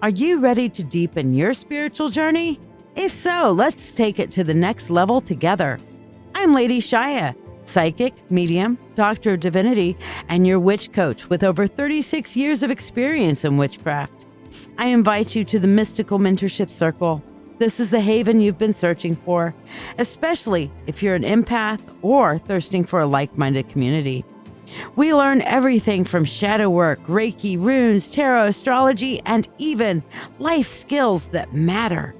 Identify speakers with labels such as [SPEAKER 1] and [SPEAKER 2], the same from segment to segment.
[SPEAKER 1] Are you ready to deepen your spiritual journey? If so, let's take it to the next level together. I'm LadyShiya, psychic, medium, doctor of divinity, and your witch coach with over 36 years of experience in witchcraft. I invite you to the Mystical Mentorship Circle. This is the haven you've been searching for, especially if you're an empath or thirsting for a like-minded community. We learn everything from shadow work, Reiki, runes, tarot, astrology, and even life skills that matter.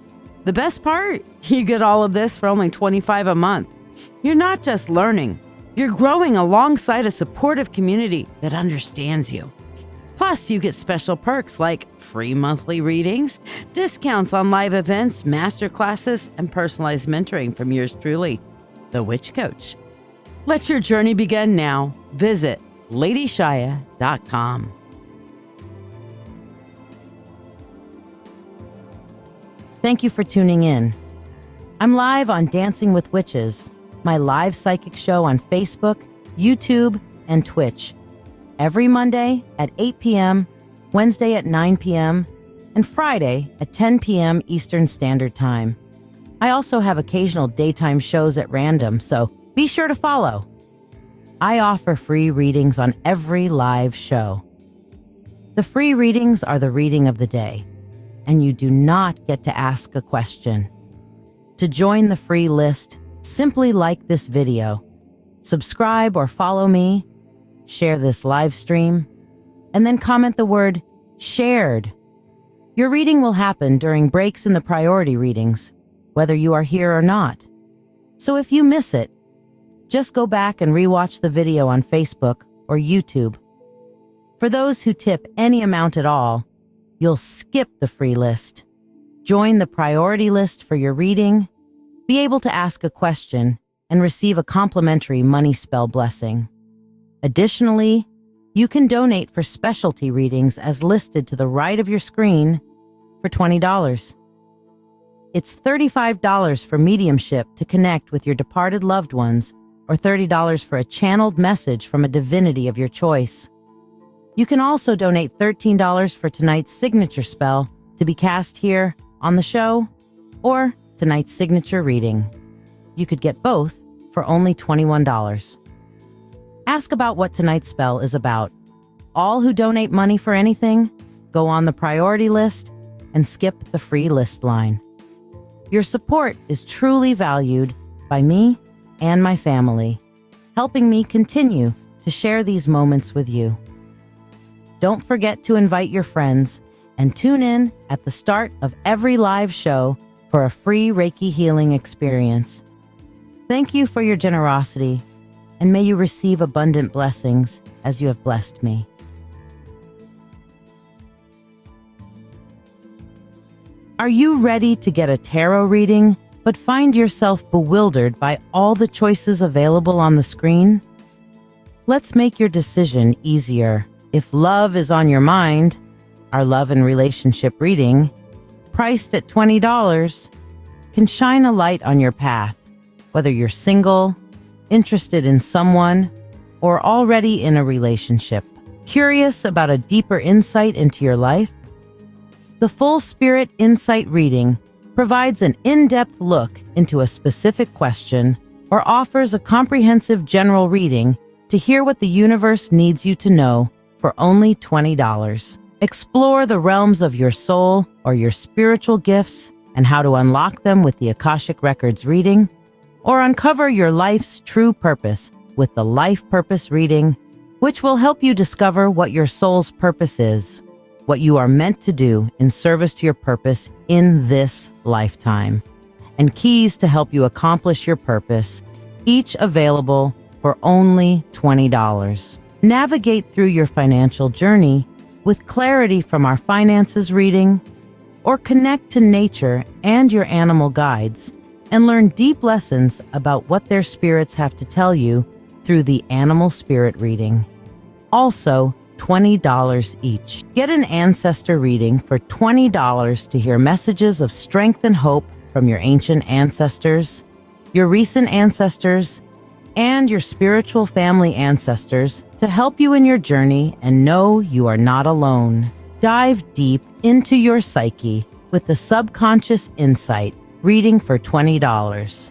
[SPEAKER 1] The best part? You get all of this for only $25 a month. You're not just learning, you're growing alongside a supportive community that understands you. Plus, you get special perks like free monthly readings, discounts on live events, masterclasses, and personalized mentoring from yours truly, the Witch Coach. Let your journey begin now. Visit LadyShiya.com. Thank you for tuning in. I'm live on Dancing with Witches, my live psychic show on Facebook, YouTube, and Twitch. Every Monday at 8 p.m., Wednesday at 9 p.m., and Friday at 10 p.m. Eastern Standard Time. I also have occasional daytime shows at random, so be sure to follow. I offer free readings on every live show. The free readings are the reading of the day, and you do not get to ask a question. To join the free list, simply like this video, subscribe or follow me, share this live stream, and then comment the word shared. Your reading will happen during breaks in the priority readings, whether you are here or not. So if you miss it, just go back and rewatch the video on Facebook or YouTube. For those who tip any amount at all, you'll skip the free list. Join the priority list for your reading, be able to ask a question, and receive a complimentary money spell blessing. Additionally, you can donate for specialty readings as listed to the right of your screen for $20. It's $35 for mediumship to connect with your departed loved ones, or $30 for a channeled message from a divinity of your choice. You can also donate $13 for tonight's signature spell to be cast here on the show, or tonight's signature reading. You could get both for only $21. Ask about what tonight's spell is about. All who donate money for anything go on the priority list and skip the free list line. Your support is truly valued by me and my family, helping me continue to share these moments with you. Don't forget to invite your friends and tune in at the start of every live show for a free Reiki healing experience. Thank you for your generosity, and may you receive abundant blessings as you have blessed me. Are you ready to get a tarot reading, but find yourself bewildered by all the choices available on the screen? Let's make your decision easier. If love is on your mind, our love and relationship reading, priced at $20, can shine a light on your path, whether you're single, interested in someone, or already in a relationship. Curious about a deeper insight into your life? The Full Spirit Insight reading provides an in-depth look into a specific question or offers a comprehensive general reading to hear what the universe needs you to know for only $20. Explore the realms of your soul or your spiritual gifts and how to unlock them with the Akashic Records reading, or uncover your life's true purpose with the Life Purpose reading, which will help you discover what your soul's purpose is, what you are meant to do in service to your purpose in this lifetime, and keys to help you accomplish your purpose, each available for only $20. Navigate through your financial journey with clarity from our finances reading, or connect to nature and your animal guides and learn deep lessons about what their spirits have to tell you through the Animal Spirit reading. Also, $20 each. Get an ancestor reading for $20 to hear messages of strength and hope from your ancient ancestors, your recent ancestors, and your spiritual family ancestors to help you in your journey and know you are not alone. Dive deep into your psyche with the Subconscious Insight reading for $20.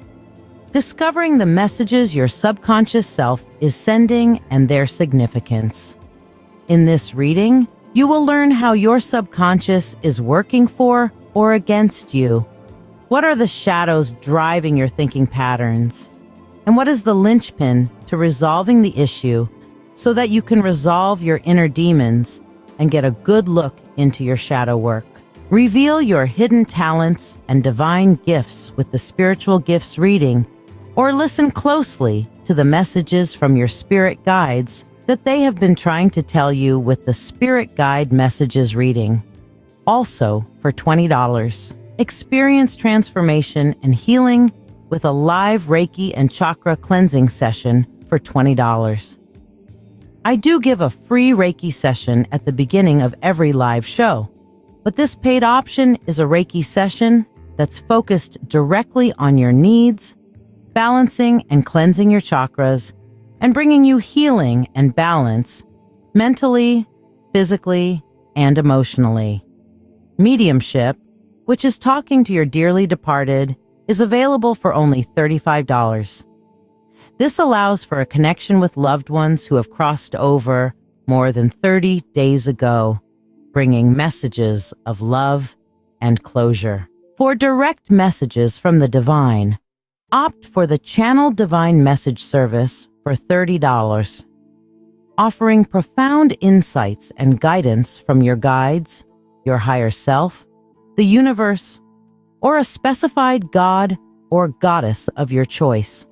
[SPEAKER 1] Discovering the messages your subconscious self is sending and their significance. In this reading, you will learn how your subconscious is working for or against you. What are the shadows driving your thinking patterns? And what is the linchpin to resolving the issue so that you can resolve your inner demons and get a good look into your shadow work? Reveal your hidden talents and divine gifts with the Spiritual Gifts reading, or listen closely to the messages from your spirit guides that they have been trying to tell you with the Spirit Guide Messages reading. Also, for $20, experience transformation and healing with a live Reiki and Chakra cleansing session for $20. I do give a free Reiki session at the beginning of every live show, but this paid option is a Reiki session that's focused directly on your needs, balancing and cleansing your chakras, and bringing you healing and balance mentally, physically, and emotionally. Mediumship, which is talking to your dearly departed, is available for only $35. This allows for a connection with loved ones who have crossed over more than 30 days ago, bringing messages of love and closure. For direct messages from the divine, opt for the Channel Divine Message service for $30, offering profound insights and guidance from your guides, your higher self, the universe, or a specified god or goddess of your choice.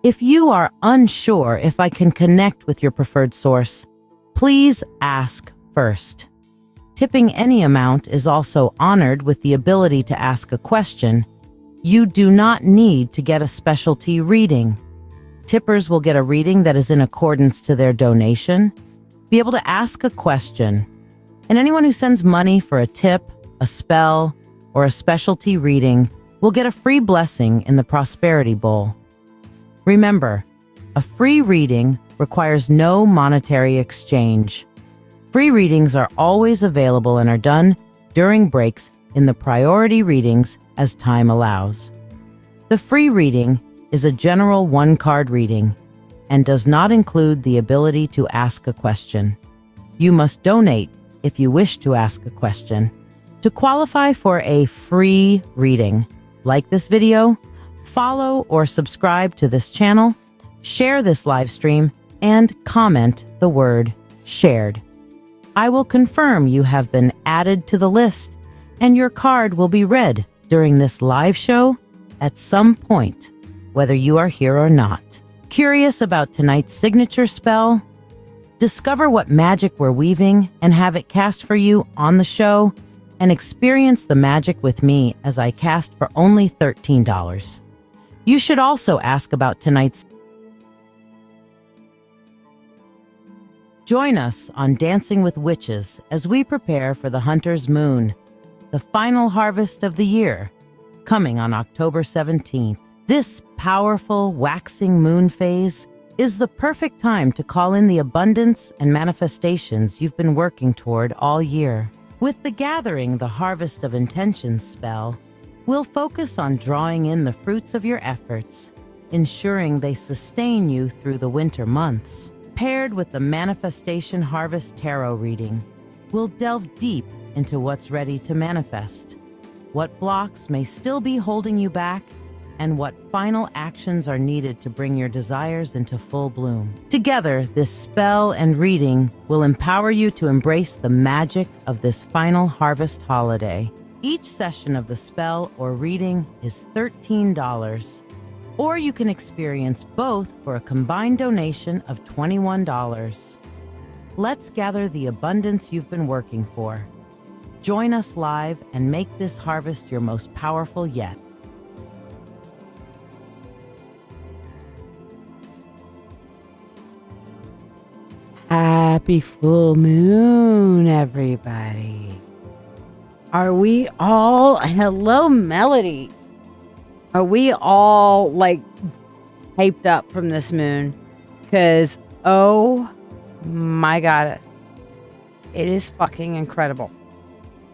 [SPEAKER 1] If you are unsure if I can connect with your preferred source, please ask first. Tipping any amount is also honored with the ability to ask a question. You do not need to get a specialty reading. Tippers will get a reading that is in accordance to their donation, be able to ask a question, and anyone who sends money for a tip, a spell, or a specialty reading will get a free blessing in the Prosperity Bowl. Remember, a free reading requires no monetary exchange. Free readings are always available and are done during breaks in the priority readings as time allows. The free reading is a general one-card reading and does not include the ability to ask a question. You must donate if you wish to ask a question. To qualify for a free reading, like this video, follow or subscribe to this channel, share this live stream, and comment the word shared. I will confirm you have been added to the list, and your card will be read during this live show at some point, whether you are here or not. Curious about tonight's signature spell? Discover what magic we're weaving and have it cast for you on the show, and experience the magic with me as I cast for only $13. You should also ask about tonight's. Join us on Dancing with Witches as we prepare for the Hunter's Moon, the final harvest of the year, coming on October 17th. This powerful waxing moon phase is the perfect time to call in the abundance and manifestations you've been working toward all year. With the Gathering the Harvest of Intentions spell, we'll focus on drawing in the fruits of your efforts, ensuring they sustain you through the winter months. Paired with the Manifestation Harvest Tarot reading, we'll delve deep into what's ready to manifest, what blocks may still be holding you back, and what final actions are needed to bring your desires into full bloom. Together, this spell and reading will empower you to embrace the magic of this final harvest holiday. Each session of the spell or reading is $13, or you can experience both for a combined donation of $21. Let's gather the abundance you've been working for. Join us live and make this harvest your most powerful yet.
[SPEAKER 2] Happy full moon, everybody. Are we all, hello, Melody. Are we all like hyped up from this moon? Because, oh my goddess, It is fucking incredible.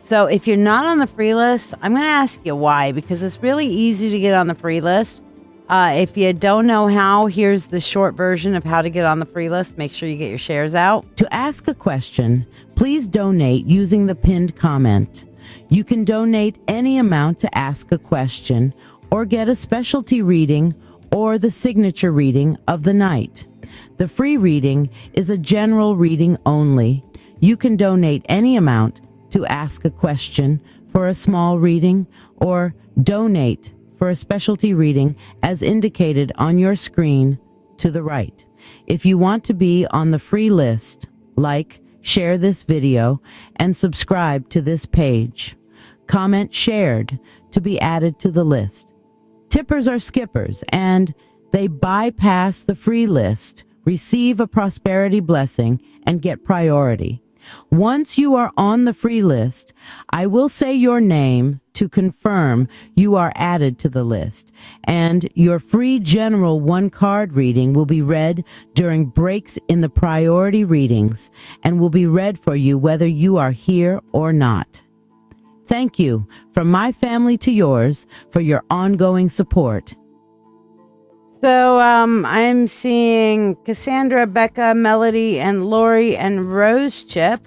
[SPEAKER 2] So if you're not on the free list, I'm going to ask you why, because it's really easy to get on the free list. If you don't know how, here's the short version of how to get on the free list. Make sure you get your shares out.
[SPEAKER 1] To ask a question, please donate using the pinned comment. You can donate any amount to ask a question or get a specialty reading or the signature reading of the night. The free reading is a general reading only. You can donate any amount to ask a question for a small reading or donate for a specialty reading as indicated on your screen to the right. If you want to be on the free list, like, share this video, and subscribe to this page. Comment shared to be added to the list. Tippers are skippers, and they bypass the free list, receive a prosperity blessing, and get priority. Once you are on the free list, I will say your name to confirm you are added to the list, and your free general one-card reading will be read during breaks in the priority readings and will be read for you whether you are here or not. Thank you from my family to yours for your ongoing support.
[SPEAKER 2] So I'm seeing Cassandra, Becca, Melody, and Lori and Rose Chip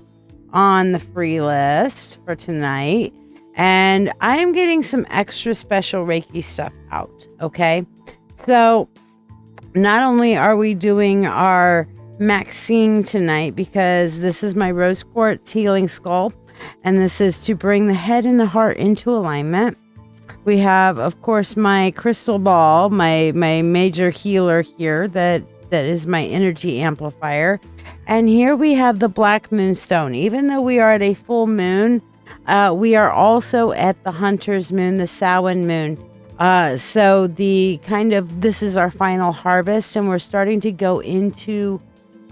[SPEAKER 2] on the free list for tonight. And I'm getting some extra special Reiki stuff out, okay? So not only are we doing our Maxine tonight, because this is my rose quartz healing skull, and this is to bring the head and the heart into alignment. We have, of course, my crystal ball, my major healer here that is my energy amplifier. And here we have the black moonstone. Even though we are at a full moon, we are also at the hunter's moon, the Samhain moon. So this is our final harvest, and we're starting to go into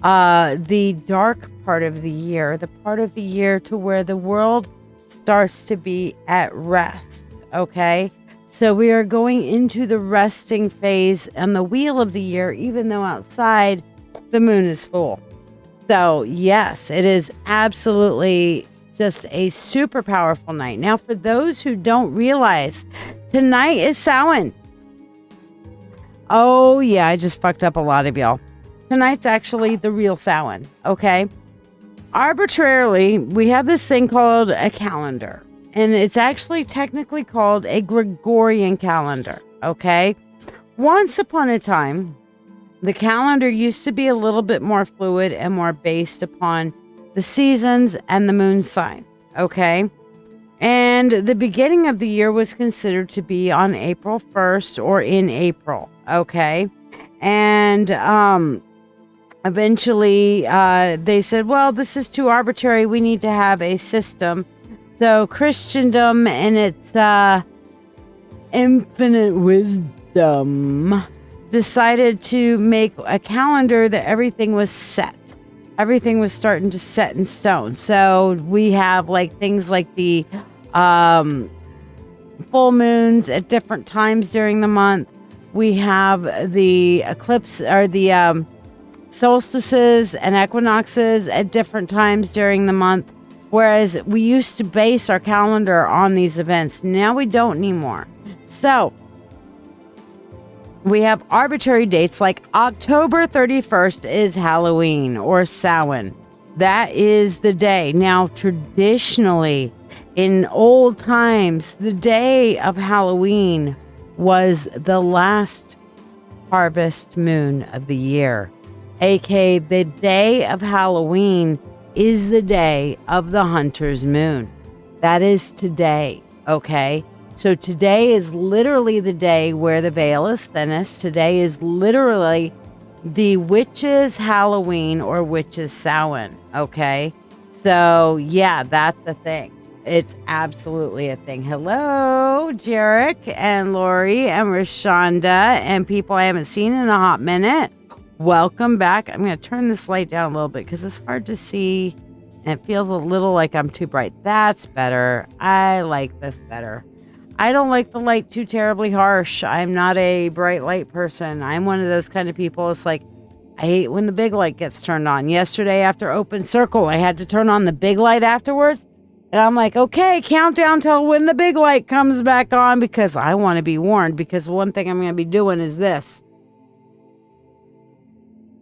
[SPEAKER 2] the dark part of the year, the part of the year to where the world starts to be at rest. Okay, so we are going into the resting phase on the wheel of the year, even though outside the moon is full. So yes, it is absolutely just a super powerful night. Now, for those who don't realize, tonight is Samhain. Oh yeah, I just fucked up a lot of y'all. Tonight's actually the real Samhain, okay? Arbitrarily, we have this thing called a calendar. And it's actually technically called a Gregorian calendar, okay? Once upon a time, the calendar used to be a little bit more fluid and more based upon the seasons and the moon sign, okay? And the beginning of the year was considered to be on April 1st or in April, okay? And eventually they said, well, this is too arbitrary. We need to have a system. So Christendom and its infinite wisdom decided to make a calendar that everything was set. Everything was starting to set in stone. So we have things like the full moons at different times during the month. We have the eclipse or the solstices and equinoxes at different times during the month. Whereas we used to base our calendar on these events. Now we don't anymore. So we have arbitrary dates like October 31st is Halloween or Samhain. That is the day. Now, traditionally, in old times, the day of Halloween was the last harvest moon of the year. aka the day of Halloween is the day of the hunter's moon. That is today, okay? So today is literally the day where the veil is thinnest. Today is literally the witch's Halloween or witch's Samhain, okay? So yeah, that's the thing. It's absolutely a thing. Hello, Jarek and Lori and Rashonda and people I haven't seen in a hot minute. Welcome back. I'm going to turn this light down a little bit because it's hard to see and it feels a little like I'm too bright. That's better. I like this better. I don't like the light too terribly harsh. I'm not a bright light person. I'm one of those kind of people. It's like, I hate when the big light gets turned on. Yesterday after open circle, I had to turn on the big light afterwards. And I'm like, okay, countdown till when the big light comes back on, because I want to be warned, because one thing I'm going to be doing is this.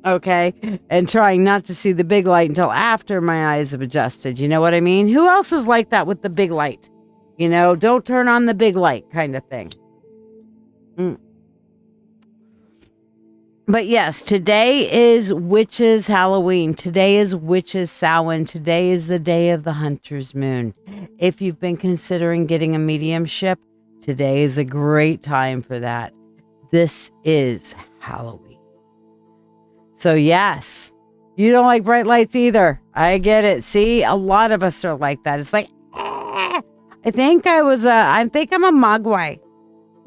[SPEAKER 2] Okay. And trying not to see the big light until after my eyes have adjusted. You know what I mean? Who else is like that with the big light? You know, don't turn on the big light kind of thing. But yes, today is Witches Halloween. Today is Witches Samhain. Today is the day of the Hunter's Moon. If you've been considering getting a mediumship, today is a great time for that. This is Halloween. So yes, you don't like bright lights either. I get it. See, a lot of us are like that. It's like, I think I'm a Mogwai.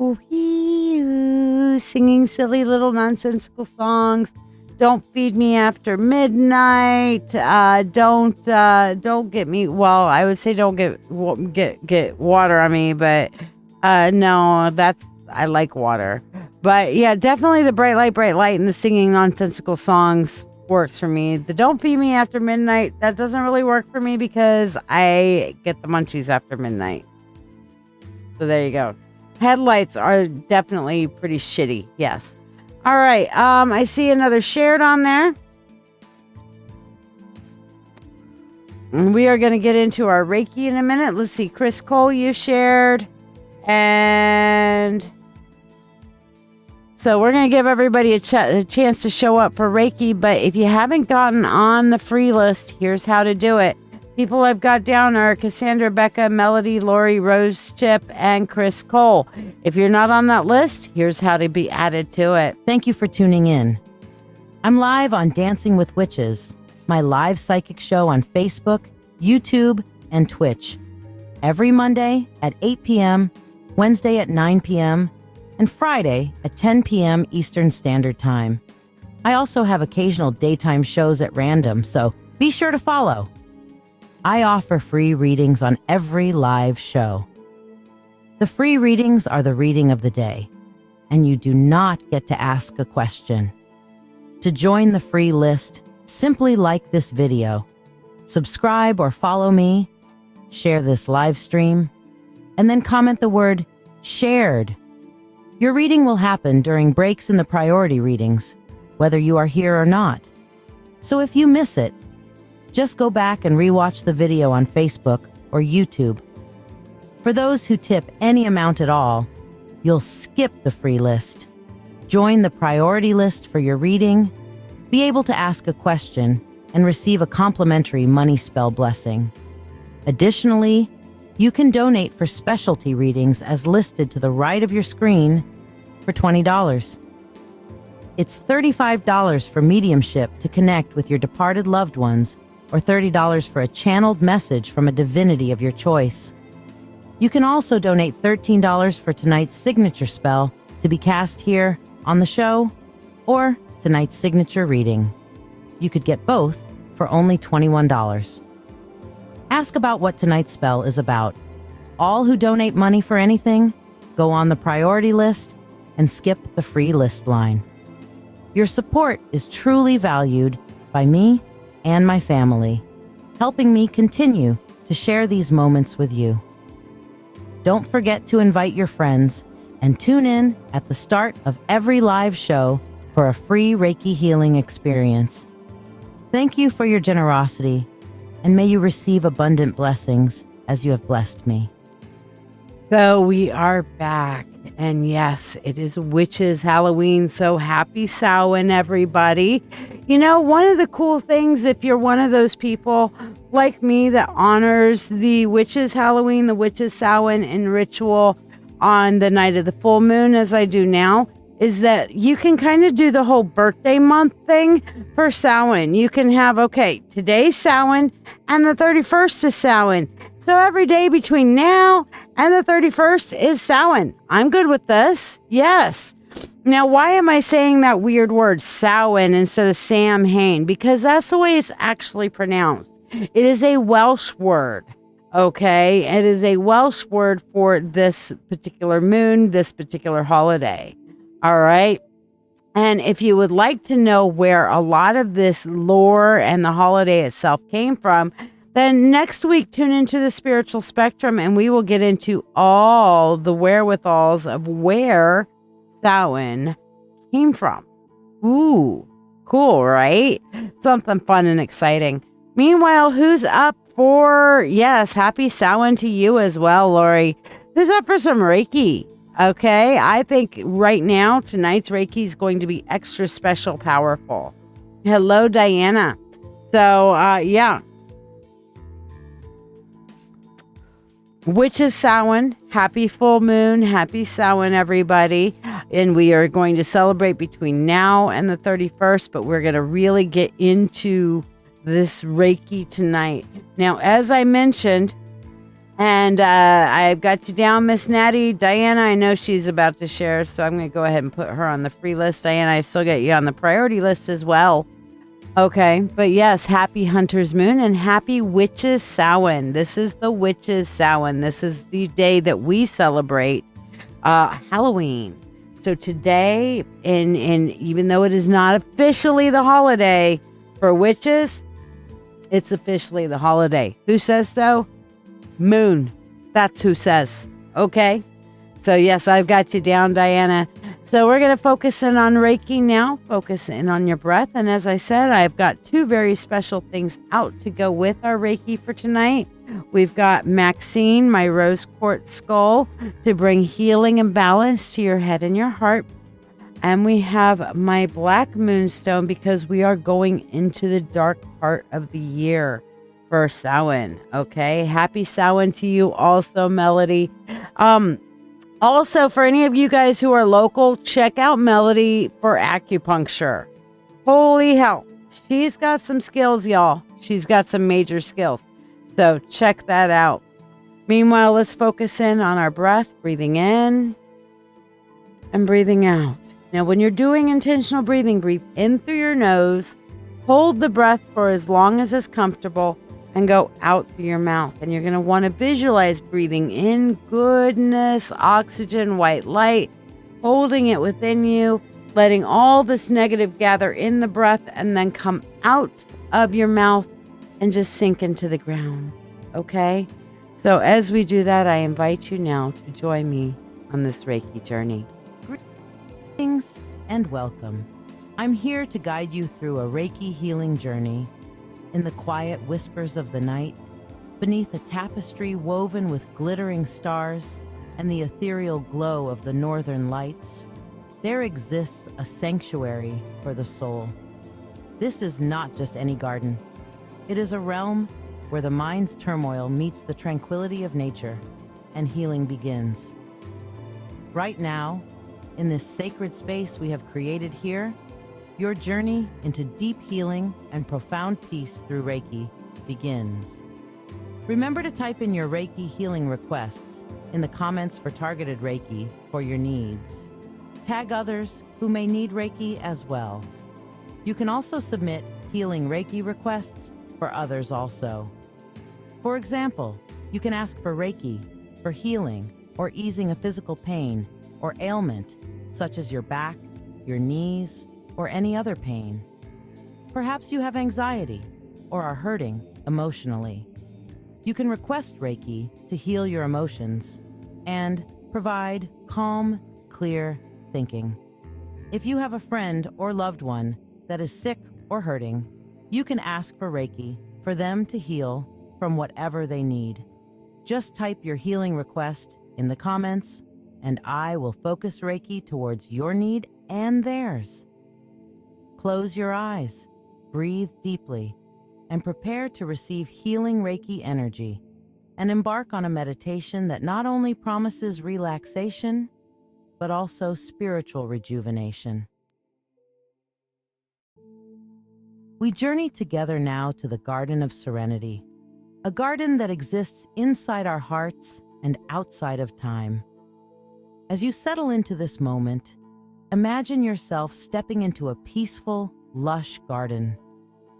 [SPEAKER 2] Ooh, singing silly little nonsensical songs. Don't feed me after midnight. Don't get me. Well, I would say don't get water on me, but no, I like water. But yeah, definitely the bright light, and the singing nonsensical songs works for me. The don't feed me after midnight, that doesn't really work for me because I get the munchies after midnight. So there you go. Headlights are definitely pretty shitty. Yes. All right. I see another shared on there. And we are going to get into our Reiki in a minute. Let's see. Chris Cole, you shared. And so we're going to give everybody a chance to show up for Reiki. But if you haven't gotten on the free list, here's how to do it. People I've got down are Cassandra, Becca, Melody, Lori, Rose, Chip, and Chris Cole. If you're not on that list, here's how to be added to it.
[SPEAKER 1] Thank you for tuning in. I'm live on Dancing with Witches, my live psychic show on Facebook, YouTube, and Twitch. Every Monday at 8 p.m., Wednesday at 9 p.m., and Friday at 10 p.m. Eastern Standard Time. I also have occasional daytime shows at random, so be sure to follow. I offer free readings on every live show. The free readings are the reading of the day, and you do not get to ask a question. To join the free list, simply like this video, subscribe or follow me, share this live stream, and then comment the word shared. Your reading will happen during breaks in the priority readings, whether you are here or not. So if you miss it, just go back and rewatch the video on Facebook or YouTube. For those who tip any amount at all, you'll skip the free list. Join the priority list for your reading, be able to ask a question, and receive a complimentary money spell blessing. Additionally, you can donate for specialty readings as listed to the right of your screen for $20. It's $35 for mediumship to connect with your departed loved ones, or $30 for a channeled message from a divinity of your choice. You can also donate $13 for tonight's signature spell to be cast here on the show, or tonight's signature reading. You could get both for only $21. Ask about what tonight's spell is about. All who donate money for anything go on the priority list and skip the free list line. Your support is truly valued by me and my family, helping me continue to share these moments with you. Don't forget to invite your friends and tune in at the start of every live show for a free Reiki healing experience. Thank you for your generosity, and may you receive abundant blessings as you have blessed me.
[SPEAKER 2] So we are back, and yes, it is Witches Halloween, so happy Samhain, everybody. You know, one of the cool things, if you're one of those people like me that honors the Witches Halloween, the Witches Samhain and ritual on the night of the full moon, as I do now, is that you can kind of do the whole birthday month thing for Samhain. You can have, okay, today's Samhain and the 31st is Samhain. So every day between now and the 31st is Samhain. I'm good with this. Yes. Now, why am I saying that weird word Samhain instead of Sam Hain? Because that's the way it's actually pronounced. It is a Welsh word. Okay. It is a Welsh word for this particular moon, this particular holiday. All right. And if you would like to know where a lot of this lore and the holiday itself came from, then next week tune into the spiritual spectrum and we will get into all the wherewithals of where Samhain came from. Ooh, cool, right? Something fun and exciting. Meanwhile, who's up for, yes, happy Samhain to you as well, Lori. Who's up for some Reiki? Okay, I think right now, tonight's Reiki is going to be extra special powerful. Hello, Diana. So, yeah. Witches Samhain, happy full moon, happy Samhain, everybody. And we are going to celebrate between now and the 31st, but we're going to really get into this Reiki tonight. Now, as I mentioned, and I've got you down, Miss Natty. Diana, I know she's about to share, so I'm going to go ahead and put her on the free list. Diana, I've still got you on the priority list as well. Okay, but yes, happy Hunter's Moon and happy Witches Samhain. This is the Witches Samhain. This is the day that we celebrate Halloween. So today, and even though it is not officially the holiday for witches, it's officially the holiday. Who says so? Moon. That's who says. Okay. So yes, I've got you down, Diana. So we're going to focus in on Reiki now. Focus in on your breath. And as I said, I've got two very special things out to go with our Reiki for tonight. We've got Maxine, my rose quartz skull, to bring healing and balance to your head and your heart. And we have my black moonstone because we are going into the dark part of the year for Samhain. Okay, happy Samhain to you also, Melody. Also, for any of you guys who are local, check out Melody for acupuncture. Holy hell, she's got some skills, y'all. She's got some major skills. So check that out. Meanwhile, let's focus in on our breath, breathing in and breathing out. Now, when you're doing intentional breathing, breathe in through your nose, hold the breath for as long as is comfortable, and go out through your mouth. And you're going to want to visualize breathing in goodness, oxygen, white light, holding it within you, letting all this negative gather in the breath and then come out of your mouth and just sink into the ground. Okay? So as we do that, I invite you now to join me on this Reiki journey.
[SPEAKER 1] Greetings and welcome. I'm here to guide you through a Reiki healing journey. In the quiet whispers of the night, beneath a tapestry woven with glittering stars and the ethereal glow of the northern lights, there exists a sanctuary for the soul. This is not just any garden. It is a realm where the mind's turmoil meets the tranquility of nature and healing begins. Right now, in this sacred space we have created here, your journey into deep healing and profound peace through Reiki begins. Remember to type in your Reiki healing requests in the comments for targeted Reiki for your needs. Tag others who may need Reiki as well. You can also submit healing Reiki requests for others also. For example, you can ask for Reiki for healing or easing a physical pain or ailment such as your back, your knees, or any other pain. Perhaps you have anxiety or are hurting emotionally. You can request Reiki to heal your emotions and provide calm, clear thinking. If you have a friend or loved one that is sick or hurting, you can ask for Reiki for them to heal from whatever they need. Just type your healing request in the comments, and I will focus Reiki towards your need and theirs. Close your eyes, breathe deeply, and prepare to receive healing Reiki energy, and embark on a meditation that not only promises relaxation, but also spiritual rejuvenation. We journey together now to the Garden of Serenity, a garden that exists inside our hearts and outside of time. As you settle into this moment, imagine yourself stepping into a peaceful, lush garden.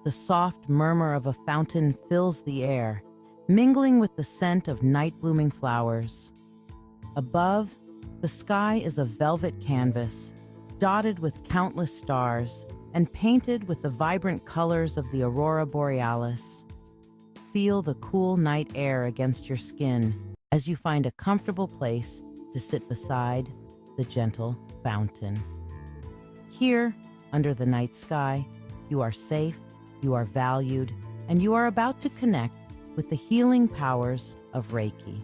[SPEAKER 1] The soft murmur of a fountain fills the air, mingling with the scent of night-blooming flowers. Above, the sky is a velvet canvas, dotted with countless stars and painted with the vibrant colors of the aurora borealis. Feel the cool night air against your skin as you find a comfortable place to sit beside the gentle fountain. Here, under the night sky, you are safe, you are valued, and you are about to connect with the healing powers of Reiki.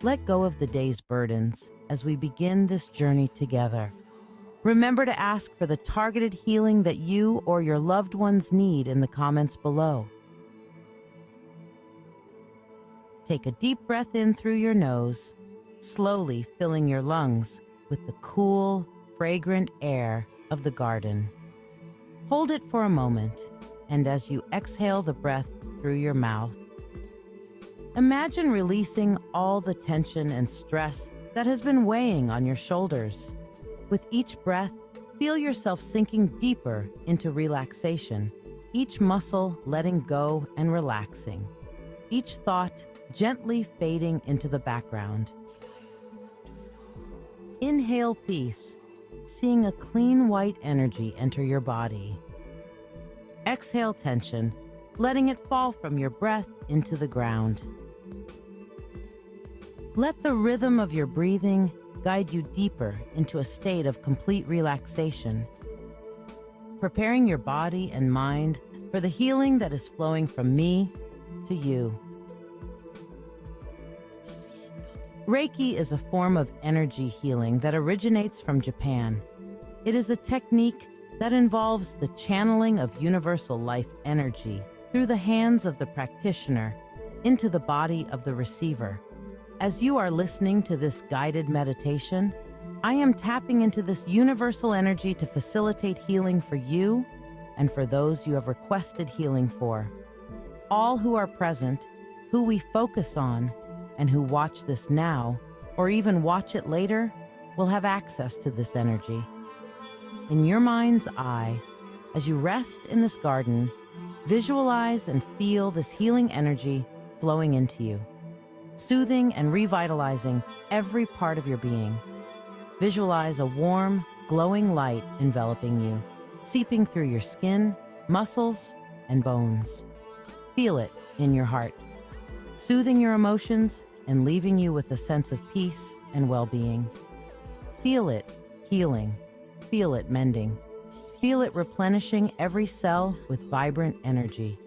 [SPEAKER 1] Let go of the day's burdens as we begin this journey together. Remember to ask for the targeted healing that you or your loved ones need in the comments below. Take a deep breath in through your nose, slowly filling your lungs with the cool, fragrant air of the garden. Hold it for a moment, and as you exhale the breath through your mouth, imagine releasing all the tension and stress that has been weighing on your shoulders. With each breath, feel yourself sinking deeper into relaxation, each muscle letting go and relaxing, each thought gently fading into the background. Inhale peace, seeing a clean white energy enter your body. Exhale tension, letting it fall from your breath into the ground. Let the rhythm of your breathing guide you deeper into a state of complete relaxation, preparing your body and mind for the healing that is flowing from me to you. Reiki is a form of energy healing that originates from Japan. It is a technique that involves the channeling of universal life energy through the hands of the practitioner into the body of the receiver. As you are listening to this guided meditation, I am tapping into this universal energy to facilitate healing for you and for those you have requested healing for. All who are present, who we focus on, and who watch this now, or even watch it later, will have access to this energy. In your mind's eye, as you rest in this garden, visualize and feel this healing energy flowing into you, soothing and revitalizing every part of your being. Visualize a warm, glowing light enveloping you, seeping through your skin, muscles, and bones. Feel it in your heart, soothing your emotions and leaving you with a sense of peace and well-being. Feel it healing. Feel it mending. Feel it replenishing every cell with vibrant energy.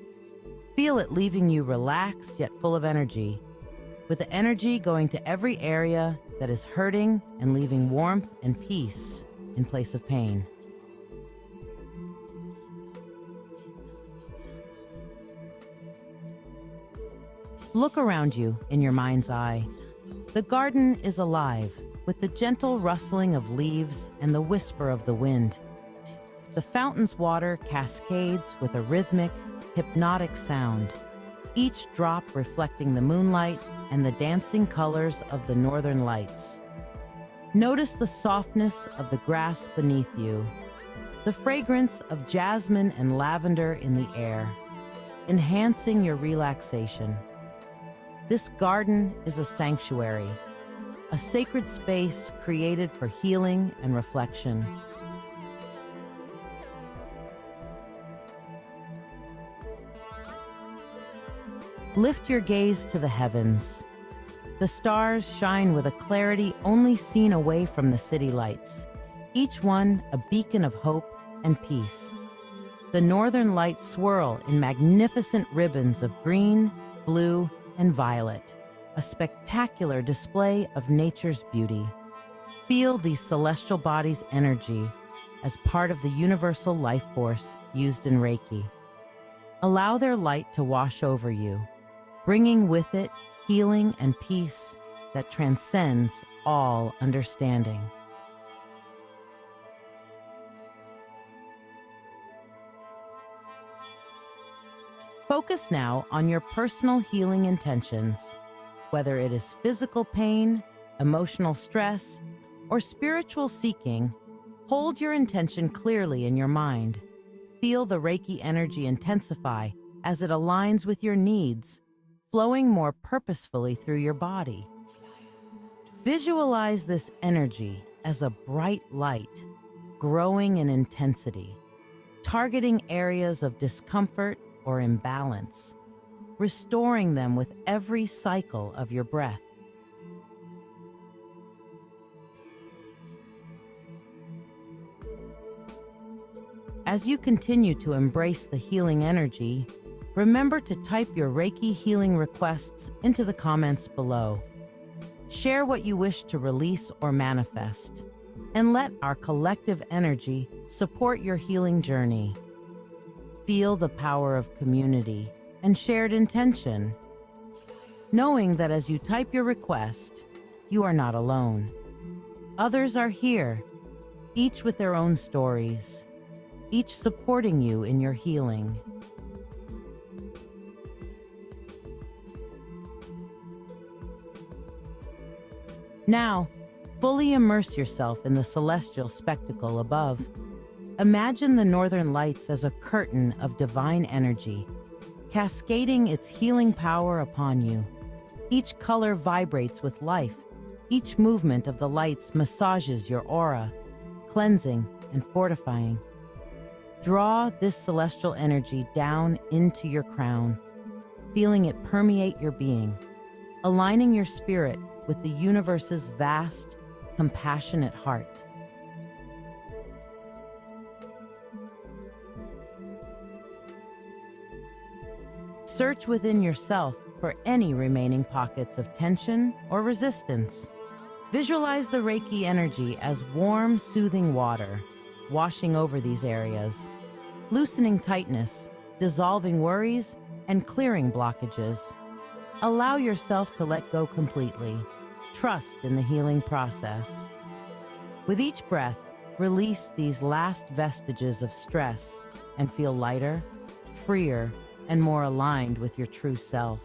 [SPEAKER 1] Feel it leaving you relaxed yet full of energy, with the energy going to every area that is hurting and leaving warmth and peace in place of pain. Look around you in your mind's eye. The garden is alive with the gentle rustling of leaves and the whisper of the wind. The fountain's water cascades with a rhythmic, hypnotic sound, each drop reflecting the moonlight and the dancing colors of the northern lights. Notice the softness of the grass beneath you, the fragrance of jasmine and lavender in the air, enhancing your relaxation. This garden is a sanctuary, a sacred space created for healing and reflection. Lift your gaze to the heavens. The stars shine with a clarity only seen away from the city lights, each one a beacon of hope and peace. The northern lights swirl in magnificent ribbons of green, blue, and violet, a spectacular display of nature's beauty. Feel these celestial bodies' energy as part of the universal life force used in Reiki. Allow their light to wash over you, bringing with it healing and peace that transcends all understanding. Focus now on your personal healing intentions. Whether it is physical pain, emotional stress, or spiritual seeking, hold your intention clearly in your mind. Feel the Reiki energy intensify as it aligns with your needs, flowing more purposefully through your body. Visualize this energy as a bright light, growing in intensity, targeting areas of discomfort or imbalance, restoring them with every cycle of your breath. As you continue to embrace the healing energy, remember to type your Reiki healing requests into the comments below. Share what you wish to release or manifest, and let our collective energy support your healing journey. Feel the power of community and shared intention, knowing that as you type your request, you are not alone. Others are here, each with their own stories, each supporting you in your healing. Now, fully immerse yourself in the celestial spectacle above. Imagine the northern lights as a curtain of divine energy, cascading its healing power upon you. Each color vibrates with life. Each movement of the lights massages your aura, cleansing and fortifying. Draw this celestial energy down into your crown, feeling it permeate your being, aligning your spirit with the universe's vast, compassionate heart. Search within yourself for any remaining pockets of tension or resistance. Visualize the Reiki energy as warm, soothing water, washing over these areas, loosening tightness, dissolving worries, and clearing blockages. Allow yourself to let go completely. Trust in the healing process. With each breath, release these last vestiges of stress and feel lighter, freer, and more aligned with your true self.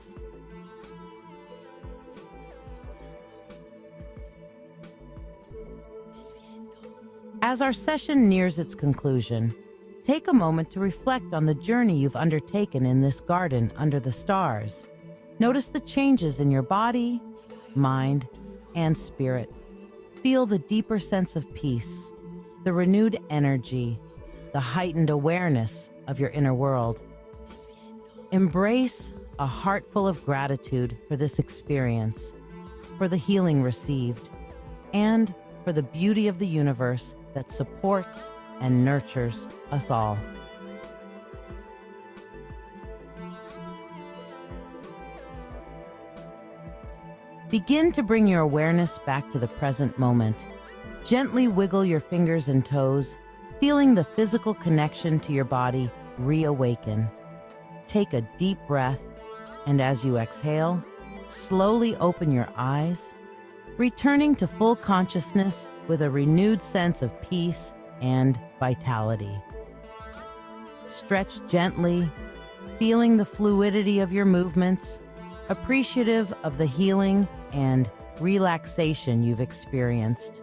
[SPEAKER 1] As our session nears its conclusion, take a moment to reflect on the journey you've undertaken in this garden under the stars. Notice the changes in your body, mind, and spirit. Feel the deeper sense of peace, the renewed energy, the heightened awareness of your inner world. Embrace a heart full of gratitude for this experience, for the healing received, and for the beauty of the universe that supports and nurtures us all. Begin to bring your awareness back to the present moment. Gently wiggle your fingers and toes, feeling the physical connection to your body reawaken. Take a deep breath, and as you exhale, slowly open your eyes, returning to full consciousness with a renewed sense of peace and vitality. Stretch gently, feeling the fluidity of your movements, appreciative of the healing and relaxation you've experienced.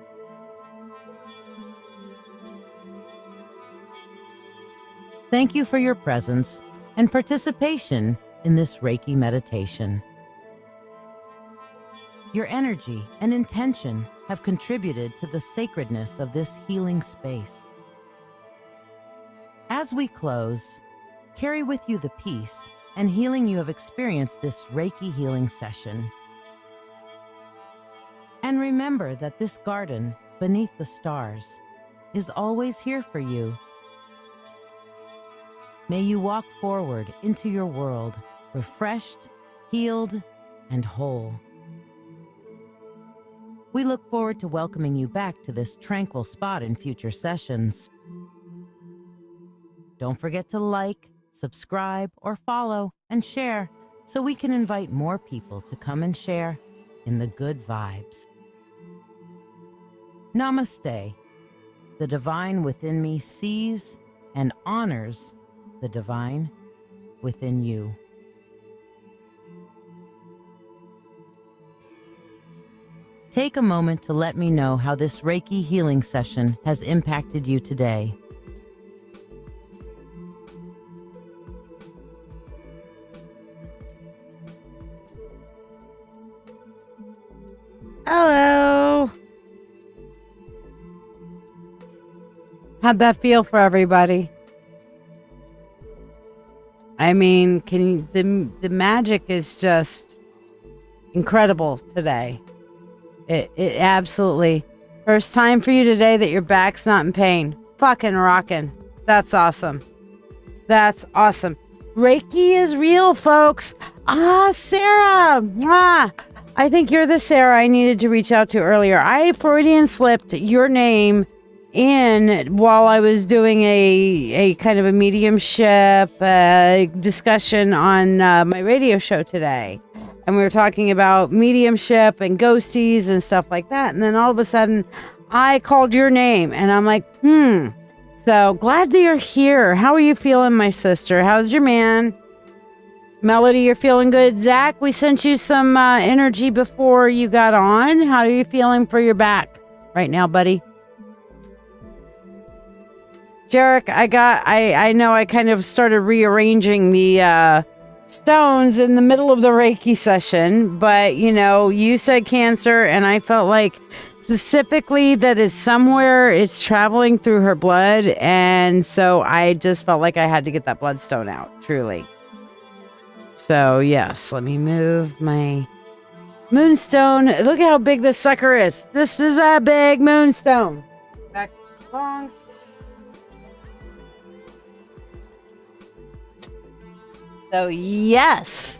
[SPEAKER 1] Thank you for your presence and participation in this Reiki meditation. Your energy and intention have contributed to the sacredness of this healing space. As we close, carry with you the peace and healing you have experienced this Reiki healing session. And remember that this garden beneath the stars is always here for you. May you walk forward into your world, refreshed, healed, and whole. We look forward to welcoming you back to this tranquil spot in future sessions. Don't forget to like, subscribe, or follow and share so we can invite more people to come and share in the good vibes. Namaste. The divine within me sees and honors the divine within you. Take a moment to let me know how this Reiki healing session has impacted you today.
[SPEAKER 2] Hello. How'd that feel for everybody? I mean, the magic is just incredible today. It absolutely. First time for you today that your back's not in pain. Fucking rocking. That's awesome. That's awesome. Reiki is real, folks. Sarah. I think you're the Sarah I needed to reach out to earlier. I Freudian slipped your name in while I was doing a kind of a mediumship discussion on my radio show today. And we were talking about mediumship and ghosties and stuff like that. And then all of a sudden, I called your name. And I'm like, So glad that you're here. How are you feeling, my sister? How's your man? Melody, you're feeling good. Zach, we sent you some energy before you got on. How are you feeling for your back right now, buddy? Jarek, I know I kind of started rearranging the stones in the middle of the Reiki session, but you said Cancer, and I felt like specifically that is somewhere it's traveling through her blood, and so I just felt like I had to get that bloodstone out, truly. So yes, let me move my moonstone. Look at how big this sucker is. This is a big moonstone. Back to the songs. So yes,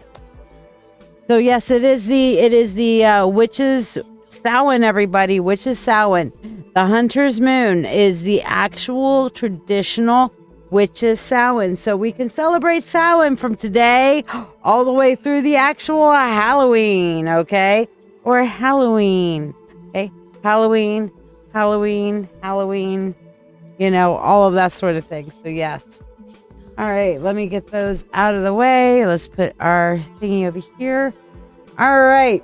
[SPEAKER 2] it is the witch's Samhain, everybody. Witch's Samhain. The hunter's moon is the actual traditional witch's Samhain. So we can celebrate Samhain from today all the way through the actual Halloween, okay? Or Halloween, okay? Halloween, all of that sort of thing. So yes. All right, let me get those out of the way. Let's put our thingy over here. All right.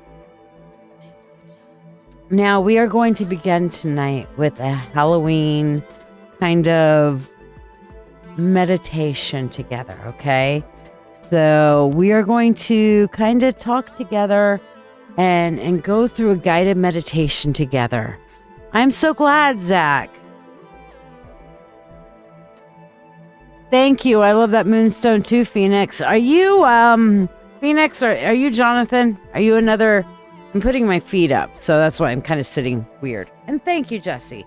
[SPEAKER 2] Now we are going to begin tonight with a Halloween kind of meditation together, okay? So we are going to kind of talk together and go through a guided meditation together. I'm so glad, Zach. Thank you. I love that moonstone too, Phoenix. Are you, Phoenix, or are you Jonathan? Are you another? I'm putting my feet up, so that's why I'm kind of sitting weird. And thank you, Jesse.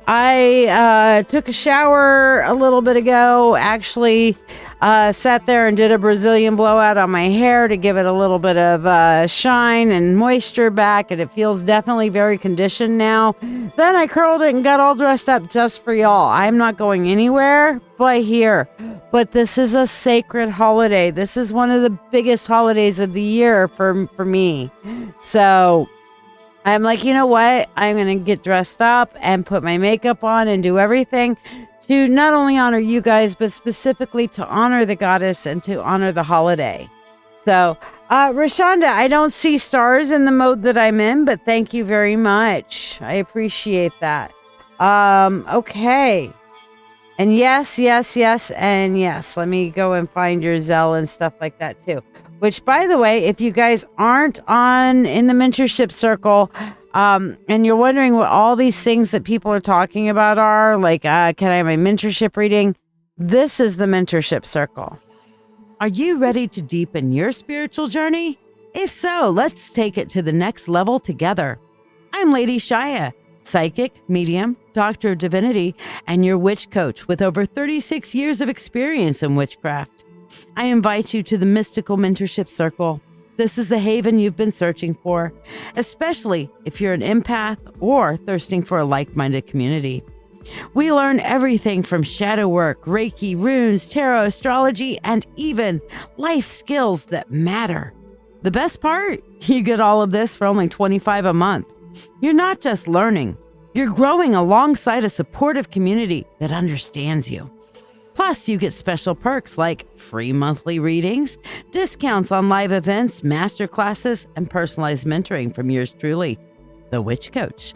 [SPEAKER 2] I took a shower a little bit ago. Actually, sat there and did a Brazilian blowout on my hair to give it a little bit of shine and moisture back, and it feels definitely very conditioned now. Then I curled it and got all dressed up just for y'all. I'm not going anywhere but here. But this is a sacred holiday. This is one of the biggest holidays of the year for me. So I'm like, you know what? I'm going to get dressed up and put my makeup on and do everything to not only honor you guys, but specifically to honor the goddess and to honor the holiday. So, Rashonda, I don't see stars in the mode that I'm in, but thank you very much. I appreciate that. Okay. And yes, and yes. Let me go and find your Zelle and stuff like that too. Which, by the way, if you guys aren't in the mentorship circle, and you're wondering what all these things that people are talking about are, like, can I have my mentorship reading? This is the mentorship circle. Are you ready to deepen your spiritual journey? If so, let's take it to the next level together. I'm LadyShiya, psychic, medium, doctor of divinity, and your witch coach with over 36 years of experience in witchcraft. I invite you to the Mystical Mentorship Circle. This is the haven you've been searching for, especially if you're an empath or thirsting for a like-minded community. We learn everything from shadow work, Reiki, runes, tarot, astrology, and even life skills that matter. The best part? You get all of this for only $25 a month. You're not just learning. You're growing alongside a supportive community that understands you. Plus, you get special perks like free monthly readings, discounts on live events, masterclasses, and personalized mentoring from yours truly, the Witch Coach.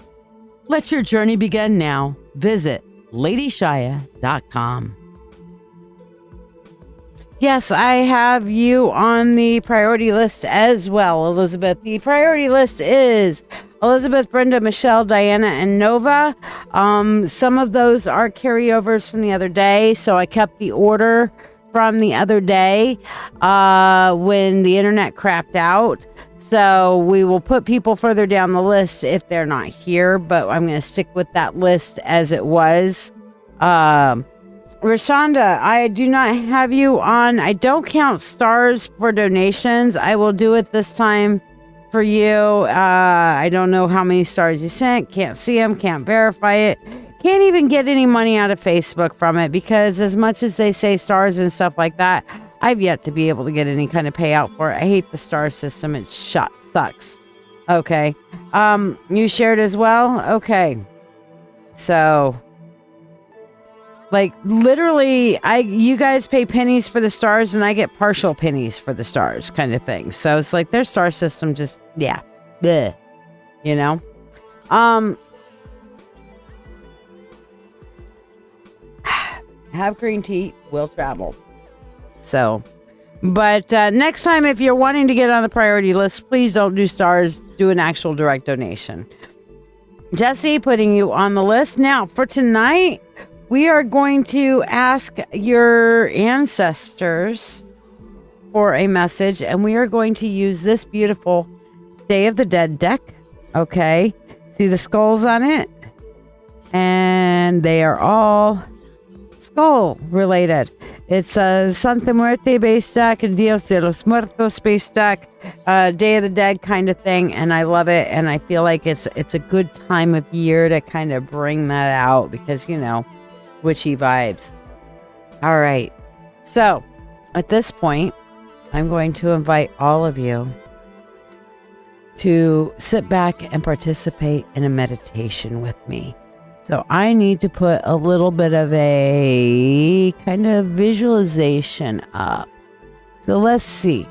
[SPEAKER 2] Let your journey begin now. Visit LadyShiya.com. Yes, I have you on the priority list as well, Elizabeth. The priority list is Elizabeth, Brenda, Michelle, Diana, and Nova. Some of those are carryovers from the other day, so I kept the order from the other day when the internet crapped out. So we will put people further down the list if they're not here, but I'm going to stick with that list as it was. Rashonda, I do not have you on. I don't count stars for donations. I will do it this time for you. I don't know how many stars you sent. Can't see them. Can't verify it. Can't even get any money out of Facebook from it because as much as they say stars and stuff like that, I've yet to be able to get any kind of payout for it. I hate the star system. It sucks. Okay. You shared as well? Okay. So, like, literally, you guys pay pennies for the stars and I get partial pennies for the stars kind of thing. So it's like their star system just, yeah. Bleh, you know? Have green tea, will travel. So, but next time, if you're wanting to get on the priority list, please don't do stars, do an actual direct donation. Jesse, putting you on the list. Now, for tonight, we are going to ask your ancestors for a message, and we are going to use this beautiful Day of the Dead deck. Okay. See the skulls on it? And they are all skull related. It's a Santa Muerte based deck and Dios de los Muertos based deck, Day of the Dead kind of thing, and I love it. And I feel like it's a good time of year to kind of bring that out because, you know, witchy vibes. All right. So at this point, I'm going to invite all of you to sit back and participate in a meditation with me. So I need to put a little bit of a kind of visualization up. So let's see.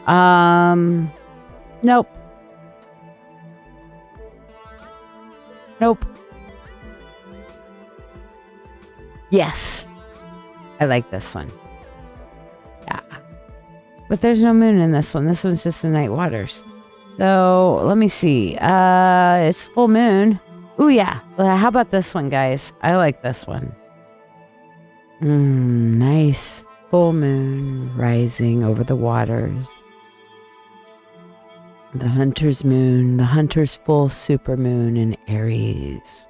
[SPEAKER 2] Nope. Yes. I like this one. Yeah. But there's no moon in this one. This one's just the night waters. So let me see. It's full moon. Ooh, yeah. How about this one, guys? I like this one. Nice full moon rising over the waters. The hunter's moon, the hunter's full super moon in Aries.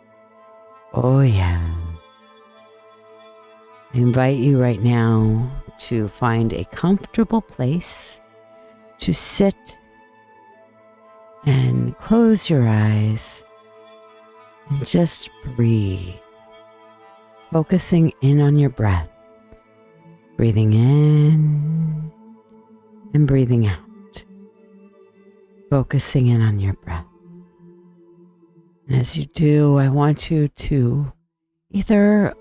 [SPEAKER 2] Oh, yeah. I invite you right now to find a comfortable place to sit and close your eyes. And just breathe, focusing in on your breath, breathing in and breathing out, focusing in on your breath. And as you do, I want you to either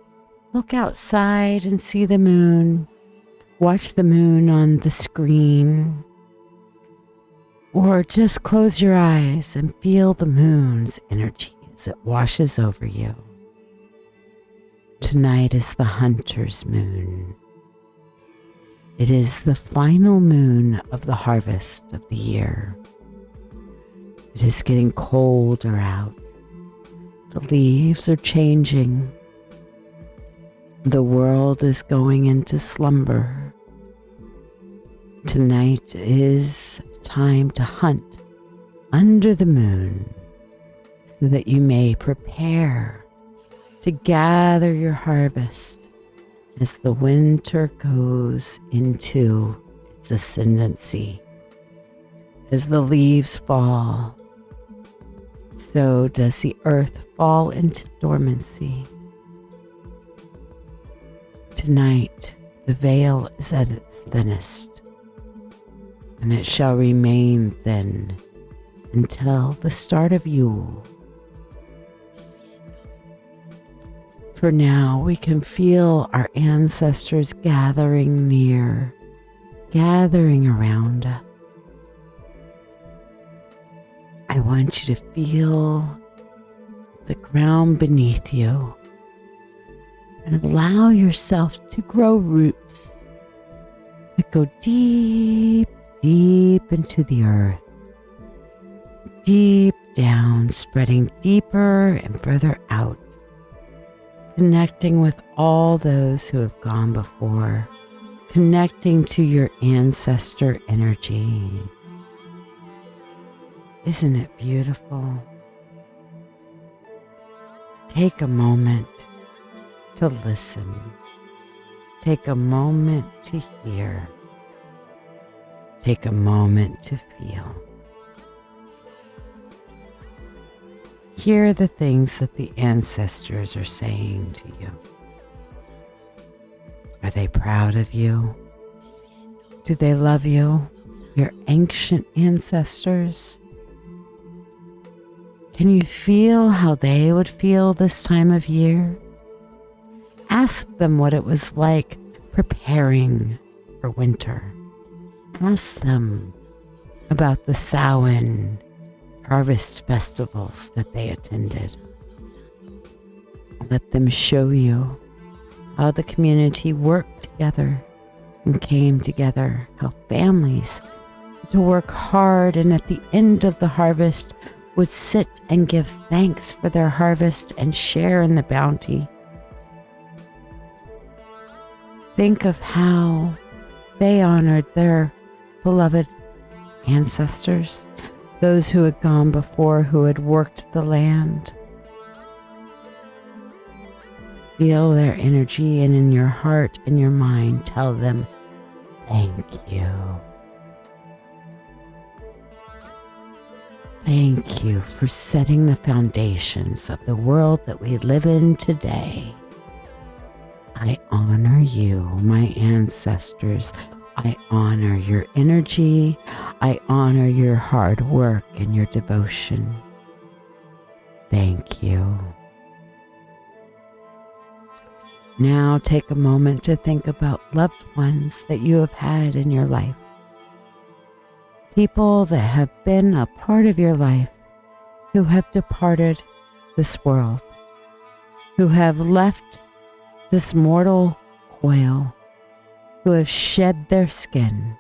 [SPEAKER 2] look outside and see the moon, watch the moon on the screen, or just close your eyes and feel the moon's energy as it washes over you. Tonight is the hunter's moon. It is the final moon of the harvest of the year. It is getting colder out. The leaves are changing. The world is going into slumber. Tonight is time to hunt under the moon, so that you may prepare to gather your harvest as the winter goes into its ascendancy. As the leaves fall, so does the earth fall into dormancy. Tonight, the veil is at its thinnest, and it shall remain thin until the start of Yule. For now, we can feel our ancestors gathering near, gathering around us. I want you to feel the ground beneath you and allow yourself to grow roots that go deep, deep into the earth, deep down, spreading deeper and further out, connecting with all those who have gone before, connecting to your ancestor energy. Isn't it beautiful? Take a moment to listen. Take a moment to hear. Take a moment to feel. Hear the things that the ancestors are saying to you. Are they proud of you? Do they love you, your ancient ancestors? Can you feel how they would feel this time of year? Ask them what it was like preparing for winter. Ask them about the Samhain harvest festivals that they attended. Let them show you how the community worked together and came together, how families had to work hard and at the end of the harvest would sit and give thanks for their harvest and share in the bounty. Think of how they honored their beloved ancestors, those who had gone before, who had worked the land. Feel their energy, and in your heart and your mind, tell them, thank you. Thank you for setting the foundations of the world that we live in today. I honor you, my ancestors. I honor your energy. I honor your hard work and your devotion. Thank you. Now take a moment to think about loved ones that you have had in your life. People that have been a part of your life who have departed this world, who have left this mortal coil, who have shed their skin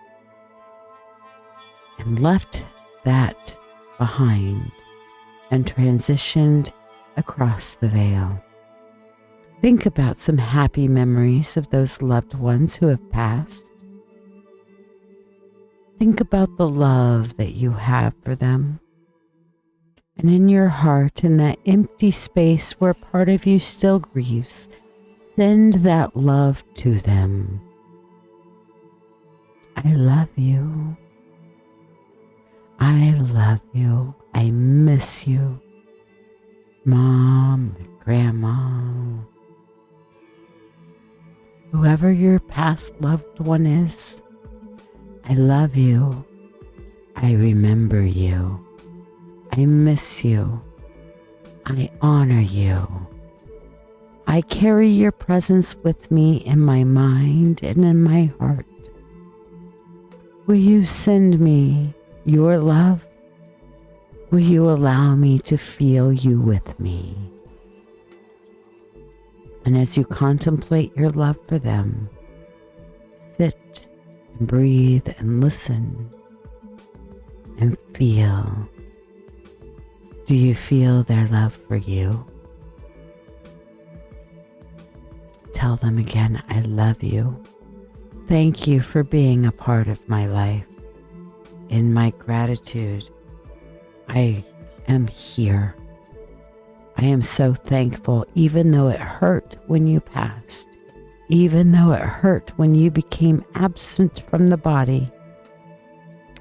[SPEAKER 2] and left that behind and transitioned across the veil. Think about some happy memories of those loved ones who have passed. Think about the love that you have for them. And in your heart, in that empty space where part of you still grieves, send that love to them. I love you. I love you. I miss you. Mom, Grandma, whoever your past loved one is, I love you. I remember you. I miss you. I honor you. I carry your presence with me in my mind and in my heart. Will you send me your love? Will you allow me to feel you with me? And as you contemplate your love for them, sit and breathe and listen and feel. Do you feel their love for you? Tell them again, I love you. Thank you for being a part of my life. In my gratitude, I am here. I am so thankful, even though it hurt when you passed, even though it hurt when you became absent from the body.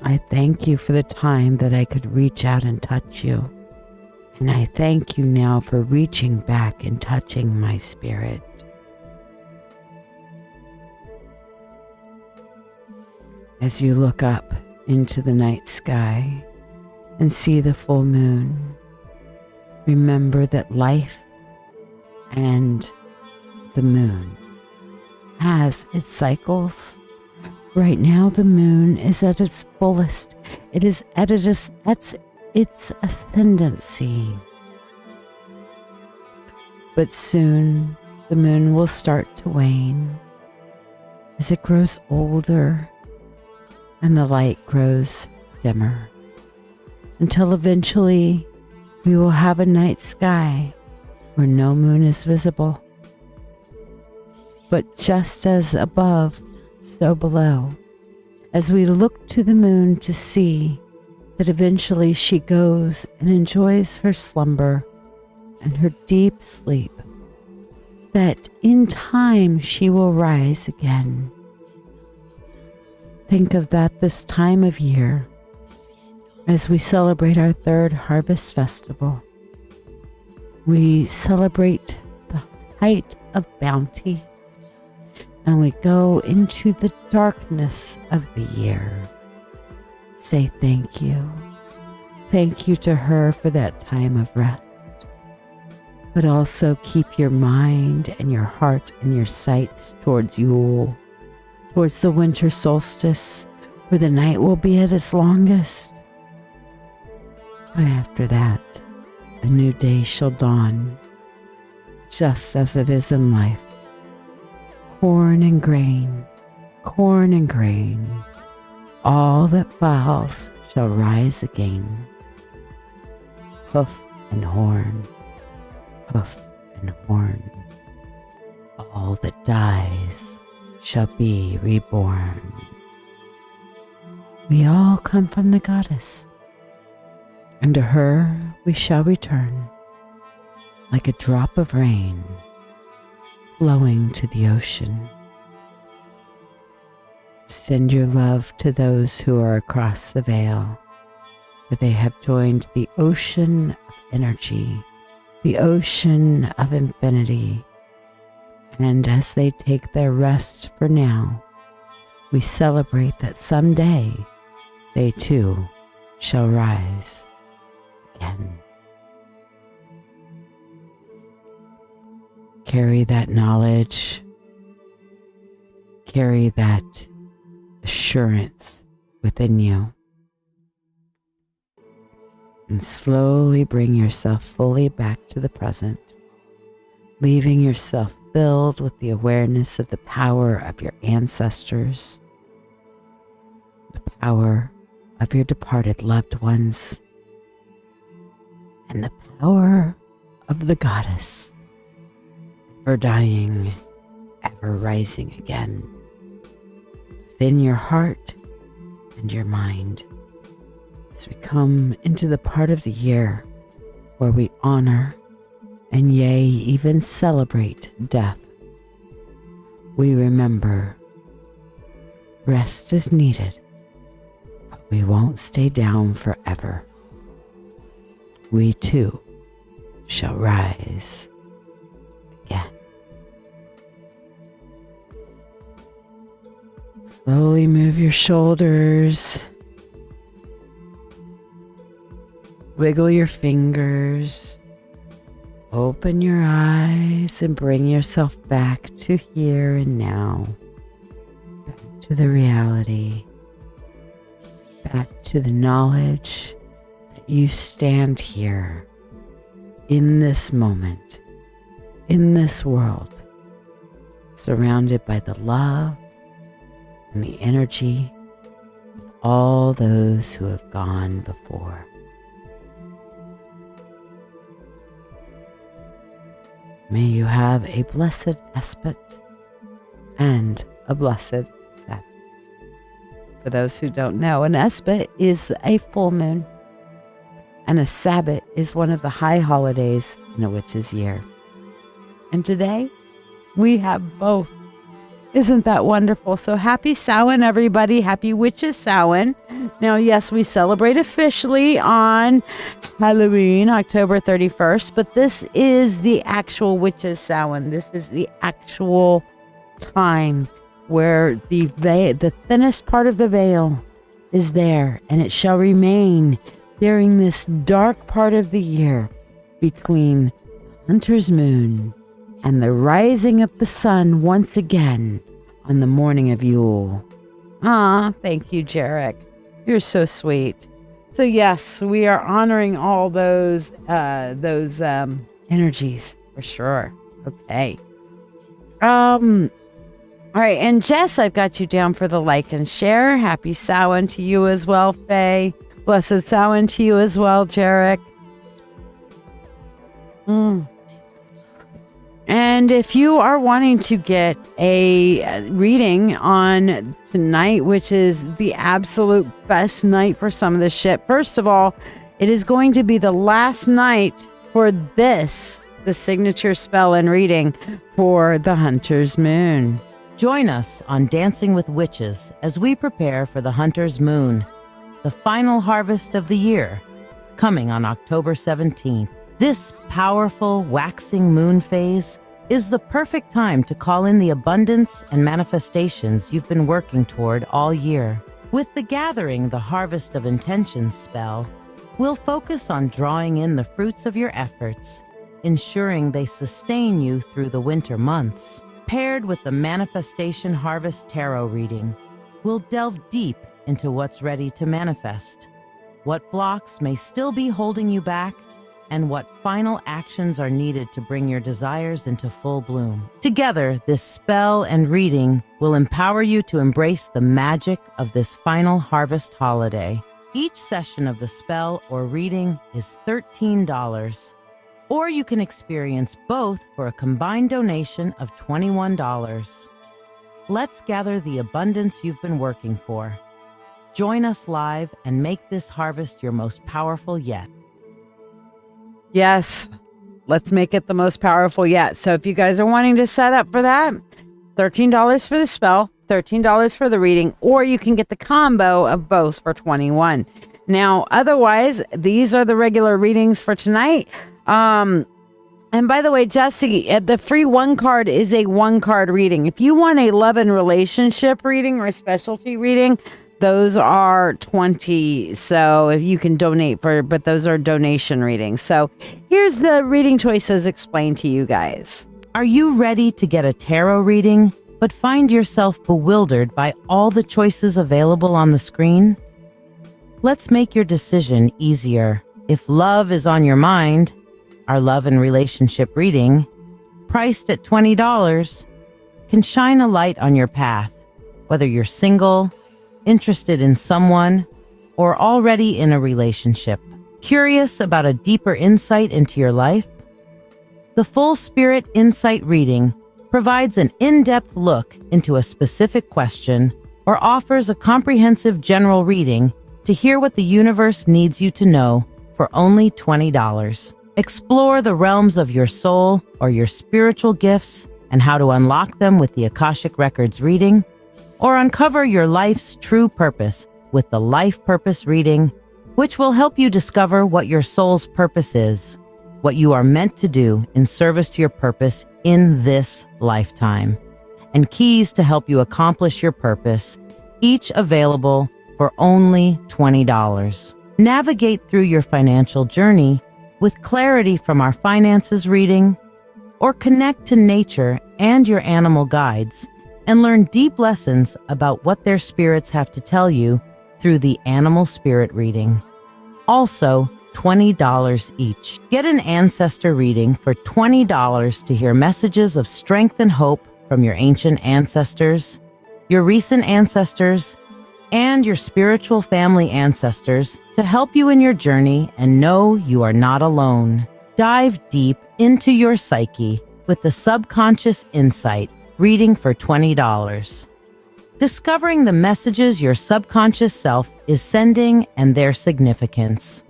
[SPEAKER 2] I thank you for the time that I could reach out and touch you. And I thank you now for reaching back and touching my spirit. As you look up into the night sky and see the full moon, remember that life and the moon has its cycles. Right now, the moon is at its fullest. It is at its ascendancy. But soon, the moon will start to wane as it grows older and the light grows dimmer. until eventually we will have a night sky where no moon is visible. But just as above, so below, as we look to the moon to see that eventually she goes and enjoys her slumber and her deep sleep, that in time she will rise again. Think of that this time of year as we celebrate our third harvest festival. We celebrate the height of bounty, and we go into the darkness of the year. Say thank you. Thank you to her for that time of rest. But also keep your mind and your heart and your sights towards Yule, towards the winter solstice, where the night will be at its longest. But after that, a new day shall dawn, just as it is in life. Corn and grain, all that falls shall rise again. Hoof and horn, all that dies shall be reborn. We all come from the goddess, and to her we shall return, like a drop of rain flowing to the ocean. Send your love to those who are across the veil, for they have joined the ocean of energy, the ocean of infinity. And as they take their rest for now, we celebrate that someday they too shall rise again. Carry that knowledge, carry that assurance within you, and slowly bring yourself fully back to the present, leaving yourself filled with the awareness of the power of your ancestors, the power of your departed loved ones, and the power of the goddess, ever dying, ever rising again, within your heart and your mind, as we come into the part of the year where we honor and yea, even celebrate death. We remember rest is needed, but we won't stay down forever. We too shall rise again. Slowly move your shoulders. Wiggle your fingers. Open your eyes and bring yourself back to here and now. Back to the reality. Back to the knowledge that you stand here in this moment, in this world, surrounded by the love and the energy of all those who have gone before. May you have a blessed Espet and a blessed Sabbath. For those who don't know, an Espet is a full moon, and a Sabbath is one of the high holidays in a witch's year. And today, we have both. Isn't that wonderful? So happy Samhain, everybody. Happy Witches Samhain. Now, yes, we celebrate officially on Halloween, October 31st, but this is the actual Witches Samhain. This is the actual time where the thinnest part of the veil is there, and it shall remain during this dark part of the year between Hunter's Moon and the rising of the sun once again on the morning of Yule. Ah, thank you, Jarek. You're so sweet. So yes, we are honoring all those energies for sure. Okay. All right, and Jess, I've got you down for the like and share. Happy Samhain to you as well, Faye. Blessed Samhain to you as well, Jarek. And if you are wanting to get a reading on tonight, which is the absolute best night for some of this shit, first of all, it is going to be the last night for this, the signature spell and reading for the Hunter's Moon.
[SPEAKER 1] Join us on Dancing with Witches as we prepare for the Hunter's Moon, the final harvest of the year, coming on October 17th. This powerful waxing moon phase is the perfect time to call in the abundance and manifestations you've been working toward all year. With the Gathering the Harvest of Intentions spell, we'll focus on drawing in the fruits of your efforts, ensuring they sustain you through the winter months. Paired with the Manifestation Harvest Tarot reading, we'll delve deep into what's ready to manifest, what blocks may still be holding you back, and what final actions are needed to bring your desires into full bloom. Together, this spell and reading will empower you to embrace the magic of this final harvest holiday. Each session of the spell or reading is $13, or you can experience both for a combined donation of $21. Let's gather the abundance you've been working for. Join us live and make this harvest your most powerful yet.
[SPEAKER 2] Yes, let's make it the most powerful yet. So if you guys are wanting to set up for that, $13 for the spell, $13 for the reading, or you can get the combo of both for $21. Now, otherwise, these are the regular readings for tonight. And by the way, Jesse, the free one card is a one card reading. If you want a love and relationship reading or a specialty reading, those are $20. So if you can donate but those are donation readings. So here's the reading choices explained to you guys.
[SPEAKER 1] Are you ready to get a tarot reading, but find yourself bewildered by all the choices available on the screen? Let's make your decision easier. If love is on your mind, our love and relationship reading, priced at $20, can shine a light on your path, whether you're single, interested in someone, or already in a relationship. Curious about a deeper insight into your life? The Full Spirit Insight reading provides an in-depth look into a specific question or offers a comprehensive general reading to hear what the universe needs you to know for only $20. Explore the realms of your soul or your spiritual gifts and how to unlock them with the Akashic Records reading, or uncover your life's true purpose with the Life Purpose reading, which will help you discover what your soul's purpose is, what you are meant to do in service to your purpose in this lifetime, and keys to help you accomplish your purpose, each available for only $20. Navigate through your financial journey with clarity from our finances reading, or connect to nature and your animal guides and learn deep lessons about what their spirits have to tell you through the Animal Spirit reading. Also, $20 each. Get an ancestor reading for $20 to hear messages of strength and hope from your ancient ancestors, your recent ancestors, and your spiritual family ancestors to help you in your journey and know you are not alone. Dive deep into your psyche with the Subconscious Insight reading for $20. Discovering the messages your subconscious self is sending and their significance.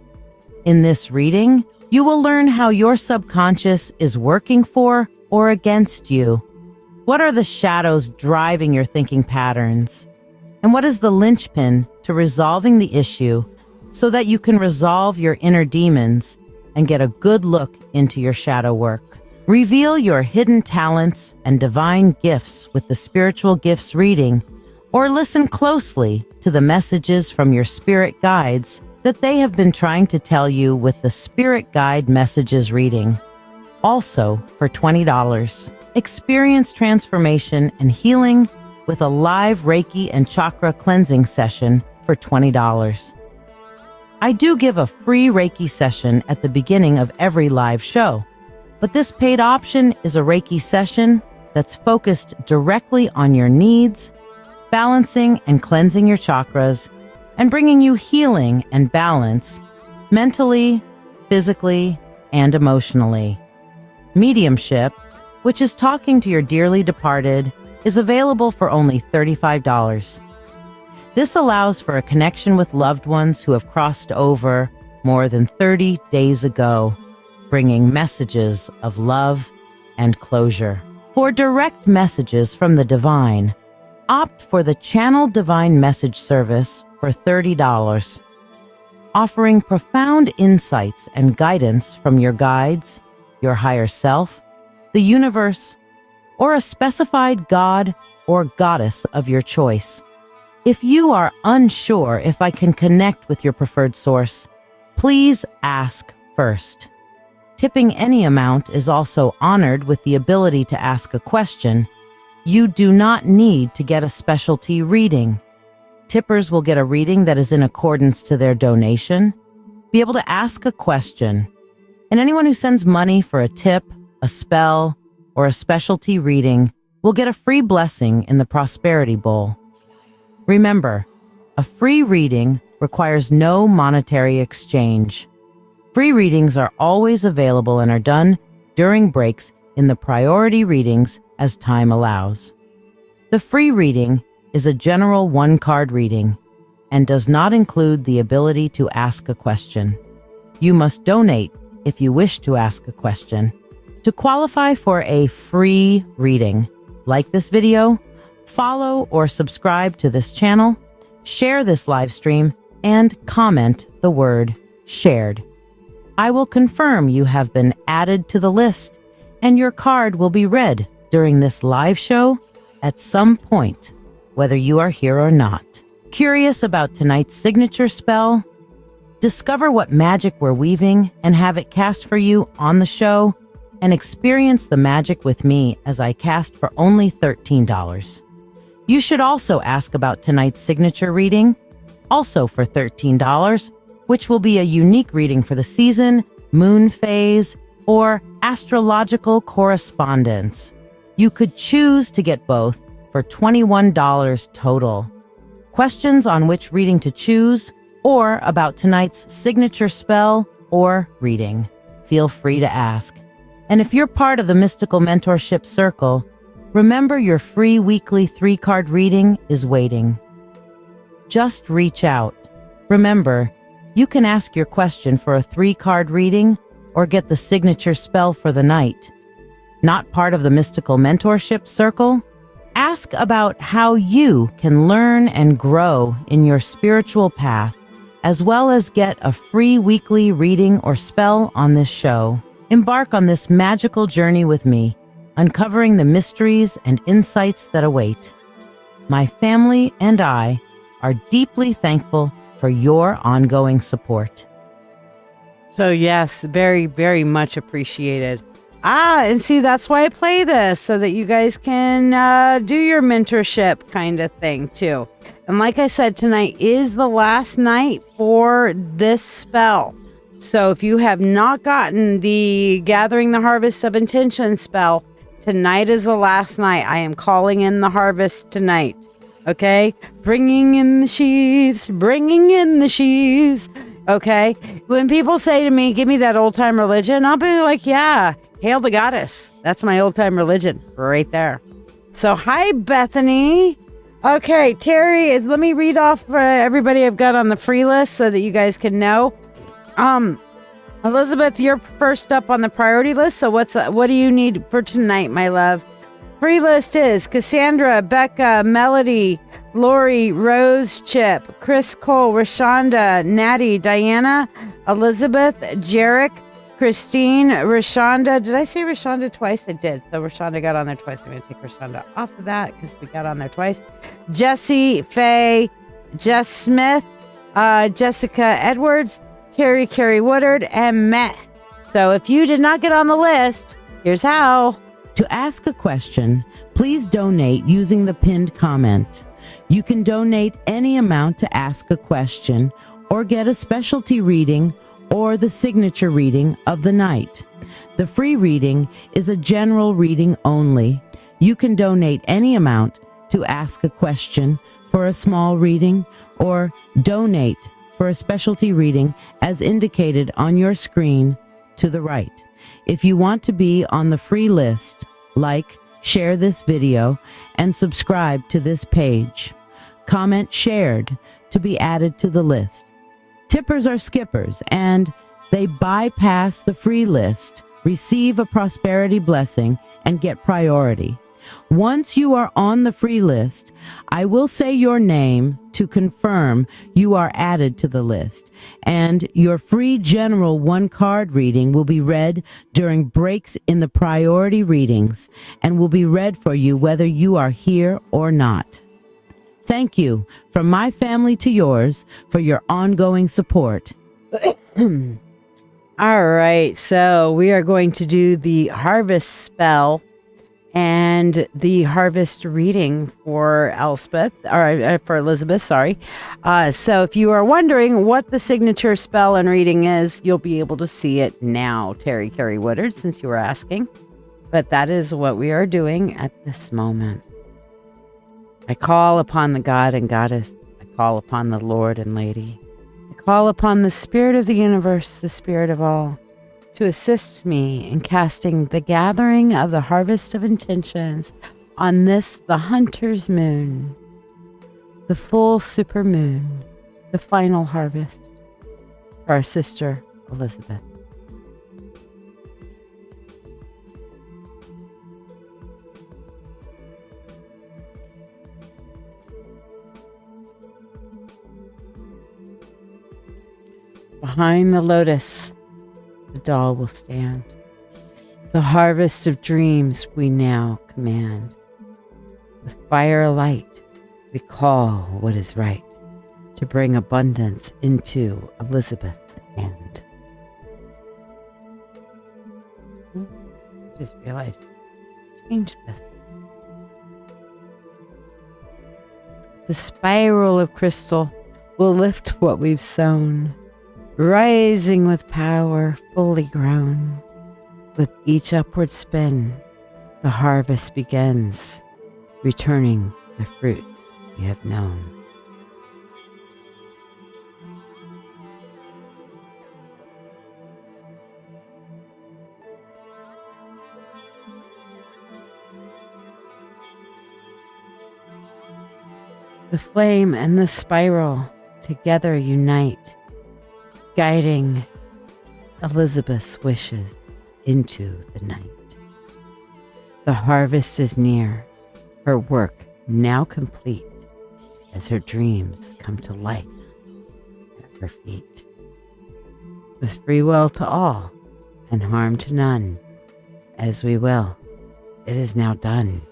[SPEAKER 1] In this reading, you will learn how your subconscious is working for or against you. What are the shadows driving your thinking patterns? And what is the linchpin to resolving the issue so that you can resolve your inner demons and get a good look into your shadow work? Reveal your hidden talents and divine gifts with the Spiritual Gifts reading, or listen closely to the messages from your spirit guides that they have been trying to tell you with the Spirit Guide Messages reading. Also for $20. Experience transformation and healing with a live Reiki and Chakra cleansing session for $20. I do give a free Reiki session at the beginning of every live show, but this paid option is a Reiki session that's focused directly on your needs, balancing and cleansing your chakras, and bringing you healing and balance mentally, physically, and emotionally. Mediumship, which is talking to your dearly departed, is available for only $35. This allows for a connection with loved ones who have crossed over more than 30 days ago, bringing messages of love and closure. For direct messages from the divine, opt for the Channel Divine Message service for $30, offering profound insights and guidance from your guides, your higher self, the universe, or a specified god or goddess of your choice. If you are unsure if I can connect with your preferred source, please ask first. Tipping any amount is also honored with the ability to ask a question. You do not need to get a specialty reading. Tippers will get a reading that is in accordance to their donation, be able to ask a question, and anyone who sends money for a tip, a spell, or a specialty reading will get a free blessing in the Prosperity Bowl. Remember, a free reading requires no monetary exchange. Free readings are always available and are done during breaks in the priority readings as time allows. The free reading is a general one-card reading and does not include the ability to ask a question. You must donate if you wish to ask a question. To qualify for a free reading, like this video, follow or subscribe to this channel, share this live stream, and comment the word shared. I will confirm you have been added to the list, and your card will be read during this live show at some point, whether you are here or not. Curious about tonight's signature spell? Discover what magic we're weaving and have it cast for you on the show, and experience the magic with me as I cast for only $13. You should also ask about tonight's signature reading, also for $13, which will be a unique reading for the season, moon phase, or astrological correspondence. You could choose to get both for $21 total. Questions on which reading to choose or about tonight's signature spell or reading, feel free to ask. And if you're part of the Mystical Mentorship Circle, remember your free weekly 3-card reading is waiting. Just reach out. Remember, you can ask your question for a 3-card reading or get the signature spell for the night. Not part of the Mystical Mentorship Circle? Ask about how you can learn and grow in your spiritual path, as well as get a free weekly reading or spell on this show. Embark on this magical journey with me, uncovering the mysteries and insights that await. My family and I are deeply thankful for your ongoing support.
[SPEAKER 2] So yes, very, very much appreciated. And see, that's why I play this, so that you guys can do your mentorship kind of thing too. And like I said, tonight is the last night for this spell. So if you have not gotten the Gathering the Harvest of Intention spell, tonight is the last night. I am calling in the harvest tonight. Okay? Bringing in the sheaves, bringing in the sheaves. Okay? When people say to me, give me that old time religion, I'll be like, yeah, hail the goddess. That's my old time religion right there. So hi, Bethany. Okay, Terry, let me read off everybody I've got on the free list so that you guys can know. Elizabeth, you're first up on the priority list. So what do you need for tonight, my love? Free list is Cassandra, Becca, Melody, Lori, Rose, Chip, Chris Cole, Rashonda, Natty, Diana, Elizabeth, Jarek, Christine, Rashonda. Did I say Rashonda twice? I did. So Rashonda got on there twice. I'm going to take Rashonda off of that because we got on there twice. Jesse, Faye, Jess Smith, Jessica Edwards, Terry, Carrie Woodard, and Matt. So if you did not get on the list, here's how.
[SPEAKER 1] To ask a question, please donate using the pinned comment. You can donate any amount to ask a question or get a specialty reading or the signature reading of the night. The free reading is a general reading only. You can donate any amount to ask a question for a small reading or donate for a specialty reading as indicated on your screen to the right. If you want to be on the free list, like, share this video, and subscribe to this page. Comment shared to be added to the list. Tippers are skippers, and they bypass the free list, receive a prosperity blessing, and get priority. Once you are on the free list, I will say your name to confirm you are added to the list, and your free general one-card reading will be read during breaks in the priority readings and will be read for you whether you are here or not. Thank you from my family to yours for your ongoing support.
[SPEAKER 2] All right, so we are going to do the harvest spell and the harvest reading for Elizabeth, sorry. So if you are wondering what the signature spell and reading is, you'll be able to see it now, Terry Carey Woodard, since you were asking. But that is what we are doing at this moment. I call upon the God and Goddess. I call upon the Lord and Lady. I call upon the Spirit of the universe, the Spirit of all, to assist me in casting the gathering of the harvest of intentions on this, the hunter's moon, the full super moon, the final harvest for our sister Elizabeth. Behind the lotus, the doll will stand. The harvest of dreams we now command. With fire alight, we call what is right to bring abundance into Elizabeth's hand. I just realized, change this. The spiral of crystal will lift what we've sown, rising with power fully grown. With each upward spin, the harvest begins, returning the fruits we have known. The flame and the spiral together unite, guiding Elizabeth's wishes into the night. The harvest is near, her work now complete, as her dreams come to life at her feet. With free will to all and harm to none, as we will, it is now done,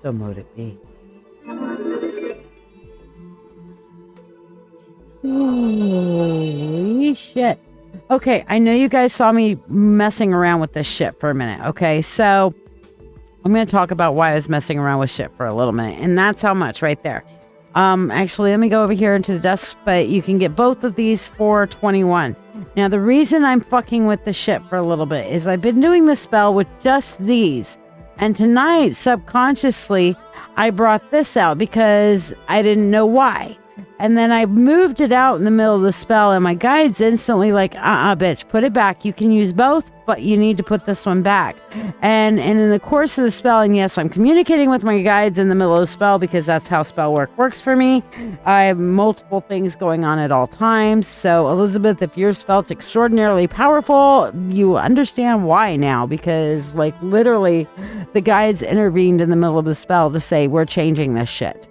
[SPEAKER 2] so mote it be. Holy shit. Okay, I know you guys saw me messing around with this shit for a minute. Okay, so I'm going to talk about why I was messing around with shit for a little minute. And that's how much right there. Actually, let me go over here into the desk, but you can get both of these for $21. Now, the reason I'm fucking with the shit for a little bit is I've been doing the spell with just these. And tonight, subconsciously, I brought this out because I didn't know why. And then I moved it out in the middle of the spell, and my guide's instantly like, bitch, put it back. You can use both, but you need to put this one back. And in the course of the spell, and yes, I'm communicating with my guides in the middle of the spell because that's how spell work works for me. I have multiple things going on at all times. So, Elizabeth, if yours felt extraordinarily powerful, you understand why now, because, like, literally, the guides intervened in the middle of the spell to say, we're changing this shit.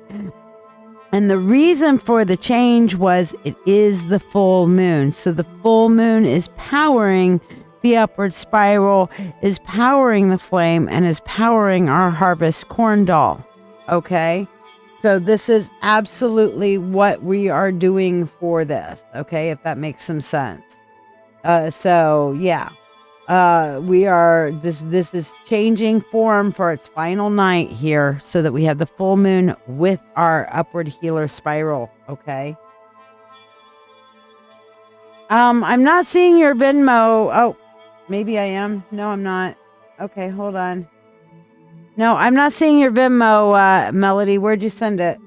[SPEAKER 2] And the reason for the change was it is the full moon. So the full moon is powering the upward spiral, is powering the flame, and is powering our harvest corn doll. Okay? So this is absolutely what we are doing for this. Okay? If that makes some sense. So yeah. This is changing form for its final night here so that we have the full moon with our upward healer spiral. Okay. I'm not seeing your Venmo. Oh, maybe I am. No, I'm not. Okay, hold on. No, I'm not seeing your Venmo, Melody. Where'd you send it?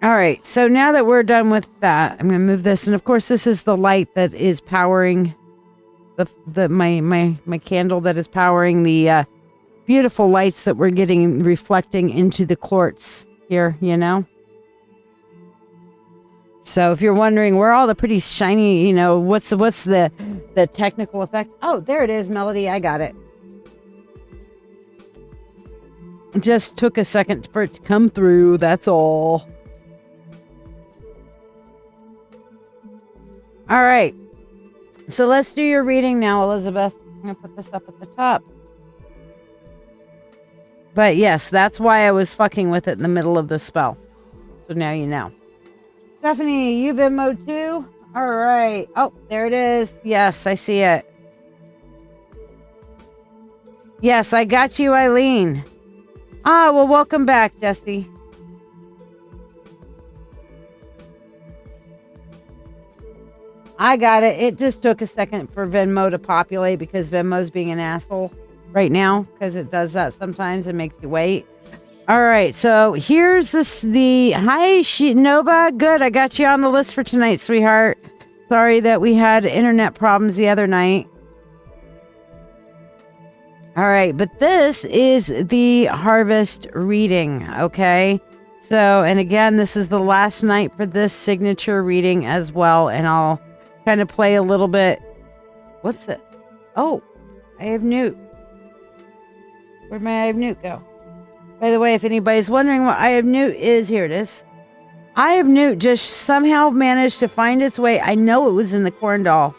[SPEAKER 2] All right. So now that we're done with that, I'm going to move this. And of course, this is the light that is powering my candle that is powering the beautiful lights that we're getting reflecting into the quartz here, you know? So if you're wondering where all the pretty shiny, you know, what's the technical effect? Oh, there it is, Melody. I got it. Just took a second for it to come through. That's all. All right. So let's do your reading now, Elizabeth. I'm going to put this up at the top. But yes, that's why I was fucking with it in the middle of the spell. So now you know. Stephanie, you've in mode 2? All right. Oh, there it is. Yes, I see it. Yes, I got you, Eileen. Ah, well, welcome back, Jesse. I got it. It just took a second for Venmo to populate because Venmo's being an asshole right now because it does that sometimes and makes you wait. All right, so here's hi, Nova. Good, I got you on the list for tonight, sweetheart. Sorry that we had internet problems the other night. All right, but this is the harvest reading, okay? So, and again, this is the last night for this signature reading as well, and I'll kind of play a little bit. What's this? Oh, I have Newt. Where'd my I have Newt go? By the way, if anybody's wondering what I have Newt is, here it is. I have Newt just somehow managed to find its way. I know it was in the corn doll,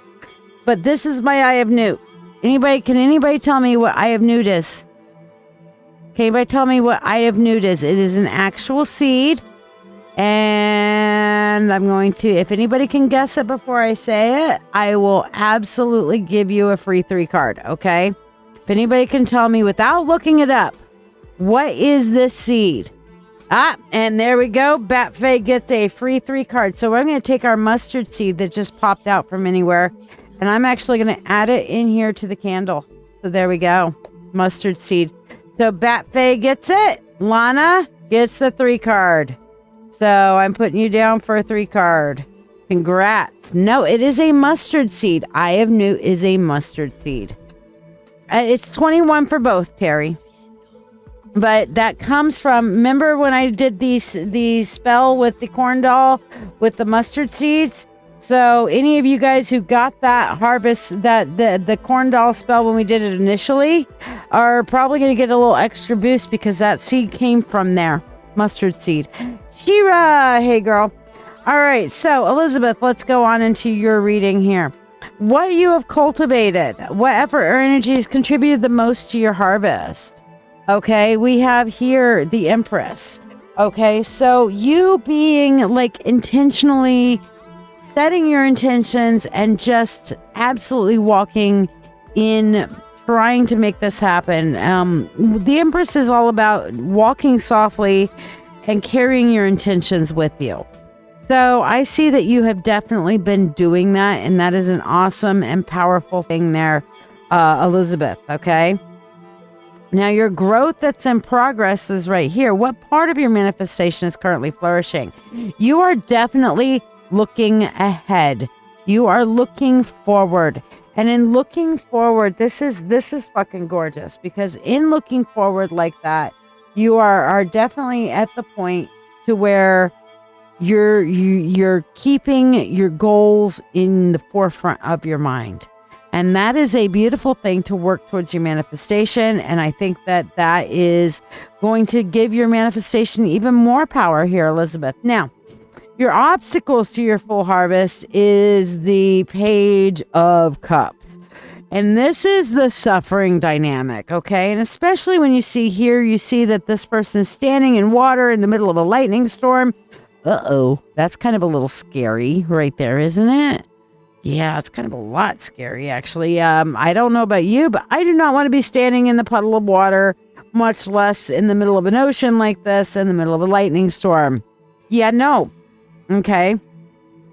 [SPEAKER 2] but this is my I have Newt. Can anybody tell me what I have Newt is? Can anybody tell me what I have Newt is? It is an actual seed. And I'm going to, if anybody can guess it before I say it, I will absolutely give you a free 3 card. Okay. If anybody can tell me without looking it up, what is this seed? Ah, and there we go. Batfae gets a free 3 card. So I'm going to take our mustard seed that just popped out from anywhere, and I'm actually going to add it in here to the candle. So there we go. Mustard seed. So Batfae gets it. Lana gets the 3 card. So I'm putting you down for a 3 card. Congrats. No, it is a mustard seed. I have Newt is a mustard seed. It's 21 for both, Terry. But that comes from, remember when I did the spell with the corn doll with the mustard seeds? So any of you guys who got that harvest, the corn doll spell when we did it initially, are probably going to get a little extra boost because that seed came from there. Mustard seed. Shira, hey girl. All right, so Elizabeth, let's go on into your reading here. What you have cultivated, what effort or energy has contributed the most to your harvest? Okay, we have here the Empress. Okay, so you being like intentionally setting your intentions and just absolutely walking in trying to make this happen. The Empress is all about walking softly and carrying your intentions with you. So I see that you have definitely been doing that, and that is an awesome and powerful thing there, Elizabeth, okay? Now, your growth that's in progress is right here. What part of your manifestation is currently flourishing? You are definitely looking ahead. You are looking forward. And in looking forward, this is fucking gorgeous, because in looking forward like that, you are definitely at the point to where you're keeping your goals in the forefront of your mind. And that is a beautiful thing to work towards your manifestation. And I think that that is going to give your manifestation even more power here, Elizabeth. Now, your obstacles to your full harvest is the Page of Cups. And this is the suffering dynamic, okay? And especially when you see here, you see that this person is standing in water in the middle of a lightning storm. Uh-oh, that's kind of a little scary right there, isn't it? Yeah, it's kind of a lot scary, actually. I don't know about you, but I do not want to be standing in the puddle of water, much less in the middle of an ocean like this, in the middle of a lightning storm. Yeah, no. Okay.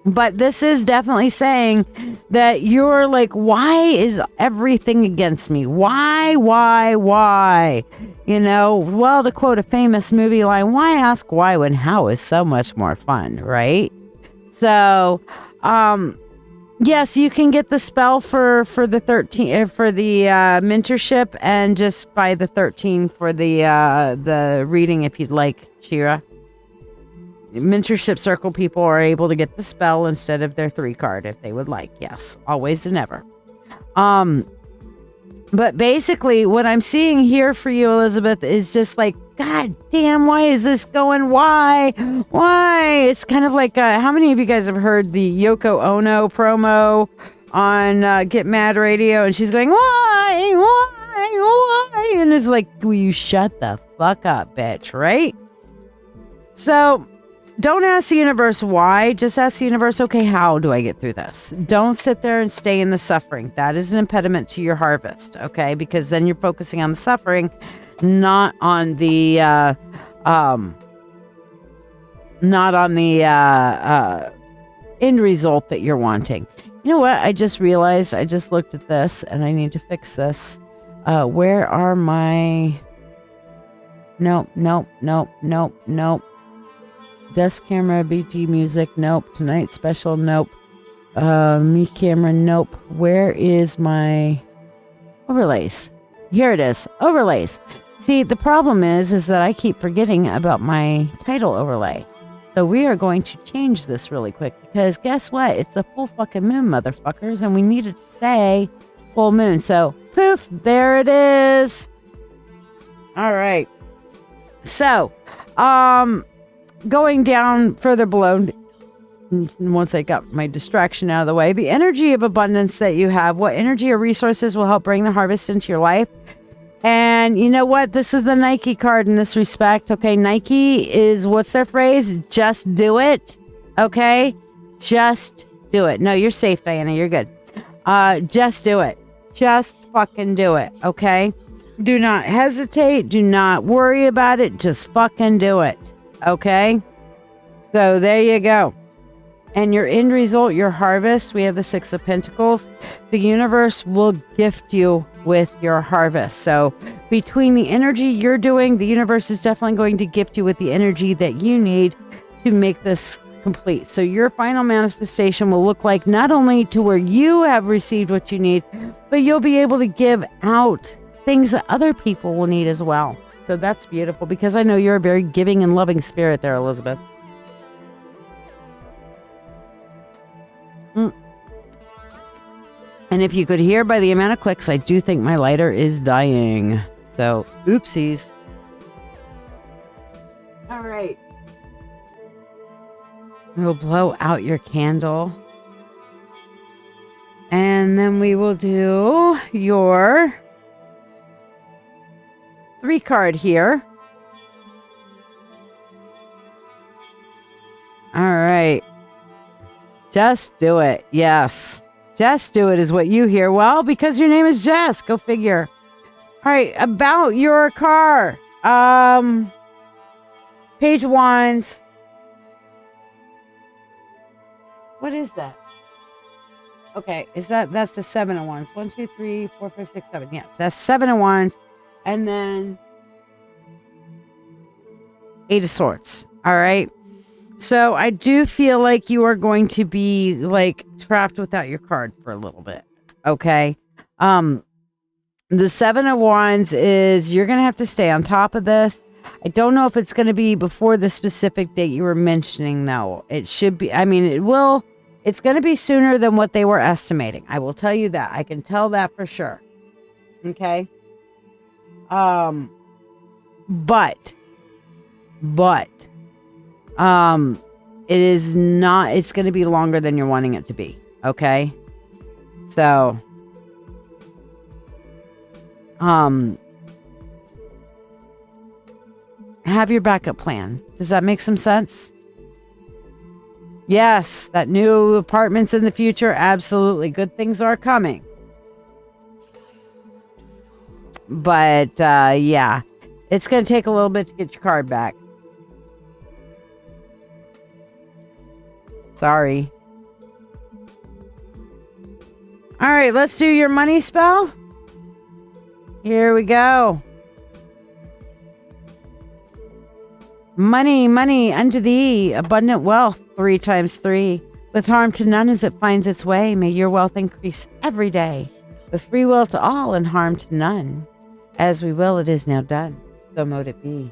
[SPEAKER 2] But this is definitely saying that you're like, why is everything against me? Why? You know, well, to quote a famous movie line, why ask why when how is so much more fun, right? So, yes, you can get the spell for the 13 for the mentorship, and just buy the 13 for the reading if you'd like, Shira. Mentorship circle people are able to get the spell instead of their 3 card if they would like. Yes, always and ever. But basically what I'm seeing here for you, Elizabeth, is just like, God damn, why is this going? Why? It's kind of like, how many of you guys have heard the Yoko Ono promo on Get Mad Radio? And she's going, why? And it's like, will you shut the fuck up, bitch, right? So don't ask the universe why, just ask the universe, okay, how do I get through this? Don't sit there and stay in the suffering. That is an impediment to your harvest, okay? Because then you're focusing on the suffering, not on the end result that you're wanting. You know what? I just realized, I just looked at this and I need to fix this. Where are my... Nope. Desk camera, BG music, nope. Tonight special, nope. Me camera, nope. Where is my overlays? Here it is, overlays. See, the problem is that I keep forgetting about my title overlay. So we are going to change this really quick, because guess what? It's a full fucking moon, motherfuckers, and we need it to say full moon. So poof, there it is. All right. So, going down further below, once I got my distraction out of the way, the energy of abundance that you have, what energy or resources will help bring the harvest into your life? And you know what? This is the Nike card in this respect. Okay, Nike is, what's their phrase? Just do it. Okay, just do it. No, you're safe, Diana. You're good. Just do it. Just fucking do it. Okay, do not hesitate. Do not worry about it. Just fucking do it. Okay, so there you go. And your end result, your harvest, we have the 6 of Pentacles. The universe will gift you with your harvest. So between the energy you're doing, the universe is definitely going to gift you with the energy that you need to make this complete. So your final manifestation will look like not only to where you have received what you need, but you'll be able to give out things that other people will need as well. So that's beautiful, because I know you're a very giving and loving spirit there, Elizabeth. And if you could hear by the amount of clicks, I do think my lighter is dying. So, oopsies. All right. We'll blow out your candle. And then we will do your 3 card here. All right. Just do it. Yes. Just do it is what you hear. Well, because your name is Jess. Go figure. All right. About your car. Page of Wands. What is that? Okay. That's the 7 of Wands. 1, 2, 3, 4, 5, 6, 7. Yes. That's 7 of Wands. And then 8 of Swords. All right. So I do feel like you are going to be like trapped without your card for a little bit. Okay. The 7 of Wands is, you're going to have to stay on top of this. I don't know if it's going to be before the specific date you were mentioning, though. It should be. I mean, it's going to be sooner than what they were estimating. I will tell you that. I can tell that for sure. Okay. But it is not, it's going to be longer than you're wanting it to be. Okay. So, have your backup plan. Does that make some sense? Yes. That new apartments in the future. Absolutely. Good things are coming. But, yeah, it's going to take a little bit to get your card back. Sorry. All right, let's do your money spell. Here we go. Money, money unto thee, abundant wealth, 3 times 3. With harm to none as it finds its way, may your wealth increase every day. With free will to all and harm to none. As we will, it is now done. So mote it be.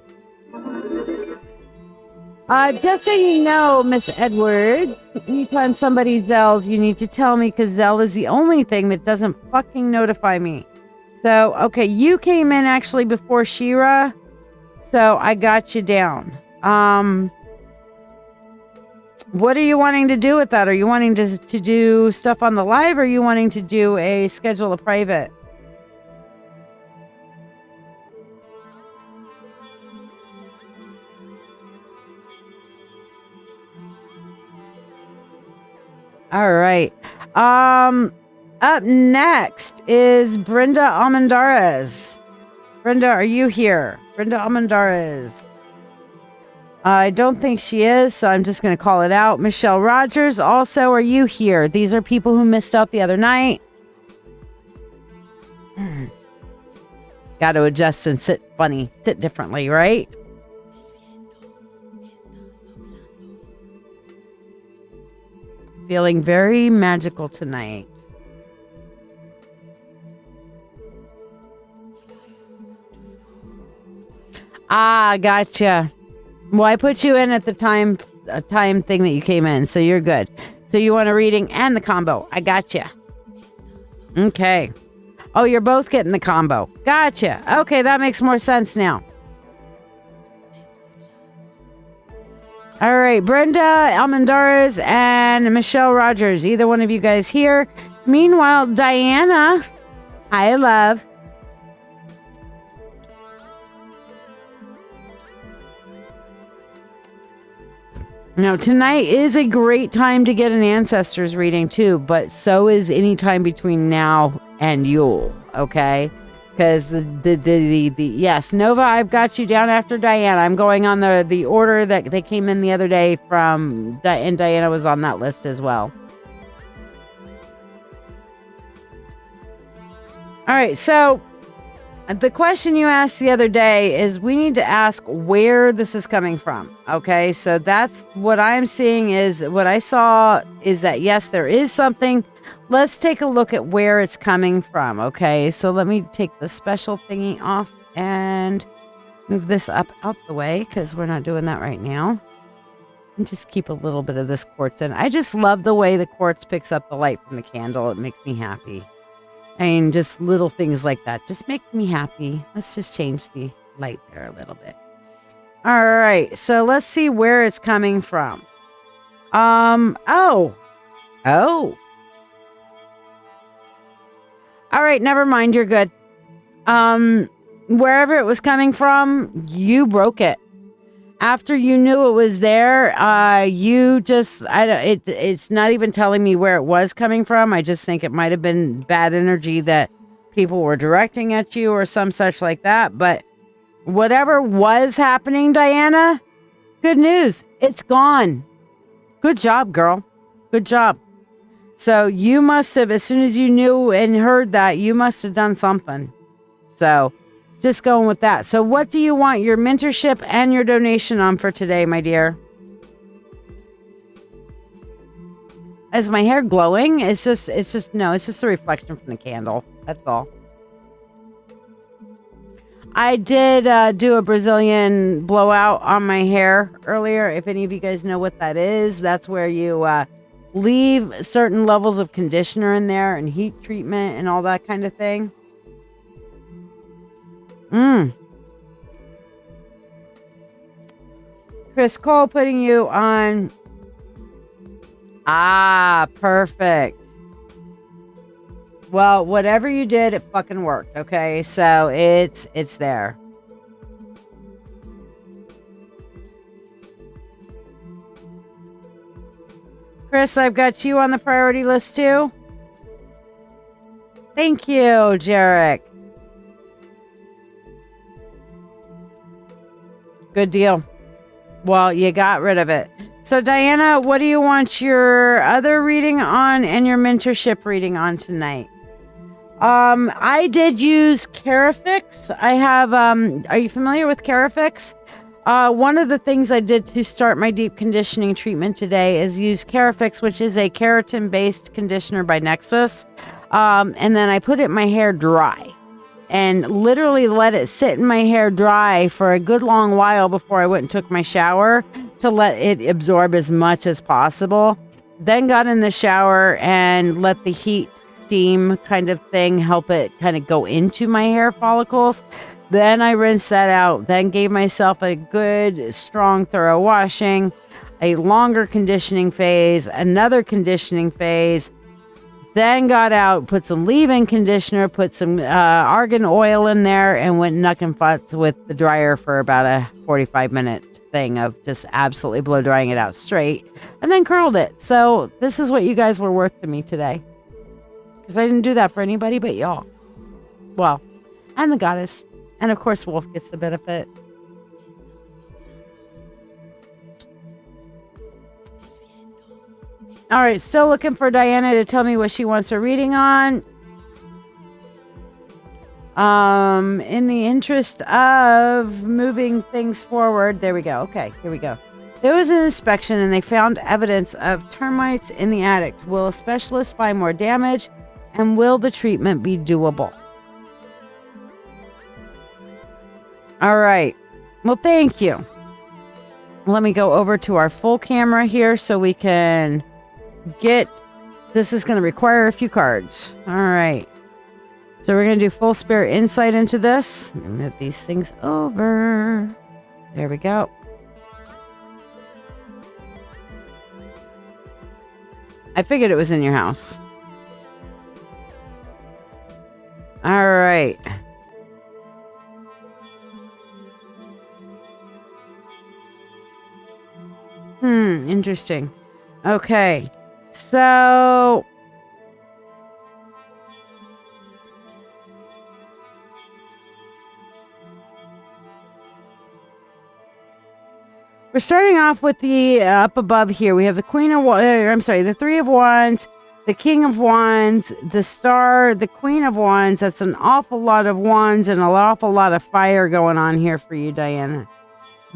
[SPEAKER 2] Just so you know, Miss Edwards, anytime somebody Zells, you need to tell me, because Zell is the only thing that doesn't fucking notify me. So, okay, you came in actually before Shira, so I got you down. What are you wanting to do with that? Are you wanting to do stuff on the live, or are you wanting to do schedule a private? All right. Up next is Brenda Almendarez. Brenda, are you here? Brenda Almendarez. I don't think she is, so I'm just going to call it out. Michelle Rogers, also, are you here? These are people who missed out the other night. Got to adjust and sit differently, right? Feeling very magical tonight. Ah, gotcha. Well, I put you in at the time thing that you came in, so you're good. So you want a reading and the combo. I gotcha. Okay. Oh, you're both getting the combo. Gotcha. Okay, that makes more sense now. All right, Brenda Almendarez and Michelle Rogers. Either one of you guys here. Meanwhile, Diana. Hi, love. Now, tonight is a great time to get an ancestors reading too, but so is any time between now and Yule, okay? Because yes, Nova, I've got you down after Diana. I'm going on the order that they came in the other day from, and Diana was on that list as well. All right, so the question you asked the other day is we need to ask where this is coming from. Okay, so that's what I'm seeing is what I saw is that, yes, there is something. Let's take a look at where it's coming from. Okay, so let me take the special thingy off and move this up out the way because we're not doing that right now. And just keep a little bit of this quartz in. I just love the way the quartz picks up the light from the candle. It makes me happy. I mean, just little things like that just make me happy. Let's just change the light there a little bit. All right, so let's see where it's coming from. Oh. All right, never mind, you're good. Wherever it was coming from, you broke it. After you knew it was there, you just, it's not even telling me where it was coming from. I just think it might have been bad energy that people were directing at you or some such like that. But whatever was happening, Diana, good news. It's gone. Good job, girl. Good job. So you must have, as soon as you knew and heard that, you must have done something. So just going with that. So what do you want your mentorship and your donation on for today, my dear? Is my hair glowing? It's just a reflection from the candle. That's all. I did do a Brazilian blowout on my hair earlier. If any of you guys know what that is, that's where you leave certain levels of conditioner in there and heat treatment and all that kind of thing. Chris Cole putting you on. Ah, perfect. Well, whatever you did, it fucking worked. Okay, so it's there. Chris, I've got you on the priority list too. Thank you, Jarek. Good deal. Well, you got rid of it. So Diana, what do you want your other reading on and your mentorship reading on tonight? I did use Carafix. I have, are you familiar with Carafix? One of the things I did to start my deep conditioning treatment today is use Carafix, which is a keratin-based conditioner by Nexus. And then I put it in my hair dry and literally let it sit in my hair dry for a good long while before I went and took my shower to let it absorb as much as possible. Then got in the shower and let the heat steam kind of thing help it kind of go into my hair follicles. Then I rinsed that out, then gave myself a good, strong, thorough washing, a longer conditioning phase, another conditioning phase, then got out, put some leave-in conditioner, put some argan oil in there, and went nuck and futz with the dryer for about a 45-minute thing of just absolutely blow drying it out straight, and then curled it. So this is what you guys were worth to me today. Because I didn't do that for anybody but y'all. Well, and the goddess. And of course, Wolf gets the benefit. All right, still looking for Diana to tell me what she wants her reading on. In the interest of moving things forward, there we go. Okay, here we go. There was an inspection and they found evidence of termites in the attic. Will a specialist find more damage? And will the treatment be doable? All right. Well, thank you. Let me go over to our full camera here so we can get... This is going to require a few cards. All right. So we're going to do full spirit insight into this. Move these things over. There we go. I figured it was in your house. All right. Interesting. Okay. So we're starting off with the up above here. We have the the Three of Wands, the King of Wands, the Star, the Queen of Wands. That's an awful lot of wands and an awful lot of fire going on here for you, Diana.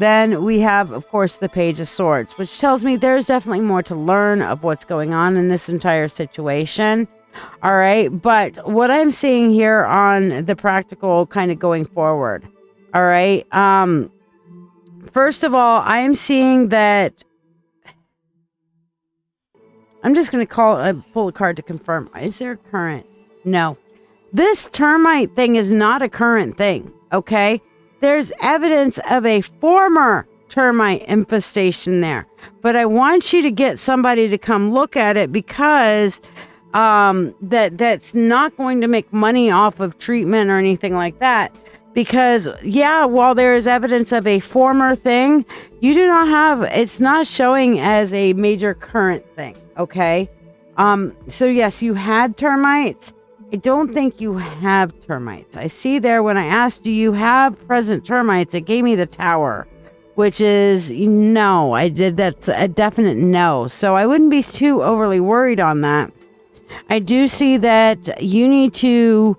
[SPEAKER 2] Then we have, of course, the Page of Swords, which tells me there's definitely more to learn of what's going on in this entire situation. All right. But what I'm seeing here on the practical kind of going forward. All right. First of all, I'm seeing that I'm just going to pull a card to confirm. Is there a current? No. This termite thing is not a current thing. Okay. There's evidence of a former termite infestation there, but I want you to get somebody to come look at it because that's not going to make money off of treatment or anything like that. Because while there is evidence of a former thing, you do not have, it's not showing as a major current thing. Okay. So yes, you had termites. I don't think you have termites. I see there when I asked, do you have present termites? It gave me the Tower, which is no. I did. That's a definite no. So I wouldn't be too overly worried on that. I do see that you need to...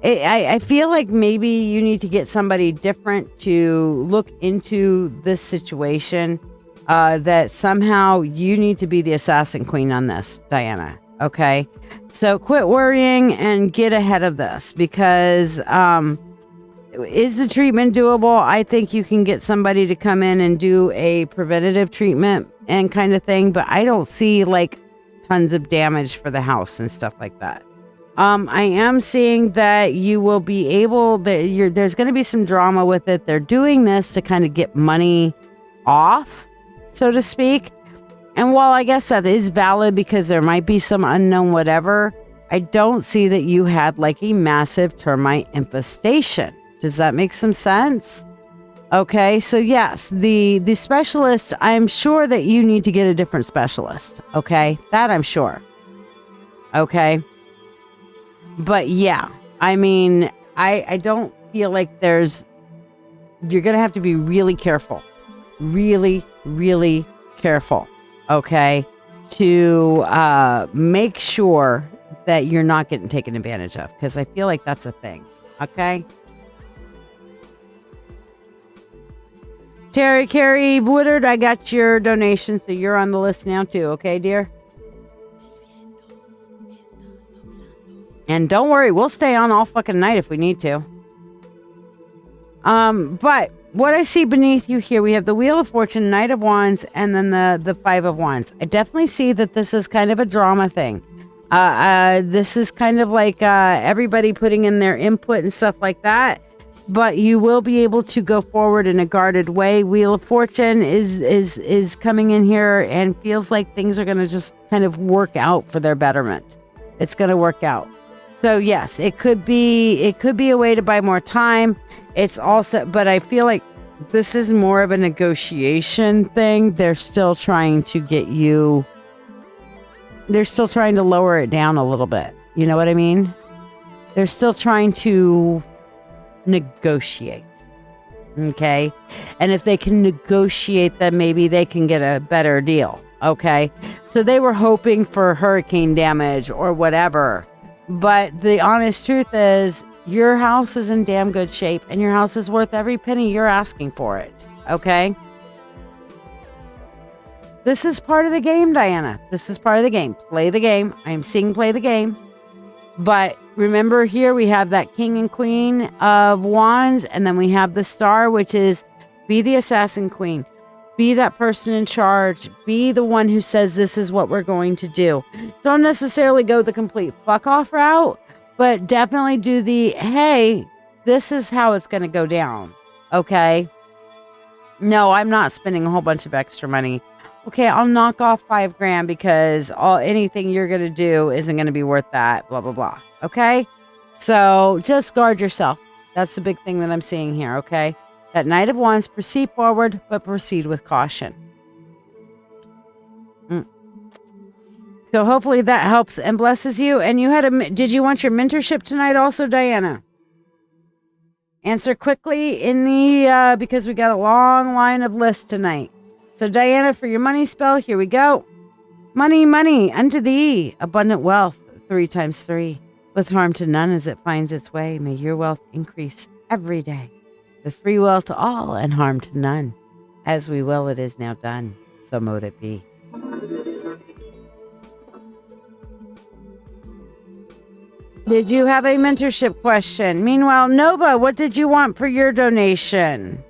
[SPEAKER 2] I feel like maybe you need to get somebody different to look into this situation. That somehow you need to be the assassin queen on this, Diana. Okay. So quit worrying and get ahead of this because is the treatment doable? I think you can get somebody to come in and do a preventative treatment and kind of thing, but I don't see like tons of damage for the house and stuff like that. I am seeing that you will be able there's going to be some drama with it. They're doing this to kind of get money off, so to speak. And while I guess that is valid because there might be some unknown whatever, I don't see that you had like a massive termite infestation. Does that make some sense? Okay, so yes, the specialist, I'm sure that you need to get a different specialist. Okay, that I'm sure. Okay. But yeah, I mean, I don't feel like there's you're going to have to be really careful. Really, really careful. Okay? To make sure that you're not getting taken advantage of, because I feel like that's a thing. Okay? Carrie Woodard, I got your donation, so you're on the list now too. Okay, dear? And don't worry, we'll stay on all fucking night if we need to. But what I see beneath you here, we have the Wheel of Fortune, Knight of Wands, and then the Five of Wands. I definitely see that this is kind of a drama thing. This is kind of like everybody putting in their input and stuff like that. But you will be able to go forward in a guarded way. Wheel of Fortune is coming in here and feels like things are going to just kind of work out for their betterment. It's going to work out. So yes, it could be a way to buy more time. It's also, but I feel like this is more of a negotiation thing. They're still trying to get you. They're still trying to lower it down a little bit. You know what I mean? They're still trying to negotiate. Okay. And if they can negotiate, then maybe they can get a better deal. Okay. So they were hoping for hurricane damage or whatever. But the honest truth is, your house is in damn good shape and your house is worth every penny you're asking for it. Okay? This is part of the game, Diana. This is part of the game. Play the game. I am seeing play the game. But remember here we have that King and Queen of Wands, and then we have the Star, which is be the Assassin Queen. Be that person in charge. Be the one who says this is what we're going to do. Don't necessarily go the complete fuck off route, but definitely do the, hey, this is how it's going to go down. Okay? No, I'm not spending a whole bunch of extra money. Okay, I'll knock off $5,000 because anything you're going to do isn't going to be worth that, blah, blah, blah. Okay? So just guard yourself. That's the big thing that I'm seeing here, okay? That Knight of Wands, proceed forward, but proceed with caution. So hopefully that helps and blesses you. And you had did you want your mentorship tonight also, Diana? Answer quickly in the, because we got a long line of lists tonight. So Diana, for your money spell, here we go. Money, unto thee, abundant wealth, 3 times 3, with harm to none as it finds its way. May your wealth increase every day. The free will to all and harm to none. As we will, it is now done. So mote it be. Did you have a mentorship question? Meanwhile, Nova, what did you want for your donation?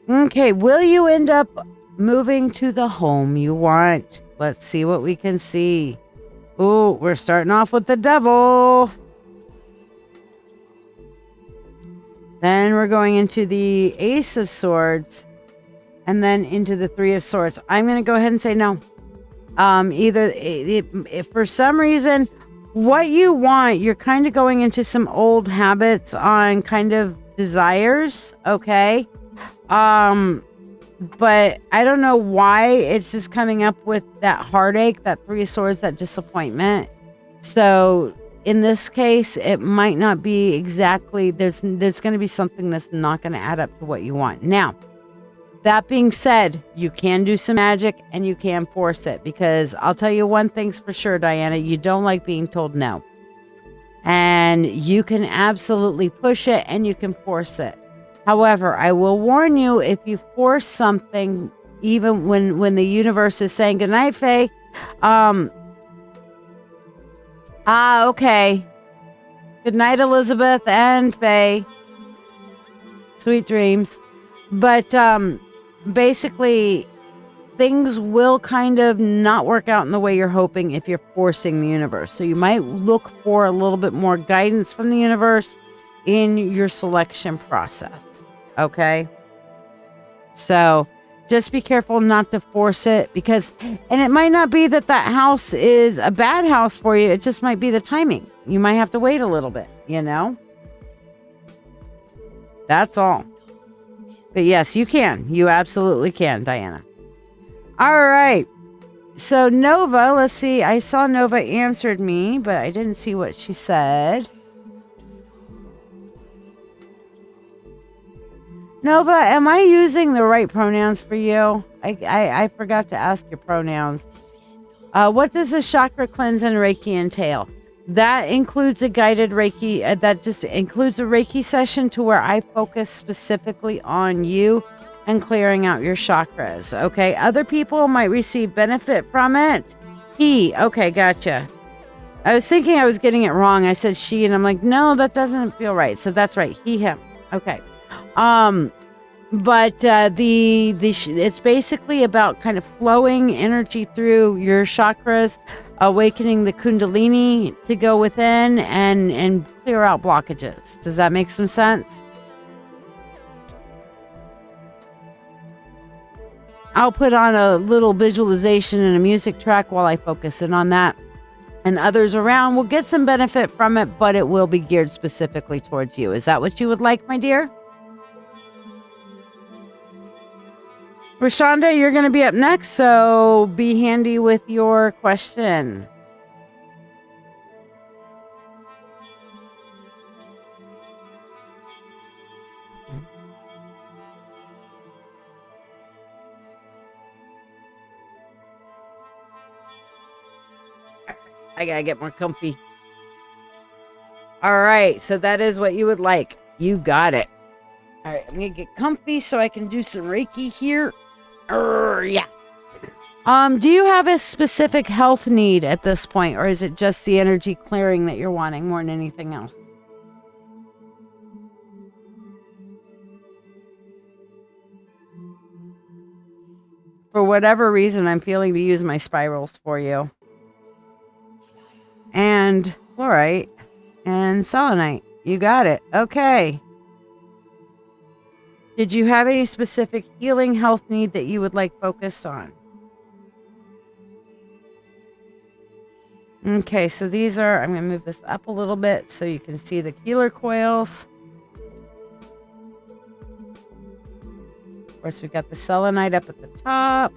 [SPEAKER 2] Okay, will you end up moving to the home you want? Let's see what we can see. Oh, we're starting off with the Devil. Then we're going into the Ace of Swords. And then into the 3 of Swords. I'm going to go ahead and say no. If for some reason, what you want, you're kind of going into some old habits on kind of desires. Okay. But I don't know why it's just coming up with that heartache, that 3 of Swords, that disappointment. So in this case, it might not be exactly, there's going to be something that's not going to add up to what you want. Now, that being said, you can do some magic and you can force it, because I'll tell you one thing's for sure, Diana, you don't like being told no. And you can absolutely push it and you can force it. However, I will warn you, if you force something, even when the universe is saying goodnight, Faye, okay. Good night, Elizabeth and Faye. Sweet dreams. But basically, things will kind of not work out in the way you're hoping if you're forcing the universe. So you might look for a little bit more guidance from the universe in your selection process. Okay? So just be careful not to force it, because, and it might not be that that house is a bad house for you. It just might be the timing. You might have to wait a little bit, you know? That's all. But yes, you can. You absolutely can, Diana. All right. So Nova, let's see. I saw Nova answered me, but I didn't see what she said. Nova, am I using the right pronouns for you? I forgot to ask your pronouns. What does a chakra cleanse and Reiki entail? That includes a guided Reiki. That just includes a Reiki session to where I focus specifically on you and clearing out your chakras. Okay. Other people might receive benefit from it. Okay, gotcha. I was thinking I was getting it wrong. I said she, and I'm like, no, that doesn't feel right. So that's right. Him. Okay. But it's basically about kind of flowing energy through your chakras, awakening the kundalini to go within and clear out blockages. Does that make some sense? I'll put on a little visualization and a music track while I focus in on that. And others around will get some benefit from it, but it will be geared specifically towards you. Is that what you would like, my dear? Rashonda, you're going to be up next, so be handy with your question. I got to get more comfy. All right, so that is what you would like. You got it. All right, I'm going to get comfy so I can do some Reiki here. Yeah. Do you have a specific health need at this point, or is it just the energy clearing that you're wanting more than anything else? For whatever reason, I'm feeling to use my spirals for you. And fluorite and selenite. You got it. Okay. Did you have any specific healing health need that you would like focused on? Okay, so these are, I'm going to move this up a little bit so you can see the healer coils. Of course, we got the selenite up at the top.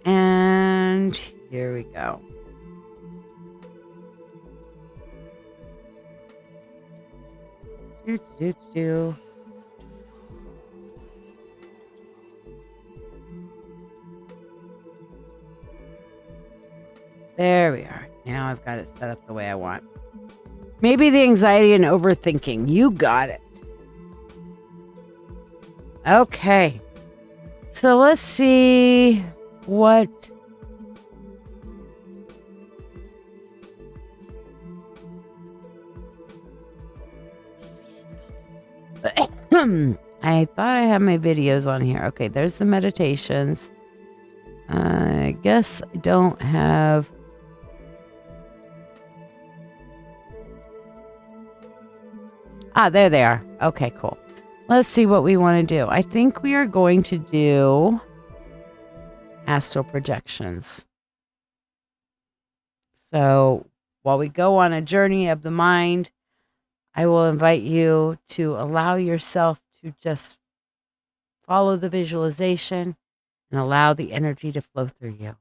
[SPEAKER 2] And here we go. There we are. Now I've got it set up the way I want. Maybe the anxiety and overthinking. You got it. Okay. So let's see what... I thought I had my videos on here. Okay, there's the meditations. I guess I don't have... there they are. Okay, cool. Let's see what we want to do. I think we are going to do astral projections. So while we go on a journey of the mind, I will invite you to allow yourself to just follow the visualization and allow the energy to flow through you.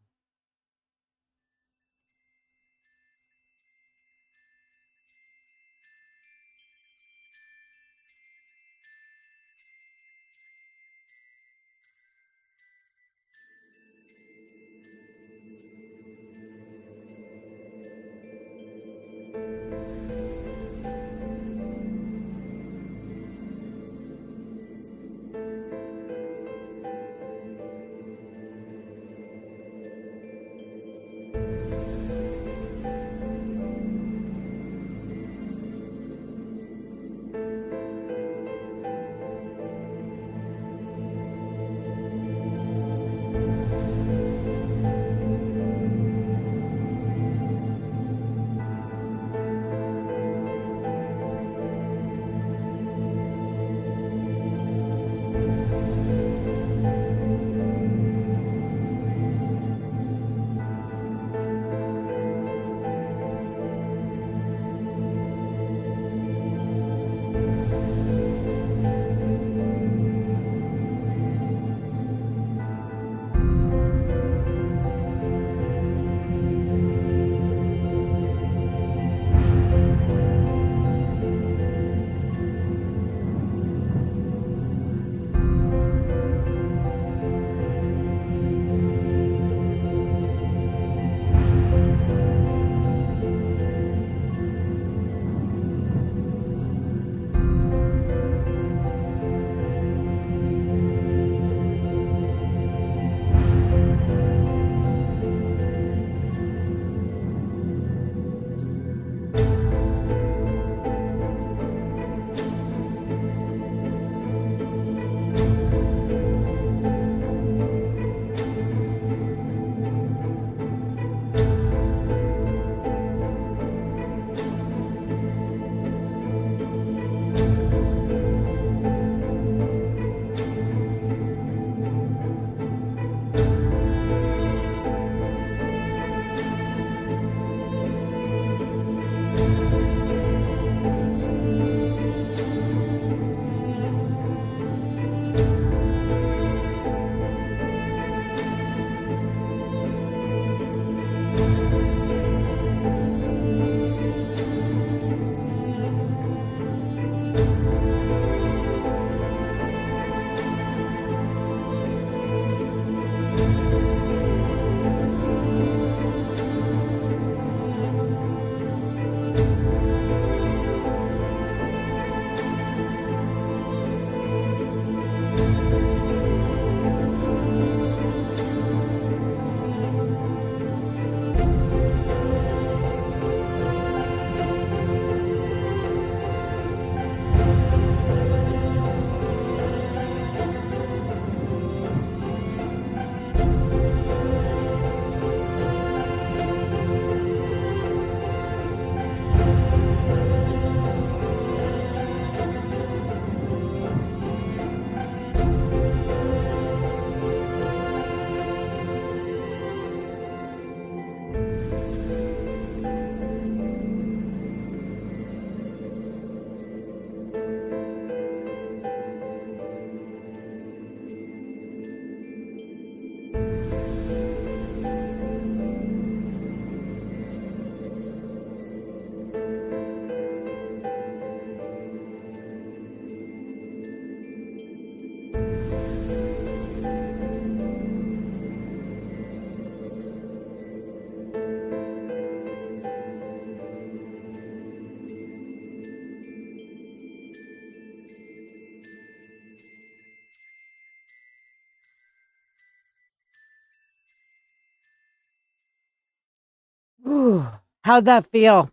[SPEAKER 2] Ooh, how'd that feel?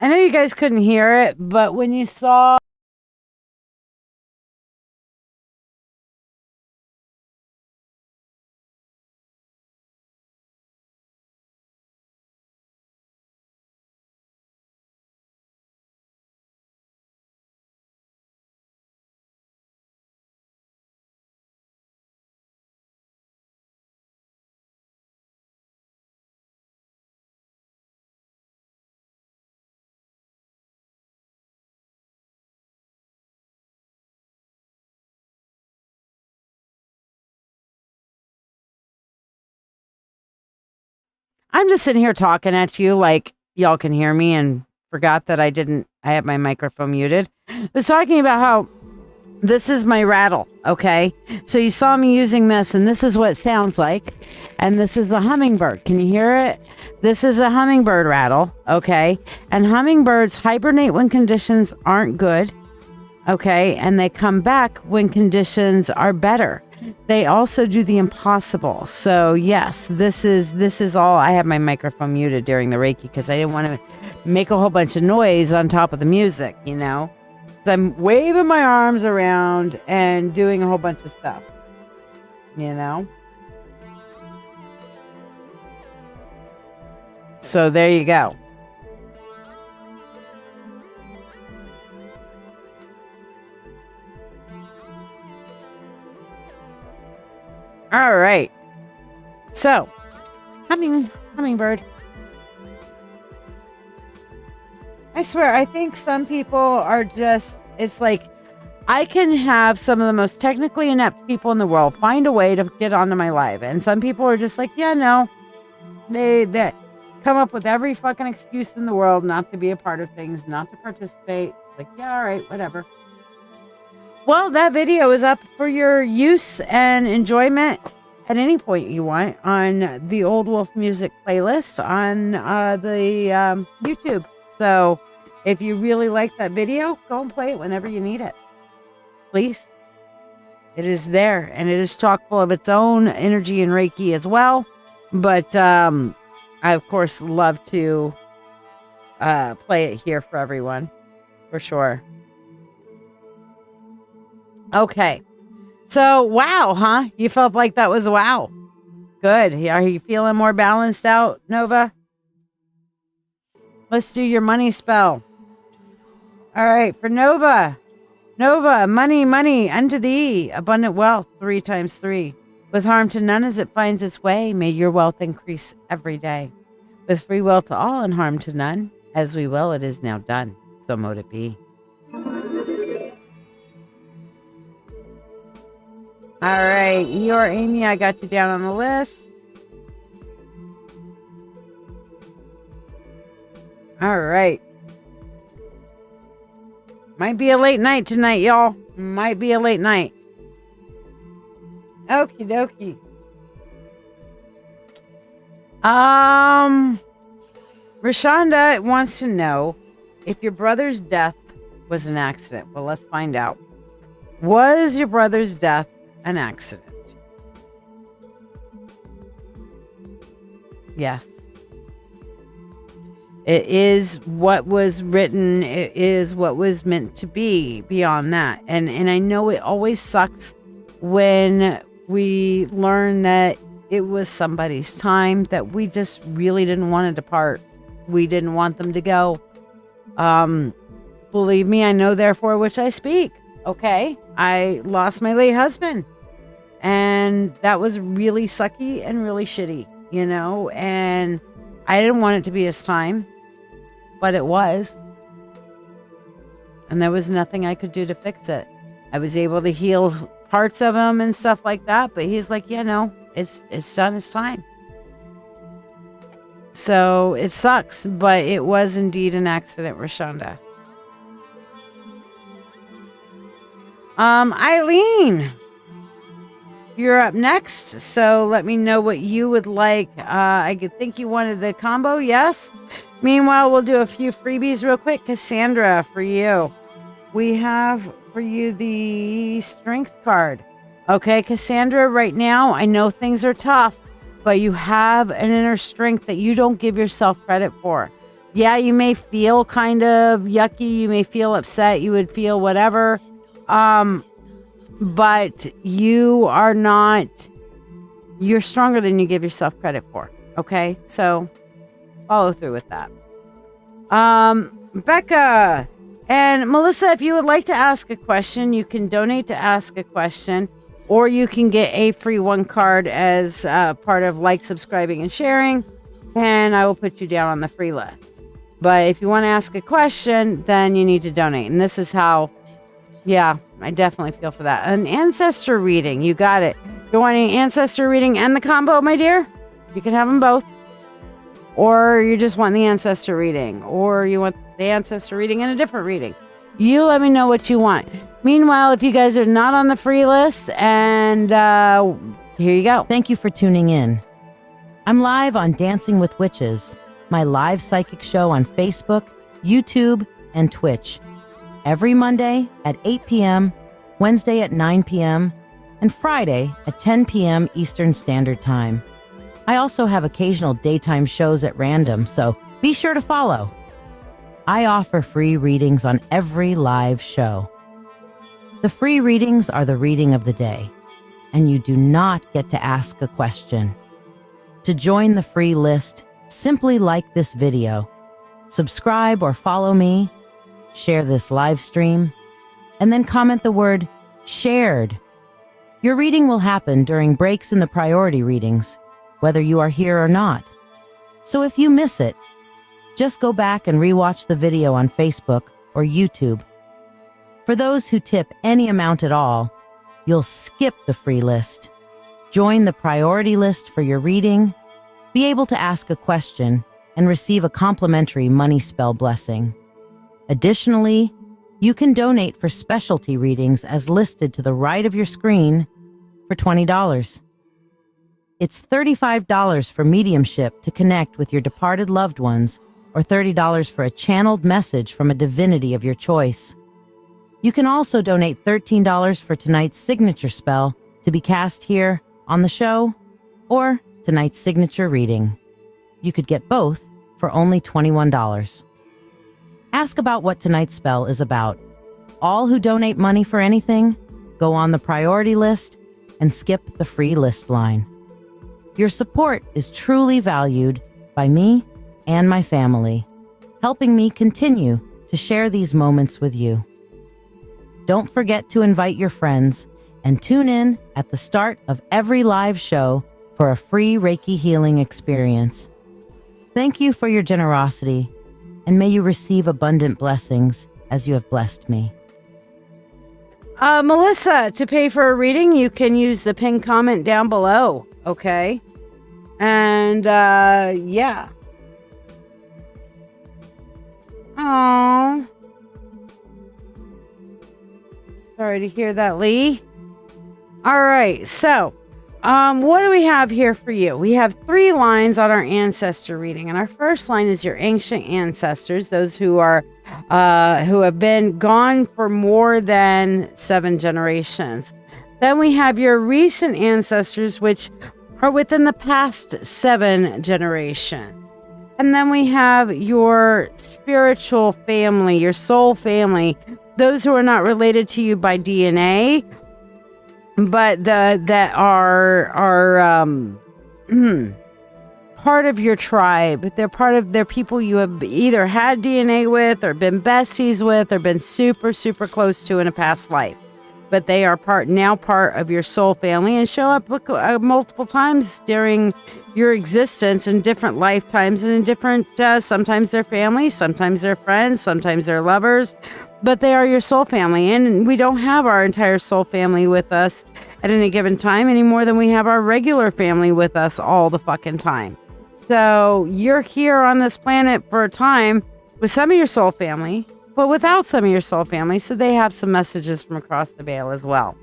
[SPEAKER 2] I know you guys couldn't hear it, but when you saw I'm just sitting here talking at you like y'all can hear me and forgot that I had my microphone muted. I was talking about how this is my rattle, okay? So you saw me using this, and this is what it sounds like. And this is the hummingbird. Can you hear it? This is a hummingbird rattle, okay? And hummingbirds hibernate when conditions aren't good, okay? And they come back when conditions are better. They also do the impossible. So yes, this is all. I have my microphone muted during the Reiki because I didn't want to make a whole bunch of noise on top of the music, you know? So I'm waving my arms around and doing a whole bunch of stuff, you know? So there you go. All right. So, hummingbird. I swear, I think some people are just, it's like, I can have some of the most technically inept people in the world find a way to get onto my live. And some people are just like, yeah, no. They come up with every fucking excuse in the world not to be a part of things, not to participate. Like, yeah, all right, whatever. Well, that video is up for your use and enjoyment at any point you want on the Old Wolf Music playlist on the YouTube. So if you really like that video, go and play it whenever you need it. Please. It is there, and it is chock full of its own energy and Reiki as well. But I, of course, love to play it here for everyone, for sure. Okay. So, wow, huh? You felt like that was wow. Good. Are you feeling more balanced out, Nova? Let's do your money spell. All right, for Nova. Nova, money, money, unto thee. Abundant wealth, 3 times 3. With harm to none as it finds its way, may your wealth increase every day. With free will to all and harm to none, as we will, it is now done. So mote it be. All right, you're Amy. I got you down on the list. All right. Might be a late night tonight, y'all. Might be a late night. Okie dokie. Rashonda wants to know if your brother's death was an accident. Well, let's find out. Was your brother's death an accident? Yes. It is what was written. It is what was meant to be beyond that. And I know it always sucks when we learn that it was somebody's time, that we just really didn't want to depart. We didn't want them to go. Believe me, I know therefore which I speak. Okay. I lost my late husband, and that was really sucky and really shitty, you know, and I didn't want it to be his time, but it was. And there was nothing I could do to fix it. I was able to heal parts of him and stuff like that, but he's like, yeah, no, it's done. It's time. So it sucks, but it was indeed an accident, Rashonda. Eileen, you're up next. So let me know what you would like. I could think you wanted the combo. Yes. Meanwhile, we'll do a few freebies real quick. Cassandra, for you, we have for you the strength card. Okay, Cassandra, right now, I know things are tough, but you have an inner strength that you don't give yourself credit for. Yeah, you may feel kind of yucky. You may feel upset. You would feel whatever. But you are not, you're stronger than you give yourself credit for. Okay. So follow through with that. Becca and Melissa, if you would like to ask a question, you can donate to ask a question, or you can get a free 1 card as part of like, subscribing, and sharing. And I will put you down on the free list. But if you want to ask a question, then you need to donate. And this is how. Yeah, I definitely feel for that. An ancestor reading. You got it. You want an ancestor reading and the combo, my dear? You can have them both. Or you just want the ancestor reading. Or you want the ancestor reading and a different reading. You let me know what you want. Meanwhile, if you guys are not on the free list, and here you go.
[SPEAKER 1] Thank you for tuning in. I'm live on Dancing with Witches, my live psychic show on Facebook, YouTube, and Twitch. Every Monday at 8 p.m., Wednesday at 9 p.m., and Friday at 10 p.m. Eastern Standard Time. I also have occasional daytime shows at random, so be sure to follow. I offer free readings on every live show. The free readings are the reading of the day, and you do not get to ask a question. To join the free list, simply like this video, subscribe or follow me, share this live stream, and then comment the word shared. Your reading will happen during breaks in the priority readings, whether you are here or not. So if you miss it, just go back and rewatch the video on Facebook or YouTube. For those who tip any amount at all, you'll skip the free list, join the priority list for your reading, be able to ask a question, and receive a complimentary money spell blessing. Additionally, you can donate for specialty readings as listed to the right of your screen for $20. It's $35 for mediumship to connect with your departed loved ones, or $30 for a channeled message from a divinity of your choice. You can also donate $13 for tonight's signature spell to be cast here on the show, or tonight's signature reading. You could get both for only $21. Ask about what tonight's spell is about. All who donate money for anything go on the priority list and skip the free list line. Your support is truly valued by me and my family, helping me continue to share these moments with you. Don't forget to invite your friends and tune in at the start of every live show for a free Reiki healing experience. Thank you for your generosity, and may you receive abundant blessings as you have blessed me.
[SPEAKER 2] Melissa, to pay for a reading, you can use the pinned comment down below, okay? And, yeah. Oh, sorry to hear that, Lee. All right, so What do we have here for you? We have 3 lines on our ancestor reading, and our first line is your ancient ancestors, those who are who have been gone for more than 7 generations. Then we have your recent ancestors, which are within the past 7 generations. And then we have your spiritual family, your soul family, those who are not related to you by DNA, but that are part of your tribe. They're people you have either had DNA with or been besties with or been super, super close to in a past life. But they are part of your soul family and show up multiple times during your existence in different lifetimes and in different, sometimes they're family, sometimes they're friends, sometimes they're lovers, but they are your soul family. And we don't have our entire soul family with us at any given time any more than we have our regular family with us all the fucking time. So you're here on this planet for a time with some of your soul family, but without some of your soul family, so they have some messages from across the veil as well.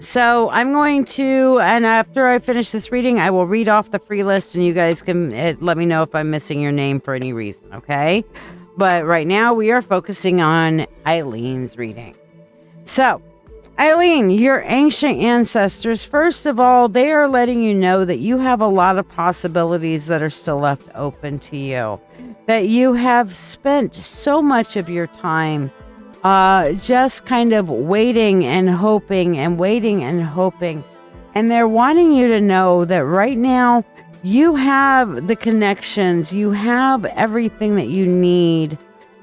[SPEAKER 2] So I'm going to, and after I finish this reading, I will read off the free list, and you guys can let me know if I'm missing your name for any reason, okay? But right now, we are focusing on Eileen's reading. So, Eileen, your ancient ancestors, first of all, they are letting you know that you have a lot of possibilities that are still left open to you. That you have spent so much of your time just kind of waiting and hoping and waiting and hoping. And they're wanting you to know that right now you have the connections, you have everything that you need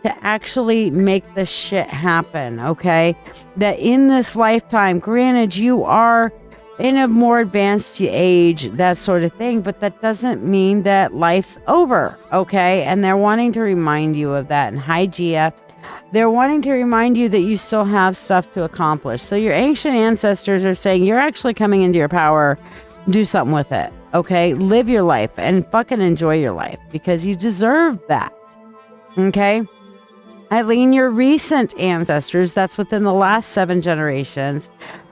[SPEAKER 2] to actually make this shit happen, okay? That in this lifetime, granted, you are in a more advanced age, that sort of thing, but that doesn't mean that life's over, okay? And they're wanting to remind you of that. And hi, Gia. They're wanting to remind you that you still have stuff to accomplish. So your ancient ancestors are saying you're actually coming into your power. Do something with it, okay? Live your life and fucking enjoy your life because you deserve that, okay? Eileen, your recent ancestors, that's within the last 7 generations,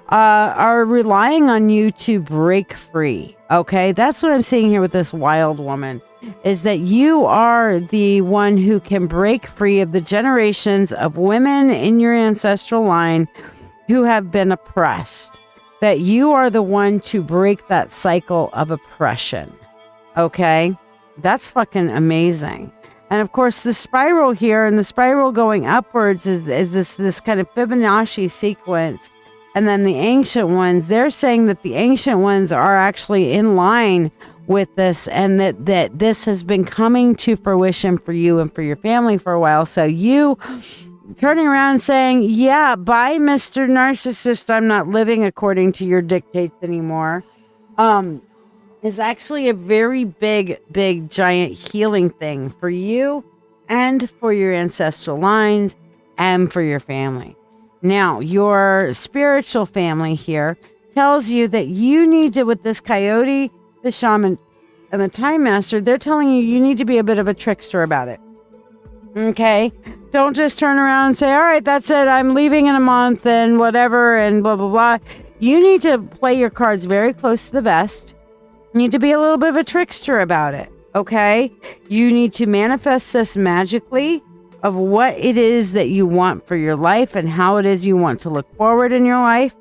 [SPEAKER 2] are relying on you to break free, okay? That's what I'm seeing here with this wild woman, is that you are the one who can break free of the generations of women in your ancestral line who have been oppressed. That you are the one to break that cycle of oppression, okay? That's fucking amazing. And of course, the spiral here and the spiral going upwards is this kind of Fibonacci sequence. And then the ancient ones, they're saying that the ancient ones are actually in line with this and that this has been coming to fruition for you and for your family for a while. So you turning around and saying, yeah, bye, Mr. Narcissist, I'm not living according to your dictates anymore, is actually a very big, giant healing thing for you and for your ancestral lines and for your family. Now, your spiritual family here tells you that you need to, with this coyote, the shaman, and the time master, they're telling you need to be a bit of a trickster about it. Okay? Don't just turn around and say, all right, that's it. I'm leaving in a month and whatever and blah, blah, blah. You need to play your cards very close to the vest. You need to be a little bit of a trickster about it. Okay? You need to manifest this magically of what it is that you want for your life and how it is you want to look forward in your life.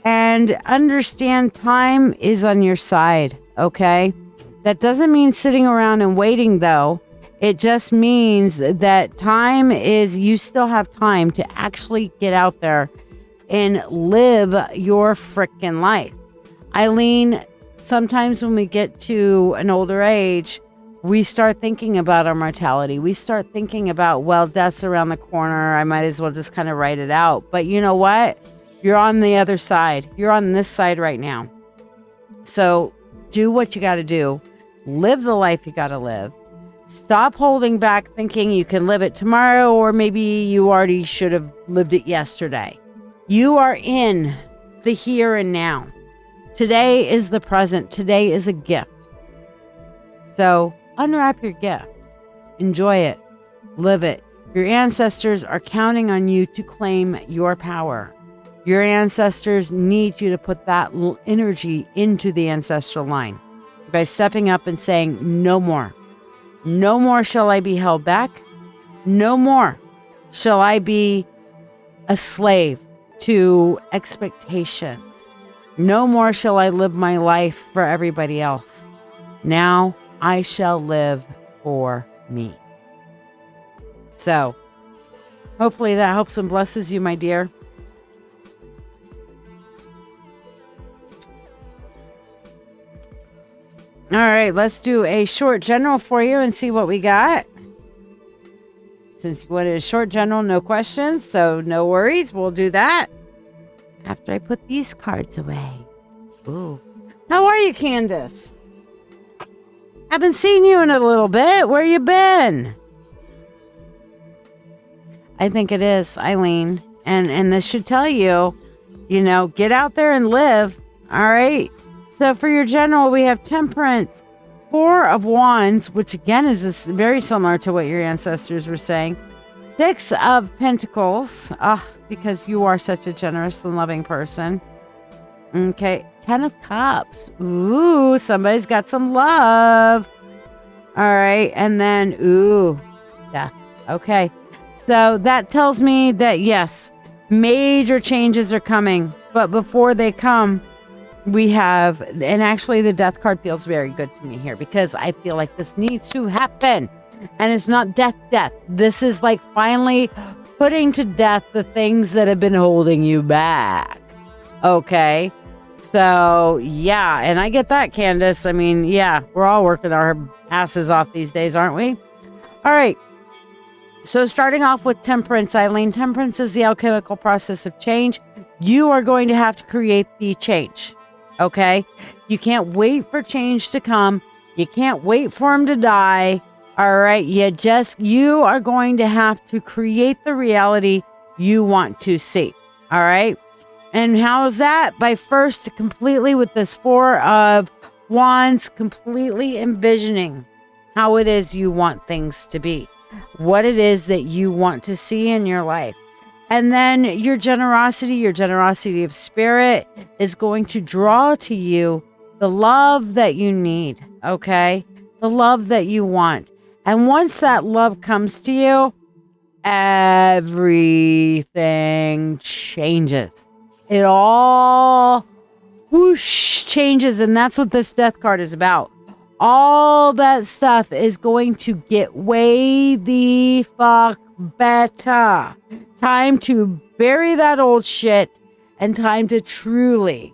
[SPEAKER 2] And understand time is on your side. Okay? That doesn't mean sitting around and waiting, though. It just means that time is, you still have time to actually get out there and live your frickin' life. Eileen, sometimes when we get to an older age, we start thinking about our mortality. We start thinking about, well, death's around the corner. I might as well just kind of write it out. But you know what? You're on the other side. You're on this side right now. So do what you got to do. Live the life you got to live. Stop holding back thinking you can live it tomorrow, or maybe you already should have lived it yesterday. You are in the here and now. Today is the present. Today is a gift. So unwrap your gift. Enjoy it. Live it. Your ancestors are counting on you to claim your power. Your ancestors need you to put that energy into the ancestral line by stepping up and saying, no more. No more shall I be held back. No more shall I be a slave to expectations. No more shall I live my life for everybody else. Now I shall live for me. So, hopefully that helps and blesses you, my dear. All right, let's do a short general for you and see what we got. Since you wanted a short general, no questions, so no worries. We'll do that after I put these cards away. Ooh. How are you, Candace? Haven't seen you in a little bit. Where you been? I think it is, Eileen. And this should tell you, get out there and live. All right. So for your general, we have Temperance, Four of Wands, which again is very similar to what your ancestors were saying. Six of Pentacles, because you are such a generous and loving person. Okay, 10 of Cups. Ooh, somebody's got some love. All right, and then, Death. Okay, so that tells me that, yes, major changes are coming. But before they come, we have, and actually the Death card feels very good to me here because I feel like this needs to happen. And it's not death. This is like finally putting to death the things that have been holding you back. Okay. So, yeah. And I get that, Candace. I mean, yeah, we're all working our asses off these days, aren't we? All right. So starting off with Temperance, Eileen. Temperance is the alchemical process of change. You are going to have to create the change. Okay? You can't wait for change to come. You can't wait for him to die. All right? You are going to have to create the reality you want to see. All right? And how is that? By first completely with this Four of Wands, completely envisioning how it is you want things to be. What it is that you want to see in your life. And then your generosity of spirit is going to draw to you the love that you need, okay? The love that you want. And once that love comes to you, everything changes. It all whoosh changes. And that's what this Death card is about. All that stuff is going to get way the fuck better. Time to bury that old shit and time to truly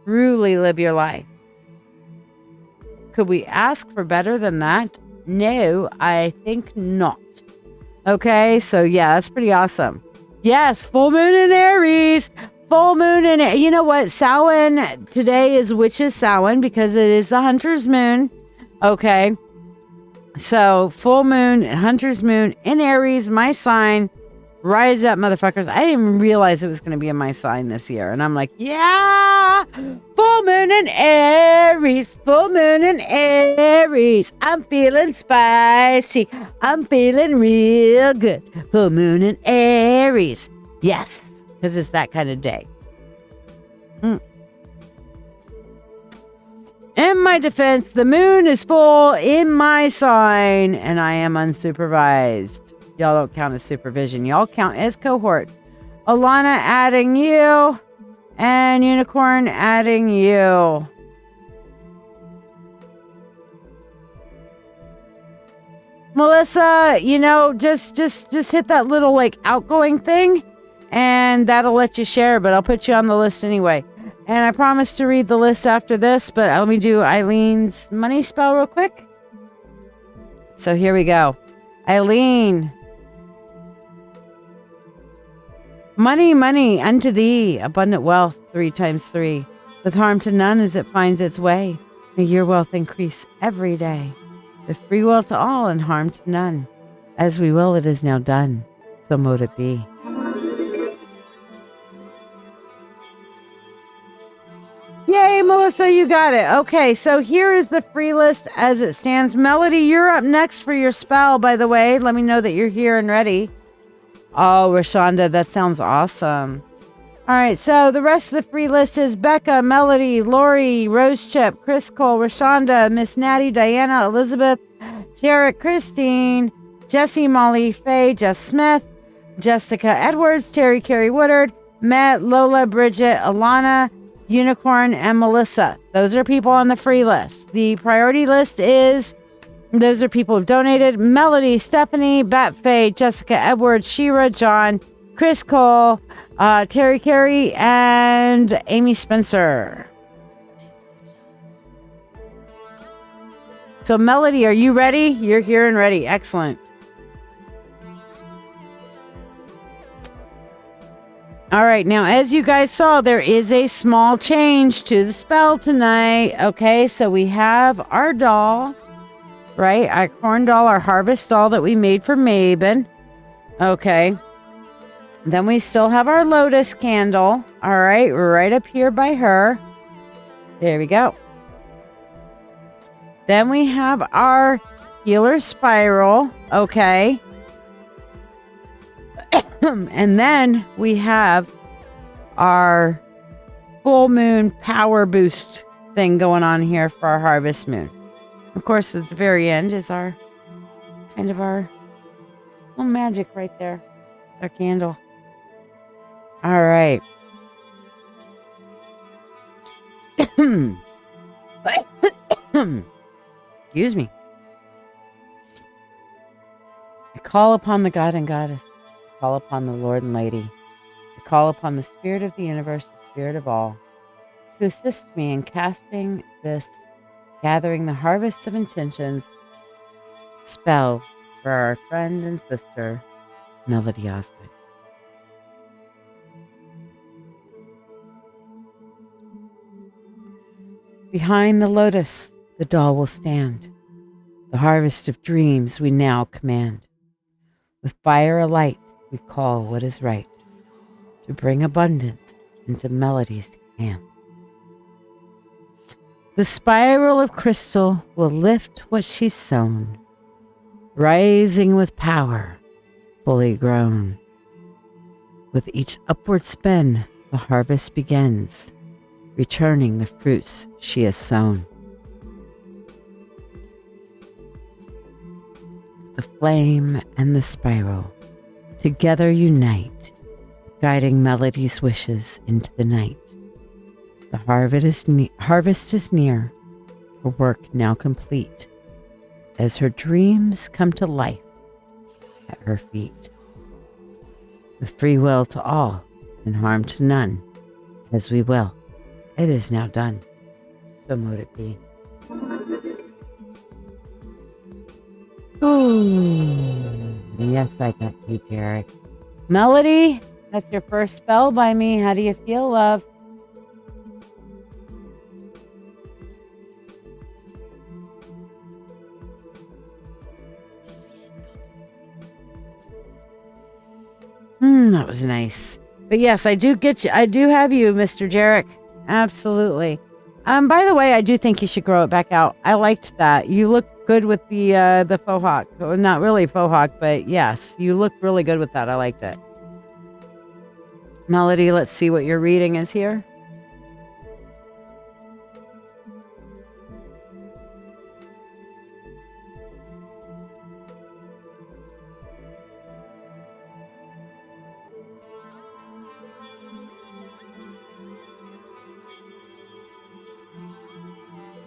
[SPEAKER 2] live your life. Could we ask for better than that? No, I think not. Okay, so yeah, that's pretty awesome. Yes, full moon in Aries. Full moon in Aries. You know what? Samhain, today is Witch's Samhain because it is the Hunter's Moon. Okay. So, full moon, Hunter's Moon in Aries, my sign. Rise up, motherfuckers. I didn't even realize it was going to be in my sign this year. And I'm like, yeah, full moon in Aries, full moon in Aries. I'm feeling spicy. I'm feeling real good. Full moon in Aries. Yes, because it's that kind of day. In my defense, the moon is full in my sign, and I am unsupervised. Y'all don't count as supervision. Y'all count as cohorts. Alana adding you, and Unicorn adding you. Melissa, just hit that little outgoing thing, and that'll let you share, but I'll put you on the list anyway. And I promise to read the list after this, but let me do Eileen's money spell real quick. So here we go. Eileen. Money unto thee, abundant wealth 3 times 3, with harm to none as it finds its way. May your wealth increase every day, with free will to all and harm to none. As we will, it is now done. So mote it be. Yay, Melissa, you got it. Okay, so here is the free list as it stands. Melody, you're up next for your spell, by the way. Let me know that you're here and ready. Oh, Rashonda, that sounds awesome. All right, so the rest of the free list is Becca, Melody, Lori, Rose Chip, Chris Cole, Rashonda, Miss Natty, Diana, Elizabeth, Jarrett, Christine, Jesse, Molly, Faye, Jess Smith, Jessica Edwards, Terry, Carrie Woodard, Matt, Lola, Bridget, Alana, Unicorn, and Melissa. Those are people on the free list. The priority list is, those are people who've donated: Melody, Stephanie, Bat Faye, Jessica Edwards, Shira, John, Chris Cole, Terry Carey, and Amy Spencer. So Melody, are you ready? You're here and ready. Excellent. All right. Now, as you guys saw, there is a small change to the spell tonight. Okay. So we have our doll, right? Our corn doll, our harvest doll that we made for Mabon. Okay. Then we still have our lotus candle. All right. Right up here by her. There we go. Then we have our healer spiral. Okay. And then we have our full moon power boost thing going on here for our harvest moon. Of course, at the very end is our kind of our little magic right there. Our candle. All right. Excuse me. I call upon the God and Goddess. I call upon the Lord and Lady. I call upon the Spirit of the universe, the Spirit of all, to assist me in casting this, gathering the harvest of intentions spell for our friend and sister, Melody Osgood. Behind the lotus, the doll will stand. The harvest of dreams we now command. With fire alight, we call what is right, to bring abundance into Melody's hand. The spiral of crystal will lift what she's sown, rising with power, fully grown. With each upward spin, the harvest begins, returning the fruits she has sown. The flame and the spiral together unite, guiding Melody's wishes into the night. The harvest is near, her work now complete, as her dreams come to life at her feet. With free will to all and harm to none, as we will, it is now done. So mote it be. Oh, yes, I got you, Jarek. Melody, that's your first spell by me. How do you feel, love? That was nice. But yes, I do get you. I do have you, Mr. Jarek. Absolutely. By the way, I do think you should grow it back out. I liked that. You look good with the faux hawk. Well, not really faux hawk, but yes, you look really good with that. I liked it. Melody, let's see what your reading is here.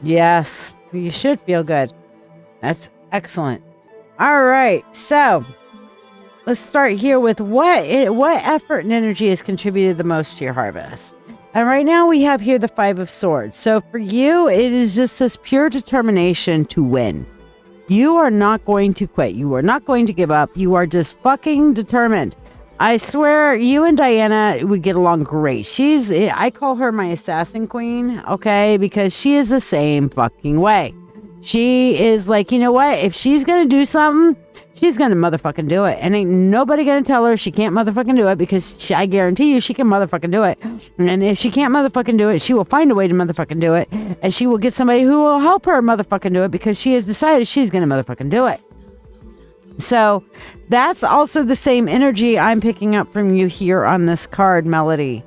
[SPEAKER 2] Yes, you should feel good. That's excellent. All right, so let's start here with what effort and energy has contributed the most to your harvest. And right now we have here the 5 of Swords. So for you, it is just this pure determination to win. You are not going to quit. You are not going to give up. You are just fucking determined. I swear, you and Diana would get along great. I call her my assassin queen, okay? Because she is the same fucking way. She is like, you know what? If she's going to do something, she's going to motherfucking do it. And ain't nobody going to tell her she can't motherfucking do it, because I guarantee you she can motherfucking do it. And if she can't motherfucking do it, she will find a way to motherfucking do it. And she will get somebody who will help her motherfucking do it, because she has decided she's going to motherfucking do it. So that's also the same energy I'm picking up from you here on this card, Melody.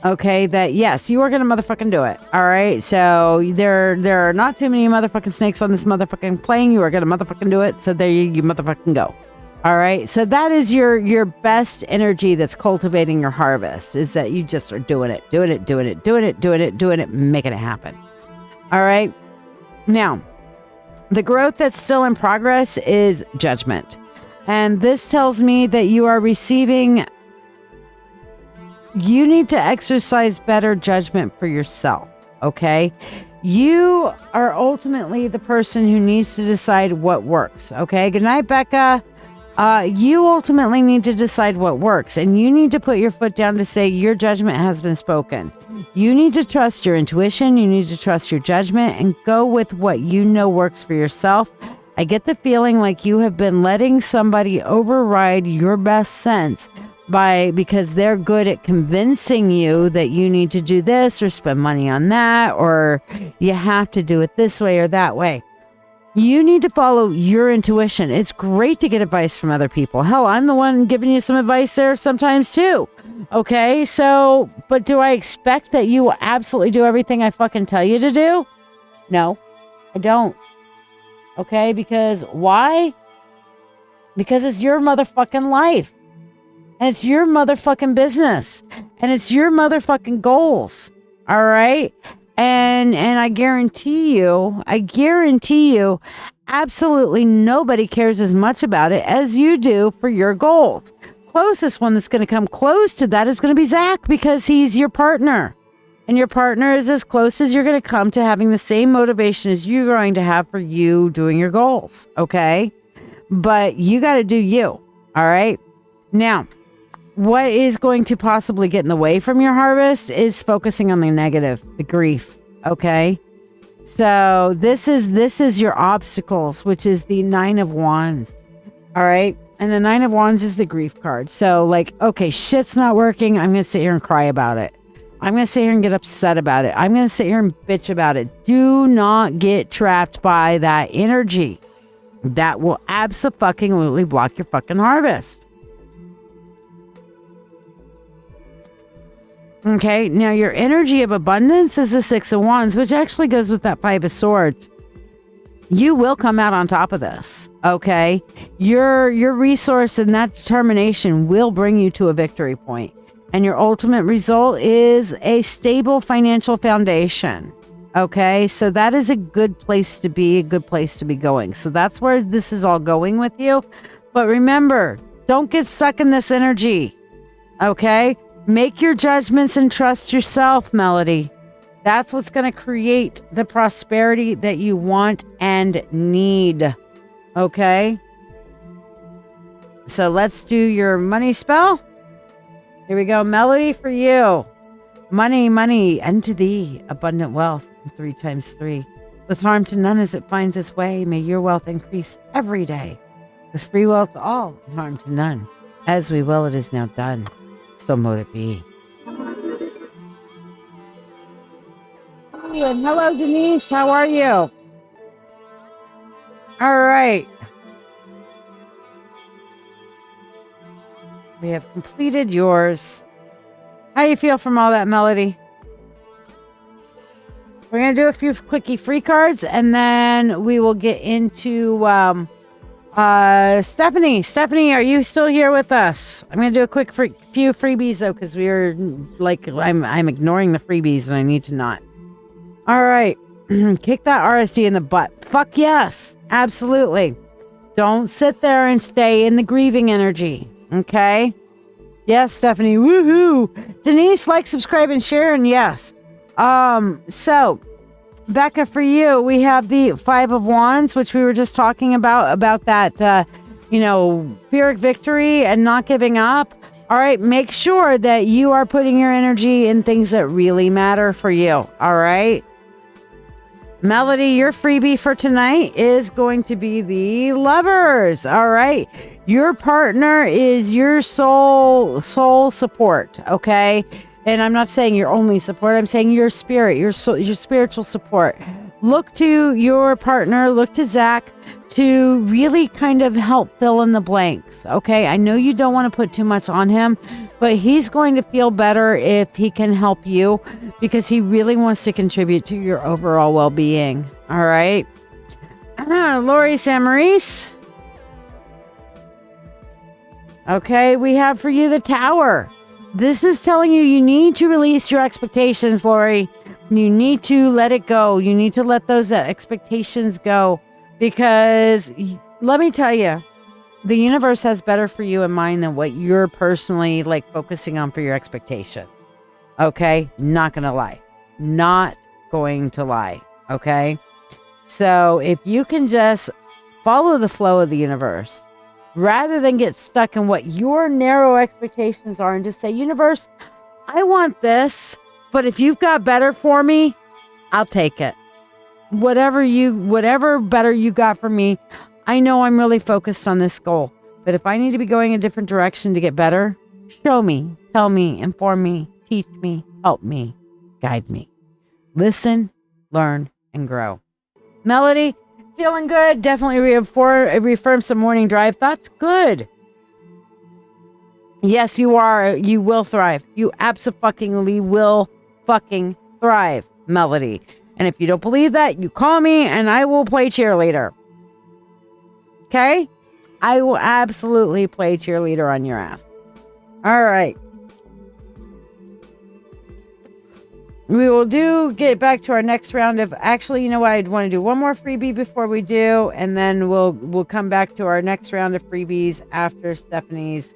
[SPEAKER 2] Okay, that yes, you are gonna motherfucking do it. All right. So there are not too many motherfucking snakes on this motherfucking plane. You are gonna motherfucking do it. So there you motherfucking go. All right. So that is your best energy that's cultivating your harvest, is that you just are doing it, making it happen. All right. Now, the growth that's still in progress is judgment. And this tells me that you are receiving. You need to exercise better judgment for yourself. Okay. You are ultimately the person who needs to decide what works. Okay. Good night, Becca. You ultimately need to decide what works, and you need to put your foot down to say your judgment has been spoken. You need to trust your intuition. You need to trust your judgment and go with what you know works for yourself. I get the feeling like you have been letting somebody override your best sense because they're good at convincing you that you need to do this or spend money on that, or you have to do it this way or that way. You need to follow your intuition. It's great to get advice from other people. Hell, I'm the one giving you some advice there sometimes too. Okay, so, but do I expect that you will absolutely do everything I fucking tell you to do? No, I don't. Okay, because why? Because it's your motherfucking life. And it's your motherfucking business. And it's your motherfucking goals. All right? And I guarantee you, absolutely nobody cares as much about it as you do for your goals. Closest one that's going to come close to that is going to be Zach, because he's your partner. And your partner is as close as you're going to come to having the same motivation as you're going to have for you doing your goals. Okay? But you got to do you. All right? Now, what is going to possibly get in the way from your harvest is focusing on the negative, the grief. Okay. So this is your obstacles, which is the 9 of Wands. All right. And the 9 of Wands is the grief card. So like, okay, shit's not working. I'm going to sit here and cry about it. I'm going to sit here and get upset about it. I'm going to sit here and bitch about it. Do not get trapped by that energy. That will abso-fucking-lutely block your fucking harvest. Okay, now your energy of abundance is the 6 of Wands, which actually goes with that 5 of Swords. You will come out on top of this, okay? Your resource and that determination will bring you to a victory point. And your ultimate result is a stable financial foundation, okay? So that is a good place to be, a good place to be going. So that's where this is all going with you. But remember, don't get stuck in this energy, okay? Make your judgments and trust yourself, Melody. That's what's going to create the prosperity that you want and need. Okay? So let's do your money spell. Here we go. Melody for you. Money, money, unto thee, abundant wealth, 3 times 3. With harm to none as it finds its way, may your wealth increase every day. With free will to all, and harm to none. As we will, it is now done. So mote it be. And hello, Denise. How are you? All right. We have completed yours. How you feel from all that, Melody? We're going to do a few quickie free cards, and then we will get into Stephanie. Stephanie, are you still here with us? I'm going to do a quick few freebies though, because we are like, I'm ignoring the freebies and I need to not. All right. Kick that RSD in the butt. Fuck yes. Absolutely. Don't sit there and stay in the grieving energy. Okay. Yes, Stephanie. Woohoo. Denise, like, subscribe, and share. And yes. So Becca, for you, we have the 5 of Wands, which we were just talking about that, Pyrrhic victory and not giving up. All right. Make sure that you are putting your energy in things that really matter for you. All right. Melody, your freebie for tonight is going to be the Lovers. All right. Your partner is your soul support. Okay. And I'm not saying your only support. I'm saying your spirit, your spiritual support. Look to your partner, look to Zach to really kind of help fill in the blanks. Okay. I know you don't want to put too much on him, but he's going to feel better if he can help you because he really wants to contribute to your overall well-being. All right. Lori Samaris. Okay, we have for you the Tower. This is telling you you need to release your expectations, Lori. You need to let it go. You need to let those expectations go because let me tell you, the universe has better for you in mind than what you're personally like focusing on for your expectation. Okay? Not going to lie. Not going to lie. Okay? So if you can just follow the flow of the universe, rather than get stuck in what your narrow expectations are and just say, universe, I want this, but if you've got better for me, I'll take it. Whatever better you got for me, I know I'm really focused on this goal, but if I need to be going a different direction to get better, show me, tell me, inform me, teach me, help me, guide me. Listen, learn, and grow. Melody, feeling good. Definitely reaffirm some morning drive thoughts. Good. Yes, you are. You will thrive. You absolutely will fucking thrive, Melody. And if you don't believe that, you call me and I will play cheerleader. Okay? I will absolutely play cheerleader on your ass. All right. We will get back to our next round of, actually, you know what? I'd want to do one more freebie before we do, and then we'll come back to our next round of freebies after Stephanie's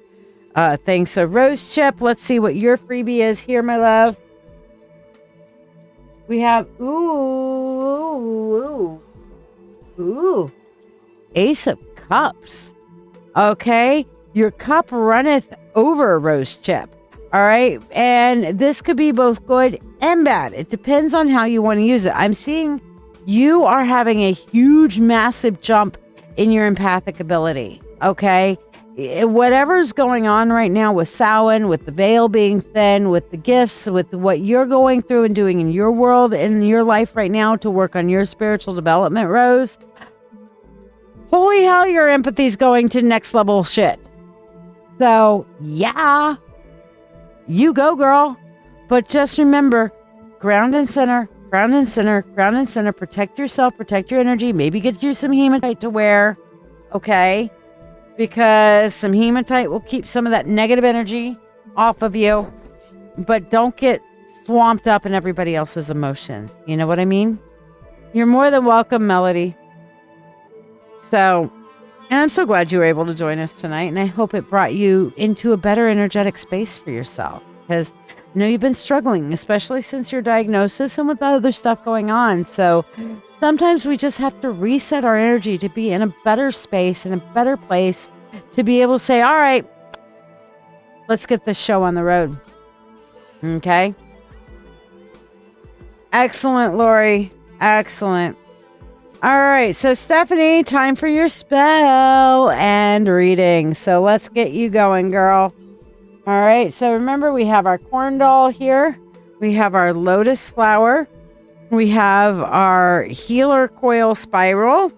[SPEAKER 2] thing. So Rose Chip, let's see what your freebie is here, my love. We have, ooh, Ace of Cups. Okay. Your cup runneth over, Rose Chip. All right. And this could be both good and bad. It depends on how you want to use it. I'm seeing you are having a huge, massive jump in your empathic ability. Okay. Whatever's going on right now with Samhain, with the veil being thin, with the gifts, with what you're going through and doing in your world and in your life right now to work on your spiritual development, Rose. Holy hell, your empathy's going to next level shit. So, yeah. You go, girl. But just remember, ground and center, ground and center, ground and center. Protect yourself, protect your energy. Maybe get you some hematite to wear. Okay? Because some hematite will keep some of that negative energy off of you. But don't get swamped up in everybody else's emotions. You know what I mean? You're more than welcome, Melody. So, and I'm so glad you were able to join us tonight. And I hope it brought you into a better energetic space for yourself. Because I know you've been struggling, especially since your diagnosis and with the other stuff going on. So sometimes we just have to reset our energy to be in a better space, in a better place, to be able to say, all right, let's get this show on the road. Okay? Excellent, Lori. Excellent. All right, so Stephanie, time for your spell and reading. So let's get you going, girl. All right, so remember we have our corn doll here. We have our lotus flower. We have our healer coil spiral.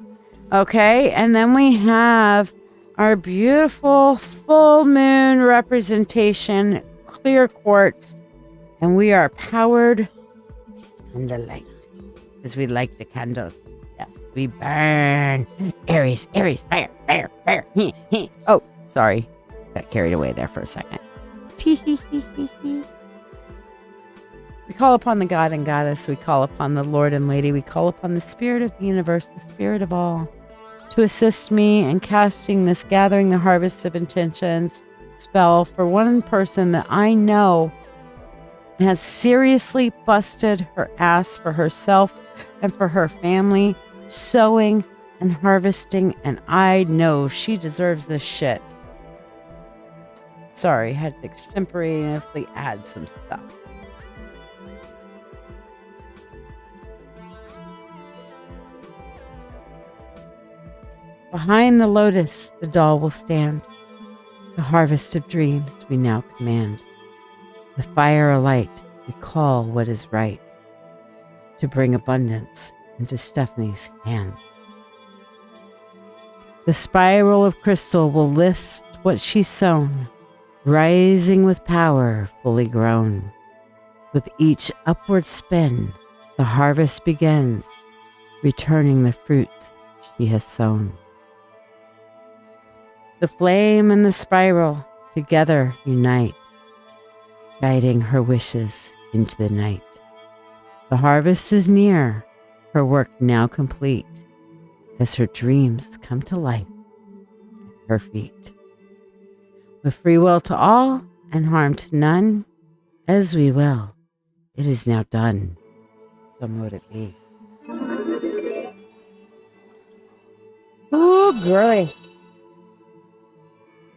[SPEAKER 2] Okay, and then we have our beautiful full moon representation, clear quartz. And we are powered candlelight because we like the candles. Yes, we burn. Aries, Aries, fire, fire, fire. Oh, sorry. Got carried away there for a second. We call upon the God and Goddess. We call upon the Lord and Lady. We call upon the Spirit of the universe, the Spirit of all, to assist me in casting this Gathering the Harvest of Intentions spell for one person that I know has seriously busted her ass for herself and for her family, sowing and harvesting, and I know she deserves this shit. Sorry, had to extemporaneously add some stuff. Behind the lotus, the doll will stand. The harvest of dreams we now command. The fire alight, we call what is right, to bring abundance into Stephanie's hand. The spiral of crystal will lift what she's sown rising with power fully grown. With each upward spin, the harvest begins, returning the fruits she has sown. The flame and the spiral together unite, guiding her wishes into the night. The harvest is near, her work now complete, as her dreams come to life at her feet. With free will to all and harm to none, as we will, it is now done. So mote it be. Oh, girly.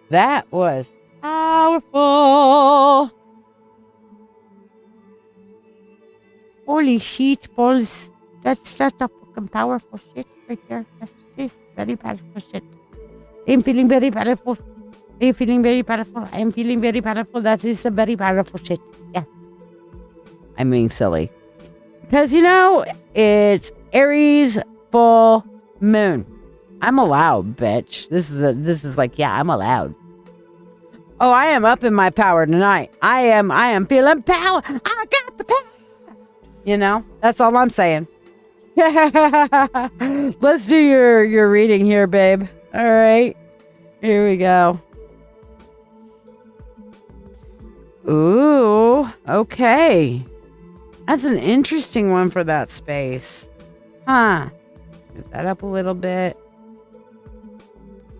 [SPEAKER 2] That was powerful. Holy shit balls. That's a fucking powerful shit right there. That's very powerful shit. I'm feeling very powerful. I'm feeling very powerful. I'm feeling very powerful. That is a very powerful shit. Yeah. I'm being silly. Because, it's Aries full moon. I'm allowed, bitch. This is like, yeah, I'm allowed. Oh, I am up in my power tonight. I am feeling power. I got the power. That's all I'm saying. Let's do your reading here, babe. All right. Here we go. Ooh, okay. That's an interesting one for that space. Huh. Move that up a little bit.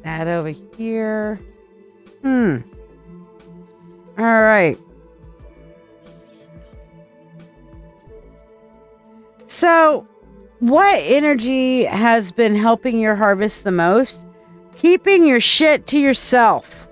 [SPEAKER 2] That over here. All right. So, what energy has been helping your harvest the most? Keeping your shit to yourself.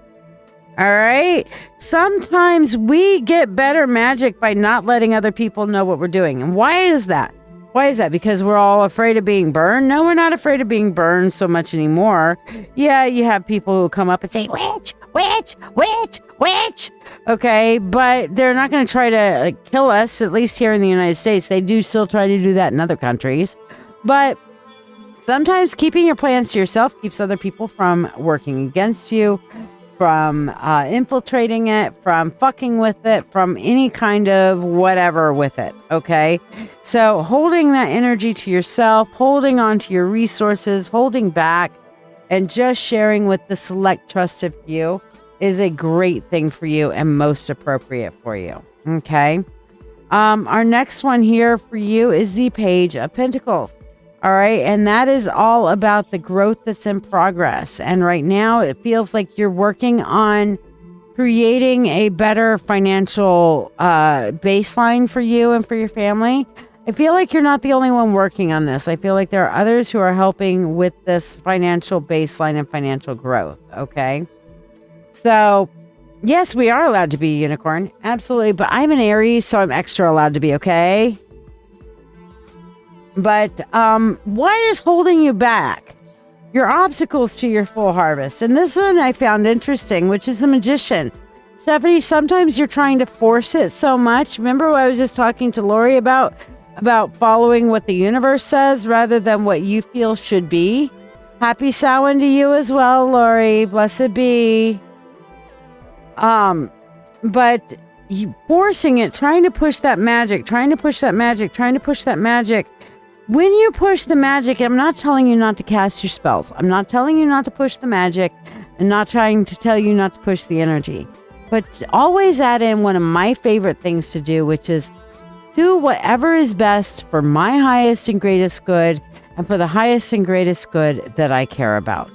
[SPEAKER 2] All right? Sometimes we get better magic by not letting other people know what we're doing. And why is that? Why is that? Because we're all afraid of being burned? No, we're not afraid of being burned so much anymore. Yeah, you have people who come up and say, witch, witch, witch, witch. Okay, but they're not going to try to kill us, at least here in the United States. They do still try to do that in other countries. But sometimes keeping your plans to yourself keeps other people from working against you, from infiltrating it, from fucking with it, from any kind of whatever with it, okay? So holding that energy to yourself, holding on to your resources, holding back, and just sharing with the select trusted few is a great thing for you and most appropriate for you, okay? Our next one here for you is the Page of Pentacles. All right. And that is all about the growth that's in progress. And right now it feels like you're working on creating a better financial baseline for you and for your family. I feel like you're not the only one working on this. I feel like there are others who are helping with this financial baseline and financial growth. Okay. So yes, we are allowed to be a unicorn. Absolutely. But I'm an Aries, so I'm extra allowed to be. Okay. But what is holding you back? Your obstacles to your full harvest. And this one I found interesting, which is the Magician. Stephanie, sometimes you're trying to force it so much. Remember what I was just talking to Lori about following what the universe says rather than what you feel should be? Happy Samhain to you as well, Lori. Blessed be. But you forcing it, trying to push that magic. When you push the magic, I'm not telling you not to cast your spells. I'm not telling you not to push the magic. I'm not trying to tell you not to push the energy. But always add in one of my favorite things to do, which is do whatever is best for my highest and greatest good and for the highest and greatest good that I care about.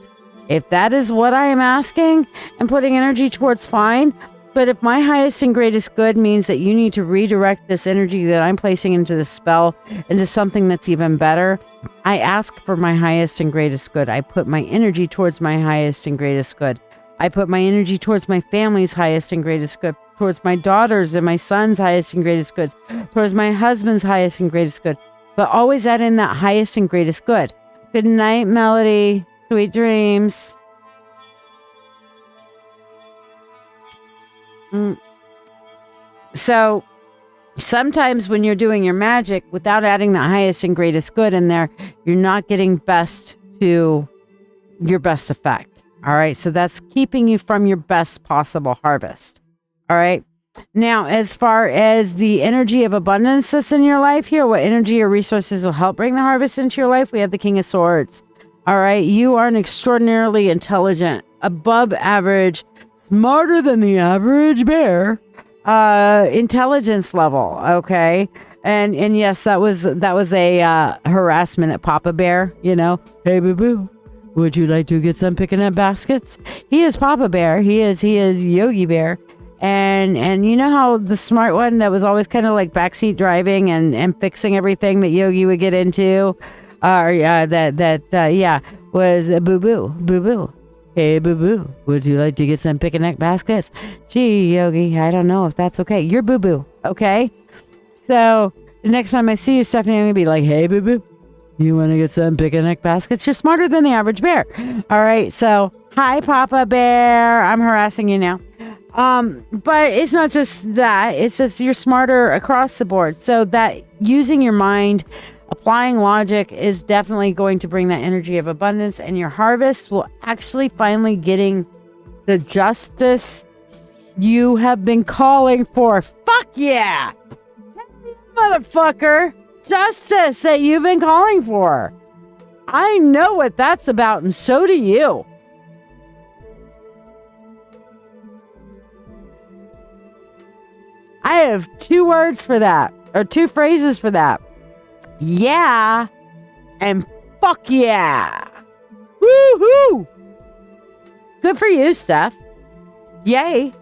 [SPEAKER 2] If that is what I am asking and putting energy towards, fine. But if my highest and greatest good means that you need to redirect this energy that I'm placing into the spell into something that's even better, I ask for my highest and greatest good. I put my energy towards my highest and greatest good. I put my energy towards my family's highest and greatest good, towards my daughter's and my son's highest and greatest good, towards my husband's highest and greatest good. But always add in that highest and greatest good. Good night, Melody. Sweet dreams. So sometimes when you're doing your magic without adding the highest and greatest good in there, you're not getting best to your best effect. All right. So that's keeping you from your best possible harvest. All right. Now, as far as the energy of abundance that's in your life here, what energy or resources will help bring the harvest into your life? We have the King of Swords. All right. You are an extraordinarily intelligent, above average, smarter than the average bear, intelligence level. Okay. And yes, that was a harassment at Papa Bear, you know. Hey, boo boo, would you like to get some picking up baskets? He is Papa Bear. He is Yogi Bear. And you know how the smart one that was always kind of like backseat driving and fixing everything that Yogi would get into, was Boo Boo. Hey, Boo Boo, would you like to get some picnic baskets? Gee, Yogi, I don't know if that's okay. You're Boo Boo, okay? So the next time I see you, Stephanie, I'm gonna be like, hey, Boo Boo, you want to get some picnic baskets? You're smarter than the average bear. All right, so hi, Papa Bear. I'm harassing you now. But it's not just that, it's just you're smarter across the board. So that using your mind, applying logic is definitely going to bring that energy of abundance, and your harvest will actually finally getting the justice you have been calling for. Fuck yeah! Motherfucker! Justice that you've been calling for. I know what that's about, and so do you. I have 2 words for that, or 2 phrases for that. Yeah, and fuck yeah. Woohoo! Good for you, Steph. Yay.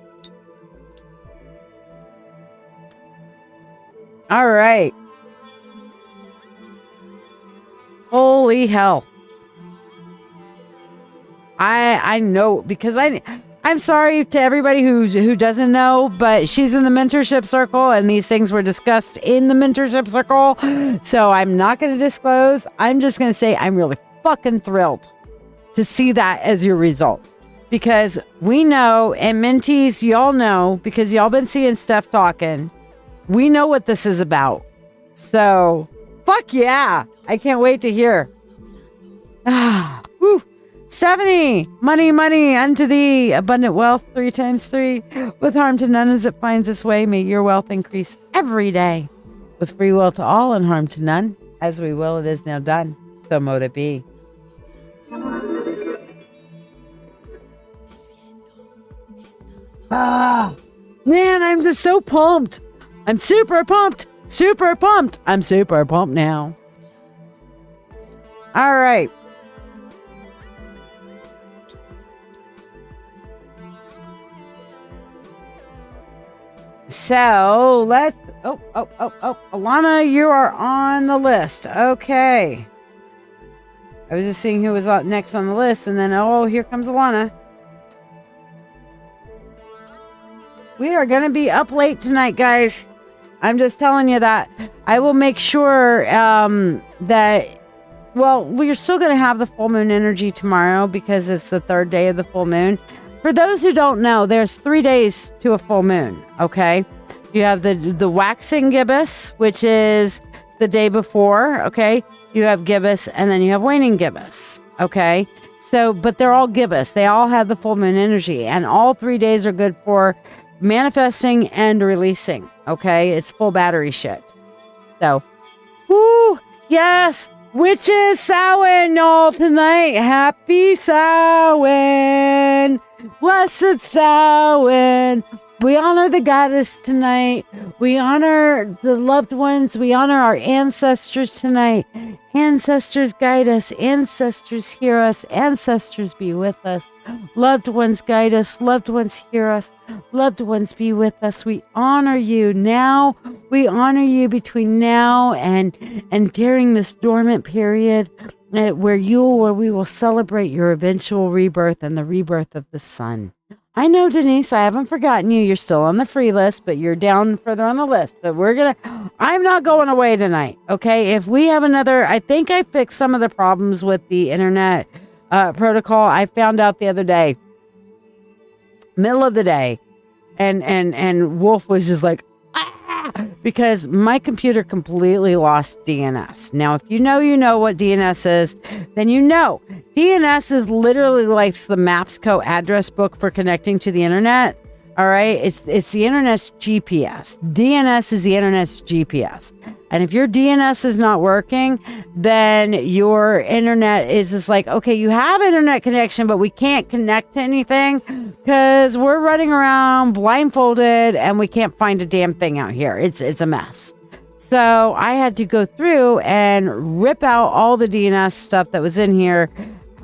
[SPEAKER 2] All right. Holy hell. I know, because I'm sorry to everybody who doesn't know, but she's in the mentorship circle, and these things were discussed in the mentorship circle. So I'm not going to disclose. I'm just going to say I'm really fucking thrilled to see that as your result, because we know, and mentees, y'all know, because y'all been seeing Steph talking. We know what this is about. So fuck yeah. I can't wait to hear. Woo. Stephanie, money unto thee, abundant wealth 3 times 3, with harm to none as it finds its way. May your wealth increase every day, with free will to all and harm to none. As we will, it is now done. So mote it be. Man, I'm just so pumped. I'm super pumped. Super pumped. I'm super pumped now. All right. So let's, Alana, you are on the list. Okay. I was just seeing who was next on the list, and then, here comes Alana. We are going to be up late tonight, guys. I'm just telling you that. I will make sure that, we're still going to have the full moon energy tomorrow because it's the 3rd day of the full moon. For those who don't know, there's 3 days to a full moon, okay? You have the waxing gibbous, which is the day before, okay? You have gibbous, and then you have waning gibbous, okay? So, but they're all gibbous. They all have the full moon energy, and all 3 days are good for manifesting and releasing, okay? It's full battery shit. So, woo, yes! Witches Samhain, y'all, tonight. Happy Samhain. Blessed Samhain. We honor the goddess tonight. We honor the loved ones. We honor our ancestors tonight. Ancestors guide us. Ancestors hear us. Ancestors be with us. Loved ones guide us. Loved ones hear us. Loved ones be with us. We honor you now. We honor you between now and during this dormant period where we will celebrate your eventual rebirth and the rebirth of the sun. I know, Denise, I haven't forgotten you. You're still on the free list, but you're down further on the list. But I'm not going away tonight, okay? If we have I think I fixed some of the problems with the internet protocol. I found out the other day, middle of the day, and Wolf was just like, because my computer completely lost DNS. Now, if you know what DNS is, then you know. DNS is literally like the MapsCo address book for connecting to the internet. All right, it's the internet's GPS. DNS is the internet's GPS. And if your DNS is not working, then your internet is just like, okay, you have internet connection, but we can't connect to anything because we're running around blindfolded and we can't find a damn thing out here. It's a mess. So I had to go through and rip out all the DNS stuff that was in here,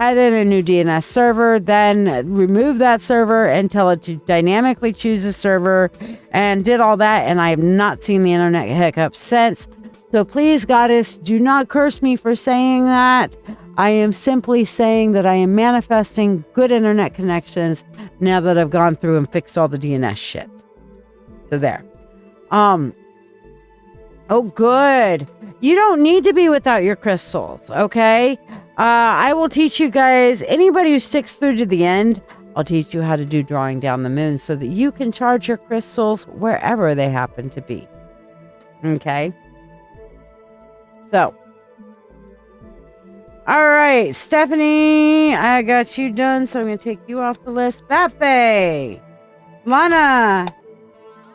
[SPEAKER 2] add in a new DNS server, then remove that server and tell it to dynamically choose a server, and did all that. And I have not seen the internet hiccups since. So please, Goddess, do not curse me for saying that. I am simply saying that I am manifesting good internet connections now that I've gone through and fixed all the DNS shit. So there. Oh, good. You don't need to be without your crystals, okay? I will teach you guys, anybody who sticks through to the end, I'll teach you how to do drawing down the moon so that you can charge your crystals wherever they happen to be. Okay? So. All right, Stephanie, I got you done, so I'm going to take you off the list. Batfae, Lana,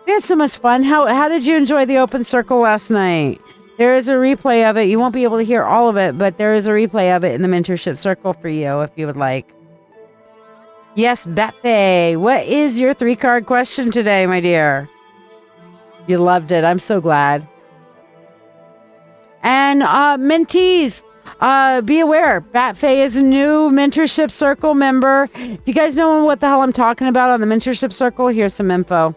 [SPEAKER 2] we had so much fun. How did you enjoy the open circle last night? There is a replay of it. You won't be able to hear all of it, but there is a replay of it in the mentorship circle for you if you would like. Yes, Batfae, what is your 3-card question today, my dear? You loved it. I'm so glad. And mentees, be aware, Batfae is a new mentorship circle member. If you guys know what the hell I'm talking about on the mentorship circle, here's some info.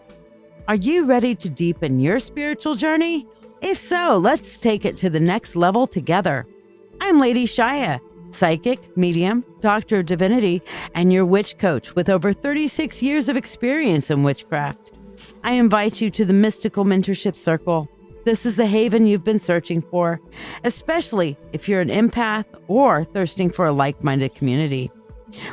[SPEAKER 1] Are you ready to deepen your spiritual journey? If so, let's take it to the next level together. I'm LadyShiya, psychic, medium, doctor of divinity, and your witch coach with over 36 years of experience in witchcraft. I invite you to the Mystical Mentorship Circle. This is the haven you've been searching for, especially if you're an empath or thirsting for a like-minded community.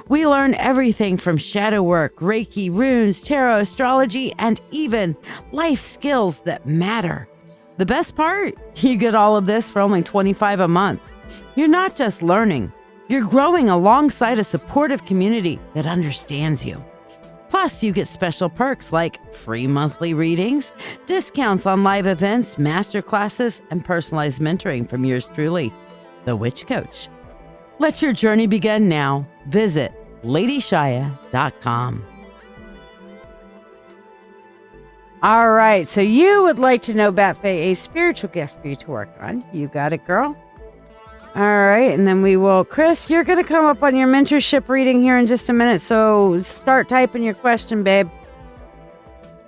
[SPEAKER 1] We learn everything from shadow work, Reiki, runes, tarot, astrology, and even life skills that matter. The best part? You get all of this for only $25 a month. You're not just learning, you're growing alongside a supportive community that understands you. Plus, you get special perks like free monthly readings, discounts on live events, master classes, and personalized mentoring from yours truly, the Witch Coach. Let your journey begin now. Visit LadyShiya.com.
[SPEAKER 2] All right, so you would like to know, Batfae, a spiritual gift for you to work on. You got it, girl. All right, and then we will, Chris, you're going to come up on your mentorship reading here in just a minute, so start typing your question, babe.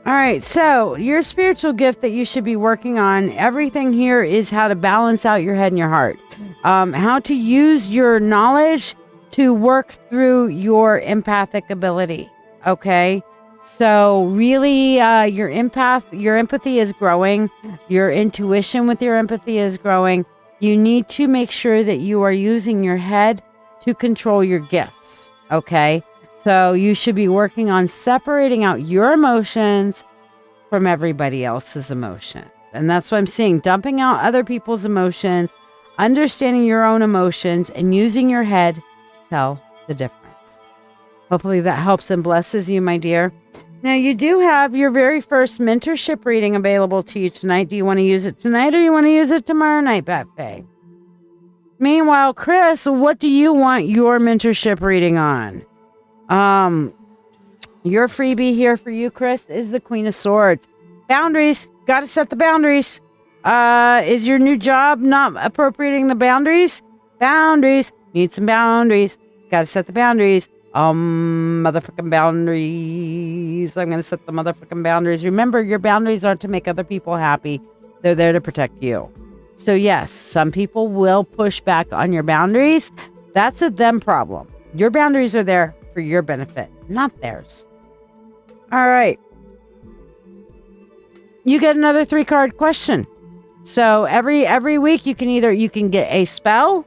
[SPEAKER 2] All right, so your spiritual gift that you should be working on, everything here is how to balance out your head and your heart. How to use your knowledge to work through your empathic ability, okay? So really, your empathy is growing. Your intuition with your empathy is growing. You need to make sure that you are using your head to control your gifts, okay? So you should be working on separating out your emotions from everybody else's emotions. And that's what I'm seeing, dumping out other people's emotions, understanding your own emotions, and using your head to tell the difference. Hopefully that helps and blesses you, my dear. Now, you do have your very first mentorship reading available to you tonight. Do you want to use it tonight or you want to use it tomorrow night, Batfae? Meanwhile, Chris, what do you want your mentorship reading on? Your freebie here for you, Chris, is the Queen of Swords. Boundaries. Got to set the boundaries. Is your new job not appropriating the boundaries? Boundaries. Need some boundaries. Got to set the boundaries. Motherfucking boundaries. I'm going to set the motherfucking boundaries. Remember, your boundaries aren't to make other people happy. They're there to protect you. So yes, some people will push back on your boundaries. That's a them problem. Your boundaries are there for your benefit, not theirs. All right. You get another 3-card question. So every week you can get a spell,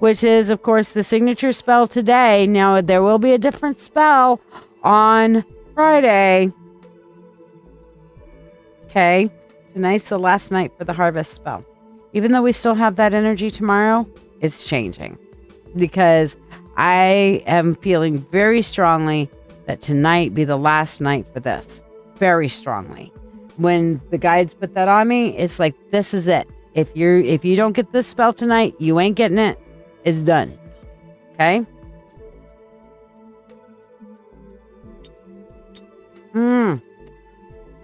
[SPEAKER 2] which is, of course, the signature spell today. Now, there will be a different spell on Friday. Okay. Tonight's the last night for the harvest spell. Even though we still have that energy tomorrow, it's changing. Because I am feeling very strongly that tonight be the last night for this. Very strongly. When the guides put that on me, it's like, this is it. If you don't get this spell tonight, you ain't getting it. It's done. Okay?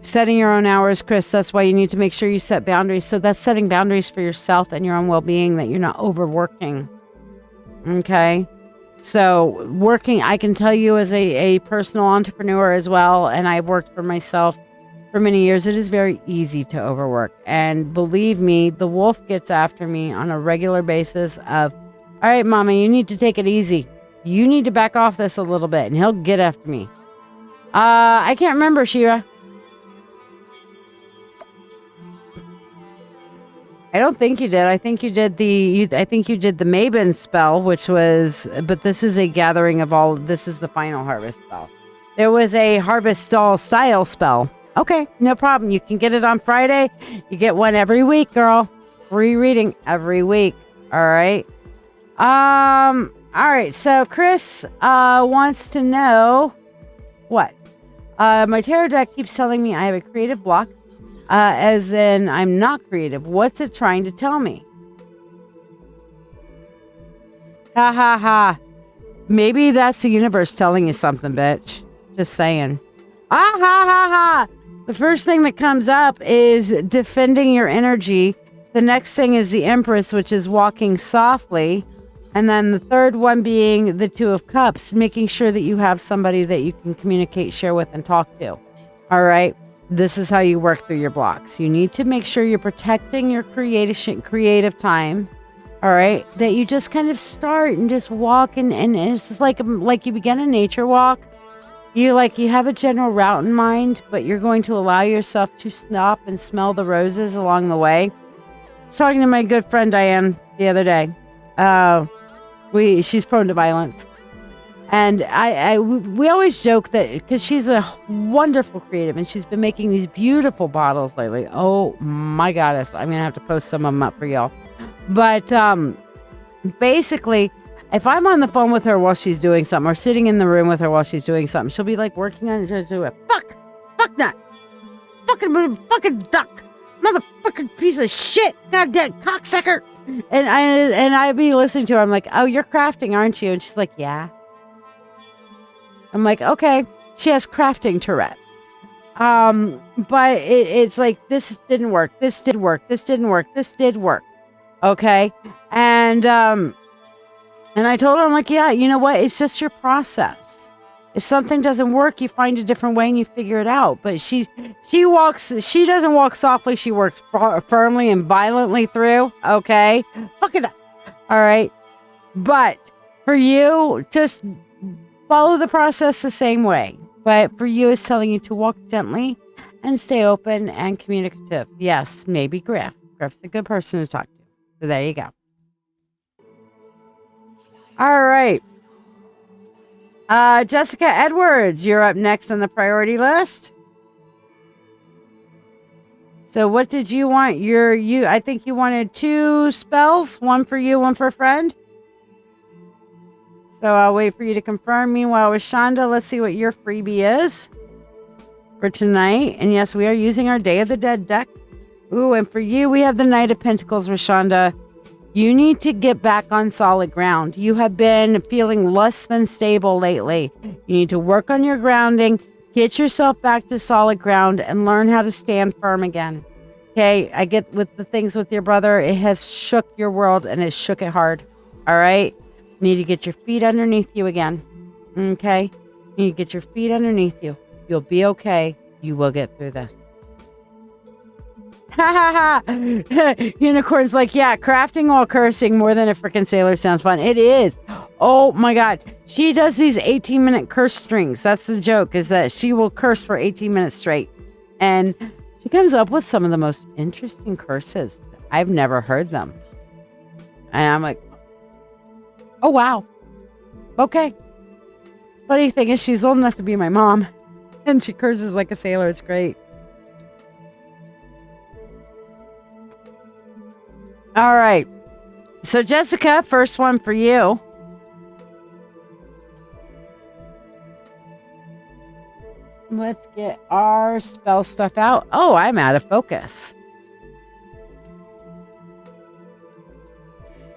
[SPEAKER 2] Setting your own hours, Chris. That's why you need to make sure you set boundaries. So that's setting boundaries for yourself and your own well-being, that you're not overworking. Okay? So working, I can tell you as a personal entrepreneur as well, and I've worked for myself for many years, it is very easy to overwork. And believe me, the wolf gets after me on a regular basis of, all right, mama, you need to take it easy. You need to back off this a little bit, and he'll get after me. I can't remember, Shira. I don't think you did. I think you did the Maven spell, which was, but this is a gathering of all, this is the final harvest spell. There was a harvest style spell. Okay, no problem. You can get it on Friday. You get one every week, girl. Free reading every week. All right. All right. So Chris wants to know what? My tarot deck keeps telling me I have a creative block. As in, I'm not creative. What's it trying to tell me? Ha ha ha. Maybe that's the universe telling you something, bitch. Just saying. Ah ha ha ha. The first thing that comes up is defending your energy. The next thing is the Empress, which is walking softly. And then the third one being the Two of Cups, making sure that you have somebody that you can communicate, share with, and talk to. All right. This is how you work through your blocks. You need to make sure you're protecting your creative time. All right. That you just kind of start and just walk. And it's just like you begin a nature walk. You have a general route in mind, but you're going to allow yourself to stop and smell the roses along the way. I was talking to my good friend Diane the other day. She's prone to violence. And we always joke that because she's a wonderful creative and she's been making these beautiful bottles lately. Oh my goddess. I'm going to have to post some of them up for y'all. But basically, if I'm on the phone with her while she's doing something or sitting in the room with her while she's doing something, she'll be like working on it. She'll do it. Fuck that. Fucking duck. Motherfucking piece of shit. Goddamn cocksucker. And I'd be listening to her. I'm like, oh, you're crafting, aren't you? And she's like, yeah. I'm like, okay. She has crafting Tourette's. But it's like, this didn't work. This did work. This didn't work. This did work. Okay. And I told her, I'm like, yeah, you know what? It's just your process. If something doesn't work, you find a different way and you figure it out. But she doesn't walk softly. She works firmly and violently through. Okay. Fuck it up. All right. But for you, just follow the process the same way. But for you, it's telling you to walk gently and stay open and communicative. Yes, maybe Griff. Griff's a good person to talk to. So there you go. All right. Jessica Edwards, you're up next on the priority list. So what did you want? I think you wanted 2 spells, one for you, one for a friend. So I'll wait for you to confirm. Meanwhile, with Shonda, let's see what your freebie is for tonight. And yes, we are using our Day of the Dead deck. Ooh, and for you, we have the Knight of Pentacles, Rashonda. You need to get back on solid ground. You have been feeling less than stable lately. You need to work on your grounding, get yourself back to solid ground, and learn how to stand firm again. Okay, I get with the things with your brother. It has shook your world, and it shook it hard. All right? You need to get your feet underneath you again. Okay? You need to get your feet underneath you. You'll be okay. You will get through this. Ha ha ha. Unicorn's like, yeah, crafting while cursing more than a freaking sailor sounds fun. It is. Oh my God. She does these 18-minute curse strings. That's the joke, is that she will curse for 18 minutes straight. And she comes up with some of the most interesting curses. I've never heard them. And I'm like, oh wow. Okay. Funny thing is, she's old enough to be my mom. And she curses like a sailor. It's great. All right. So, Jessica, first one for you. Let's get our spell stuff out. Oh, I'm out of focus.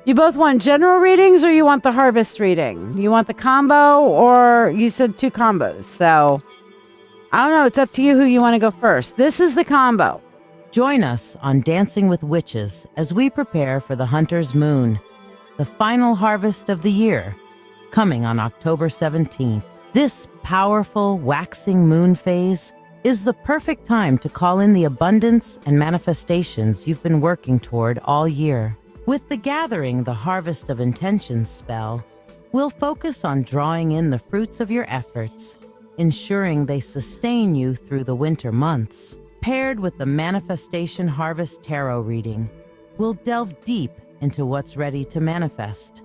[SPEAKER 2] You both want general readings or you want the harvest reading? You want the combo or you said 2 combos. So I don't know. It's up to you who you want to go first. This is the combo.
[SPEAKER 1] Join us on Dancing with Witches as we prepare for the Hunter's Moon, the final harvest of the year, coming on October 17th. This powerful waxing moon phase is the perfect time to call in the abundance and manifestations you've been working toward all year. With the Gathering the Harvest of Intentions spell, we'll focus on drawing in the fruits of your efforts, ensuring they sustain you through the winter months. Paired with the Manifestation Harvest Tarot reading, we'll delve deep into what's ready to manifest,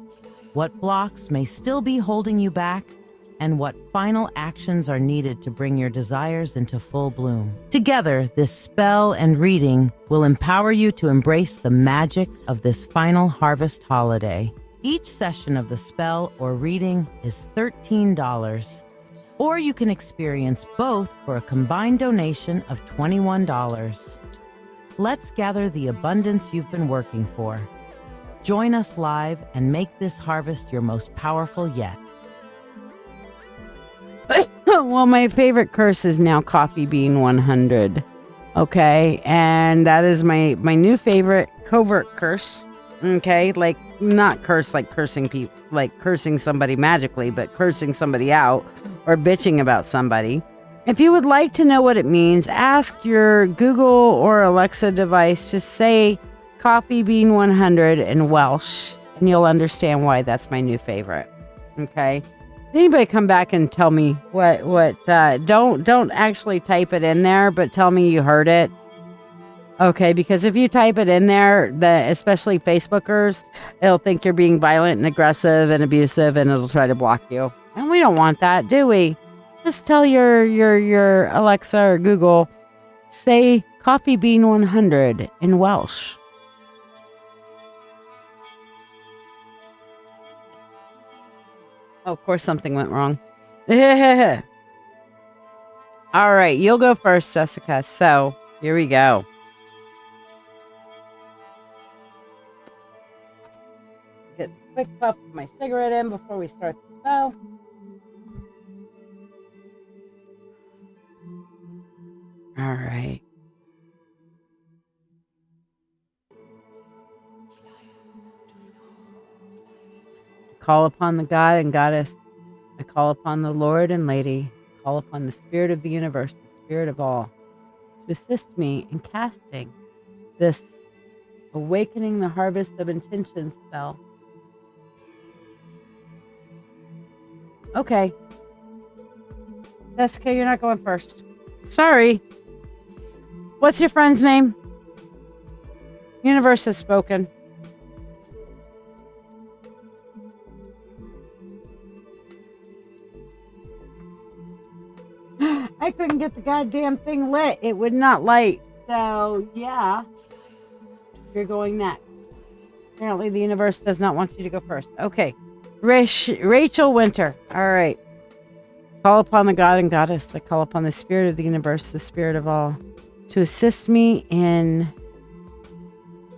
[SPEAKER 1] what blocks may still be holding you back, and what final actions are needed to bring your desires into full bloom. Together, this spell and reading will empower you to embrace the magic of this final harvest holiday. Each session of the spell or reading is $13, or you can experience both for a combined donation of $21. Let's gather the abundance you've been working for. Join us live and make this harvest your most powerful yet.
[SPEAKER 2] Well, my favorite curse is now Coffee Bean 100. Okay, and that is my new favorite covert curse. Okay, like not curse like cursing people, like cursing somebody magically, but cursing somebody out or bitching about somebody. If you would like to know what it means, ask your Google or Alexa device to say Coffee Bean 100 in Welsh, and you'll understand why that's my new favorite. Okay. Anybody come back and tell me what don't actually type it in there, but tell me you heard it. Okay, because if you type it in there, especially Facebookers, it'll think you're being violent and aggressive and abusive, and it'll try to block you. And we don't want that, do we? Just tell your Alexa or Google, say Coffee Bean 100 in Welsh. Oh, of course, something went wrong. All right, you'll go first, Jessica. So here we go. Get a quick puff of my cigarette in before we start the spell. All right. Call upon the God and Goddess. I call upon the Lord and Lady. I call upon the Spirit of the universe, the Spirit of all, to assist me in casting this Awakening the Harvest of Intention spell. Okay. Jessica, you're not going first. Sorry. What's your friend's name? Universe has spoken. I couldn't get the goddamn thing lit. It would not light. So, yeah. You're going next. Apparently, the universe does not want you to go first. Okay. Rachel Winter. All right. Call upon the God and Goddess. I call upon the Spirit of the universe, the Spirit of all, to assist me in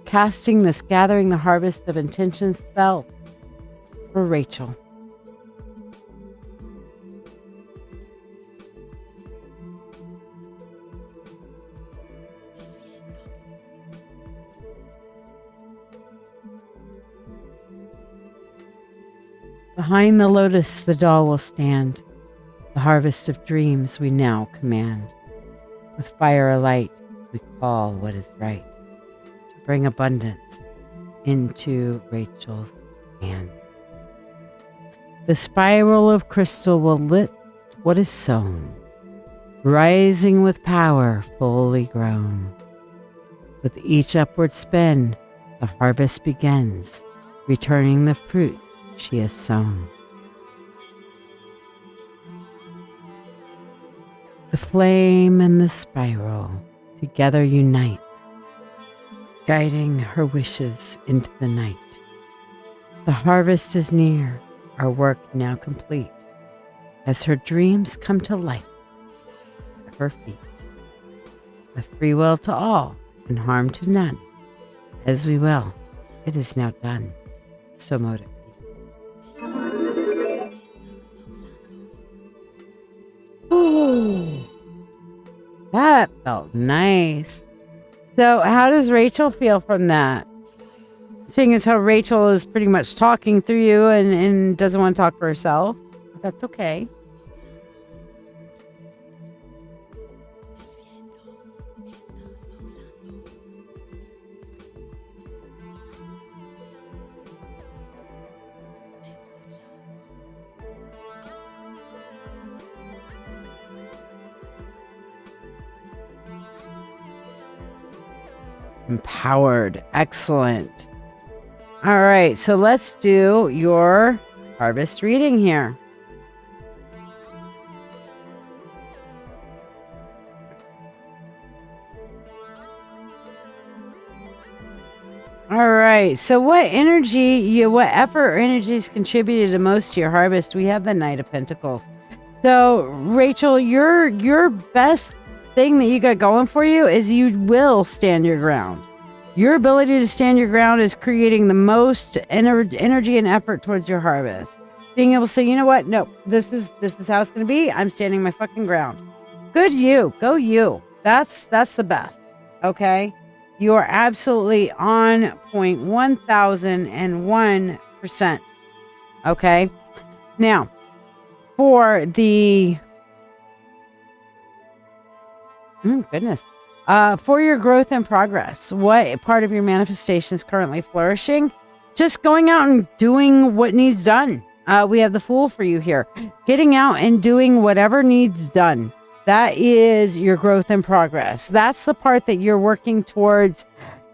[SPEAKER 2] casting this Gathering the Harvest of Intention spell for Rachel. Behind the lotus the doll will stand. The harvest of dreams we now command. With fire alight, we call what is right, to bring abundance into Rachel's hand. The spiral of crystal will lit what is sown, rising with power fully grown. With each upward spin, the harvest begins, returning the fruit she has sown. The flame and the spiral together unite. guiding her wishes into the night. The harvest is near, our work now complete, as her dreams come to life at her feet. A free will to all and harm to none. As we will, it is now done. So mote it be. Ooh, that felt nice. So how does Rachel feel from that? Seeing as how Rachel is pretty much talking through you and doesn't want to talk for herself. That's okay. Empowered. Excellent. All right, so let's do your harvest reading here. All right, so what effort or energies contributed the most to your harvest? We have the Knight of Pentacles. So Rachel, your best thing that you got going for you is you will stand your ground. Your ability to stand your ground is creating the most energy and effort towards your harvest. Being able to say, you know what? No, this is how it's going to be. I'm standing my fucking ground. Good you. Go you. That's the best. Okay? You are absolutely on point 1001%. Okay? Now, for the goodness. For your growth and progress, what part of your manifestation is currently flourishing? Just going out and doing what needs done. We have the Fool for you here. Getting out and doing whatever needs done. That is your growth and progress. That's the part that you're working towards,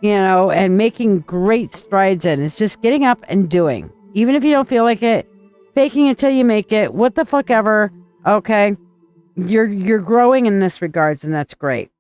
[SPEAKER 2] and making great strides in. It's just getting up and doing. Even if you don't feel like it, faking it till you make it. What the fuck ever. Okay. You're growing in this regards, and that's great.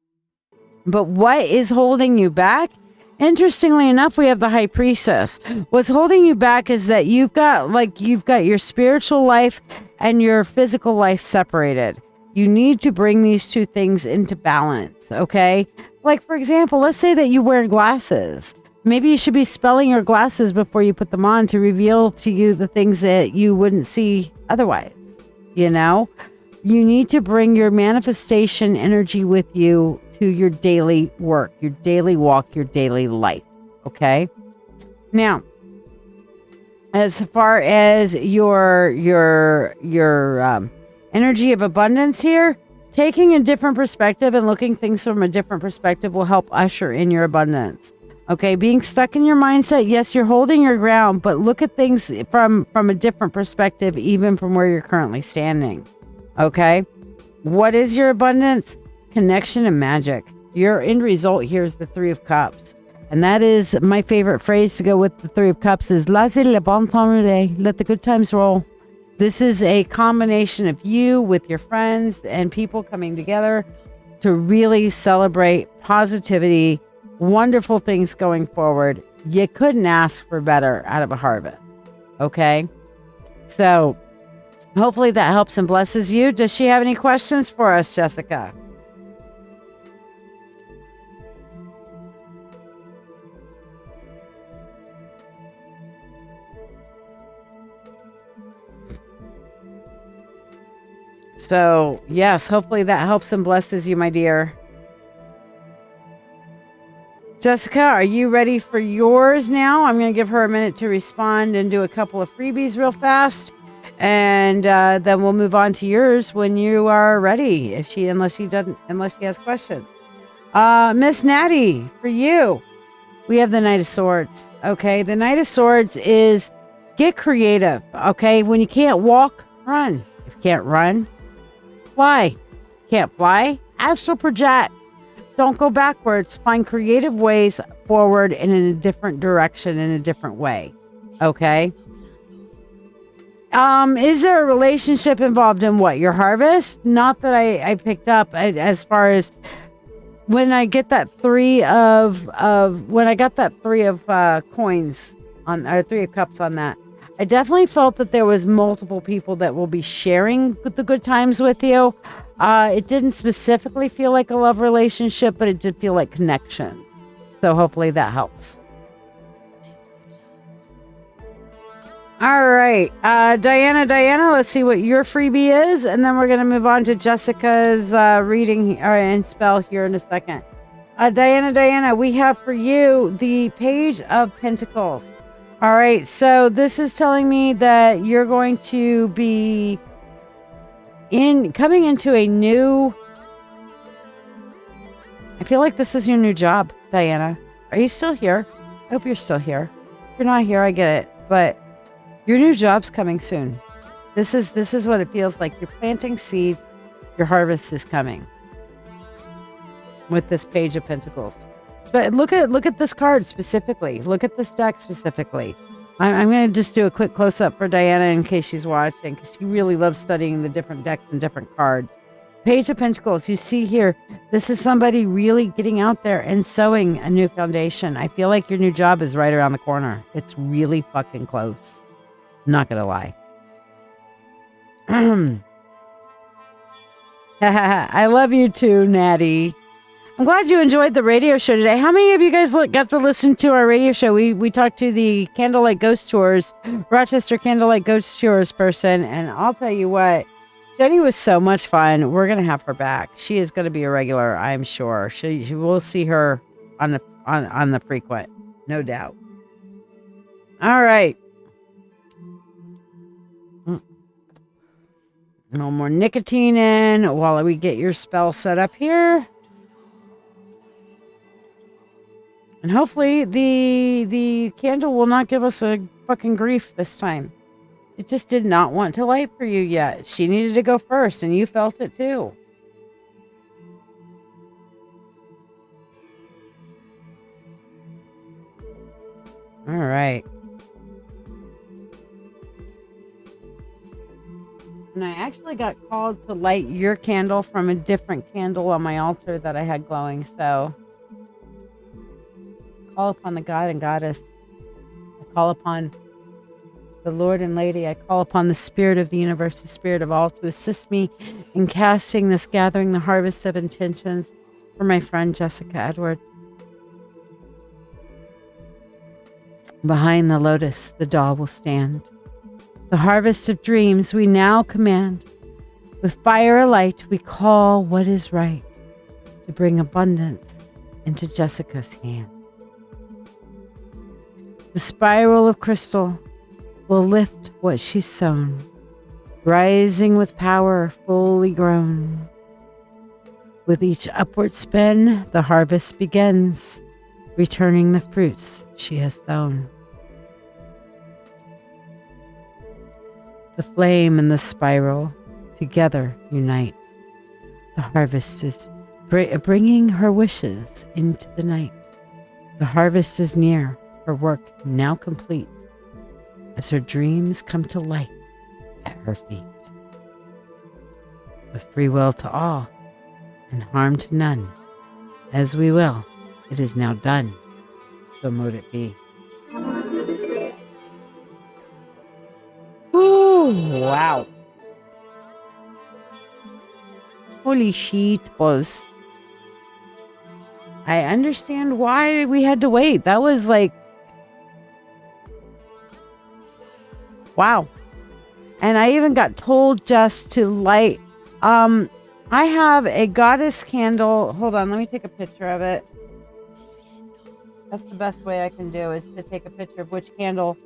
[SPEAKER 2] But what is holding you back? Interestingly enough, we have the High Priestess. What's holding you back is that you've got your spiritual life and your physical life separated. You need to bring these two things into balance, okay? Like, for example, let's say that you wear glasses. Maybe you should be spelling your glasses before you put them on to reveal to you the things that you wouldn't see otherwise, You need to bring your manifestation energy with you to your daily work, your daily walk, your daily life. Okay. Now, as far as your energy of abundance here, taking a different perspective and looking things from a different perspective will help usher in your abundance. Okay. Being stuck in your mindset. Yes, you're holding your ground, but look at things from a different perspective, even from where you're currently standing. Okay. What is your abundance? Connection and magic. Your end result here is the Three of Cups. And that is my favorite phrase to go with the Three of Cups is Laissez le bon temps rouler. Let the good times roll. This is a combination of you with your friends and people coming together to really celebrate positivity, wonderful things going forward. You couldn't ask for better out of a harvest. Okay. So hopefully that helps and blesses you. Does she have any questions for us, Jessica? So, yes, hopefully that helps and blesses you, my dear. Jessica, are you ready for yours now? I'm going to give her a minute to respond and do a couple of freebies real fast. And then we'll move on to yours when you are ready, unless she has questions. Miss Natty, for you, we have the Knight of Swords. Okay, the Knight of Swords is get creative. Okay, when you can't walk, run. If you can't run, fly. Can't fly? Astral project. Don't go backwards. Find creative ways forward and in a different direction, in a different way. Okay. Is there a relationship involved in what? Your harvest? Not that I picked up as far as when I get that three of when I got that three of coins on, or three of cups on that, I definitely felt that there was multiple people that will be sharing the good times with you. It didn't specifically feel like a love relationship, but it did feel like connections. So hopefully that helps. All right, Diana, let's see what your freebie is, and then we're going to move on to Jessica's reading and spell here in a second. Diana, we have for you the Page of Pentacles. All right, so this is telling me that you're going to be coming into a new... I feel like this is your new job, Diana. Are you still here? I hope you're still here. If you're not here, I get it, but your new job's coming soon. This is what it feels like. You're planting seed. Your harvest is coming with this Page of Pentacles. But look at this card specifically. Look at this deck specifically. I'm going to just do a quick close-up for Diana in case she's watching, because she really loves studying the different decks and different cards. Page of Pentacles, you see here, this is somebody really getting out there and sowing a new foundation. I feel like your new job is right around the corner. It's really fucking close. Not going to lie. I love you too, Natty. I'm glad you enjoyed the radio show today. How many of you guys got to listen to our radio show? We talked to the Candlelight Ghost Tours, Rochester Candlelight Ghost Tours person, and I'll tell you what, Jenny was so much fun. We're gonna have her back. She is gonna be a regular, I'm sure. She will see her on the frequent, no doubt. All right. No more nicotine in while we get your spell set up here. And hopefully the candle will not give us a fucking grief this time. It just did not want to light for you yet. She needed to go first, and you felt it too. All right. And I actually got called to light your candle from a different candle on my altar that I had glowing, so call upon the God and Goddess. I call upon the Lord and Lady. I call upon the Spirit of the universe, the Spirit of all, to assist me in casting this, gathering the harvest of intentions for my friend Jessica Edward. Behind the lotus, the doll will stand. The harvest of dreams we now command. With fire alight, we call what is right to bring abundance into Jessica's hand. The spiral of crystal will lift what she's sown, rising with power fully grown. With each upward spin, the harvest begins, returning the fruits she has sown. The flame and the spiral together unite. The harvest is bringing her wishes into the night. The harvest is near, her work now complete, as her dreams come to life at her feet. With free will to all and harm to none, as we will, it is now done, so mote it be. Ooh, wow. Holy shit, boss. I understand why we had to wait. That was like, wow. And I even got told just to light. I have a goddess candle. Hold on, let me take a picture of it. That's the best way I can do, is to take a picture of which candle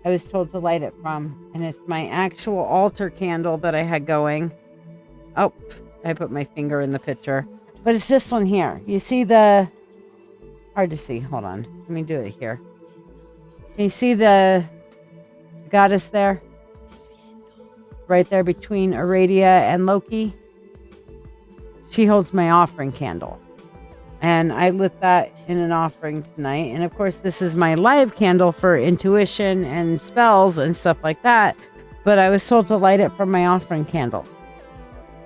[SPEAKER 2] I was told to light it from. And it's my actual altar candle that I had going. Oh, I put my finger in the picture. But it's this one here. You see the... Hard to see. Hold on. Let me do it here. Can you see the goddess there? Right there between Aradia and Loki. She holds my offering candle. And I lit that in an offering tonight. And of course, this is my live candle for intuition and spells and stuff like that. But I was told to light it from my offering candle.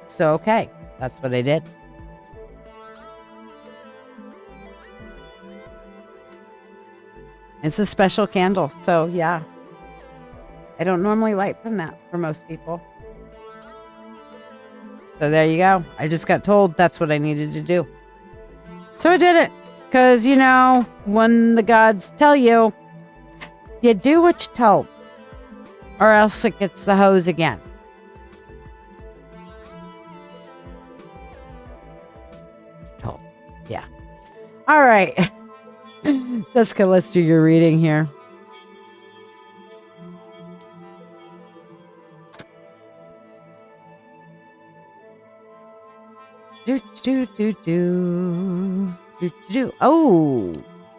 [SPEAKER 2] So, okay. That's what I did. It's a special candle. So yeah, I don't normally light from that for most people. So there you go. I just got told that's what I needed to do. So I did it. Because, you know, when the gods tell you, you do what you told. Or else it gets the hose again. Told. Yeah. All right. Jessica, let's do your reading here. Oh,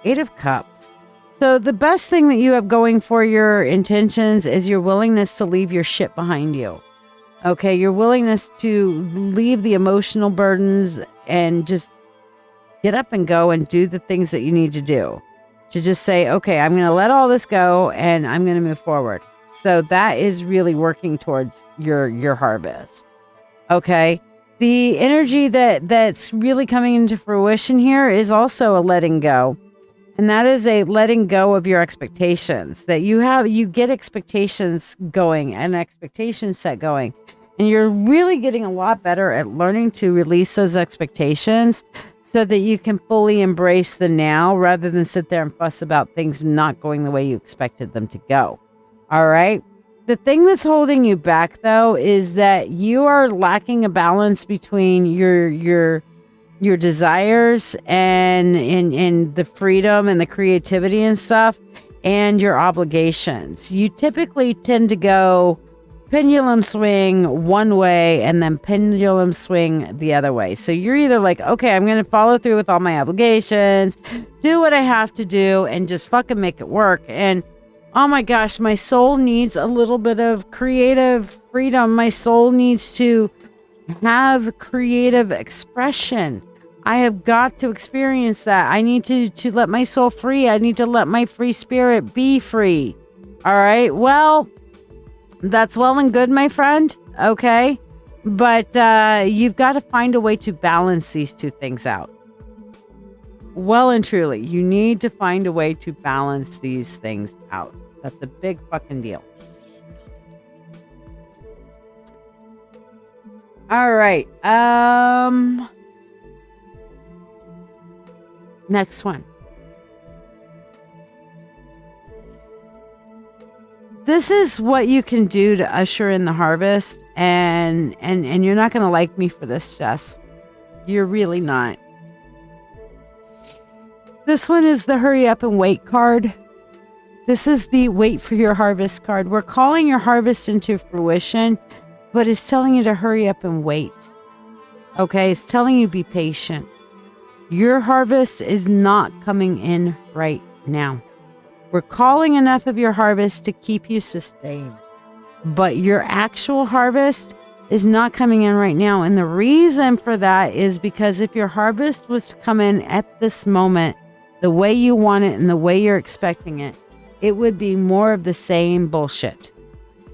[SPEAKER 2] 8 of Cups. So the best thing that you have going for your intentions is your willingness to leave your shit behind you. Okay, your willingness to leave the emotional burdens and just get up and go and do the things that you need to do. To just say, okay, I'm going to let all this go and I'm going to move forward. So that is really working towards your harvest. Okay. The energy that's really coming into fruition here is also a letting go. And that is a letting go of your expectations that you get expectations going and expectations set going. And you're really getting a lot better at learning to release those expectations so that you can fully embrace the now rather than sit there and fuss about things not going the way you expected them to go. All right. The thing that's holding you back, though, is that you are lacking a balance between your desires and the freedom and the creativity and stuff and your obligations. You typically tend to go pendulum swing one way and then pendulum swing the other way. So you're either like, okay, I'm going to follow through with all my obligations, do what I have to do, and just fucking make it work. And oh my gosh, my soul needs a little bit of creative freedom. My soul needs to have creative expression. I have got to experience that. I need to let my soul free. I need to let my free spirit be free. All right. Well, that's well and good, my friend. Okay. But you've got to find a way to balance these two things out. Well and truly, you need to find a way to balance these things out. That's a big fucking deal. All right. Next one. This is what you can do to usher in the harvest, and you're not going to like me for this, Jess. You're really not. This one is the hurry up and wait card. This is the wait for your harvest card. We're calling your harvest into fruition, but it's telling you to hurry up and wait. Okay, it's telling you be patient. Your harvest is not coming in right now. We're calling enough of your harvest to keep you sustained, but your actual harvest is not coming in right now. And the reason for that is because if your harvest was to come in at this moment, the way you want it and the way you're expecting it, it would be more of the same bullshit.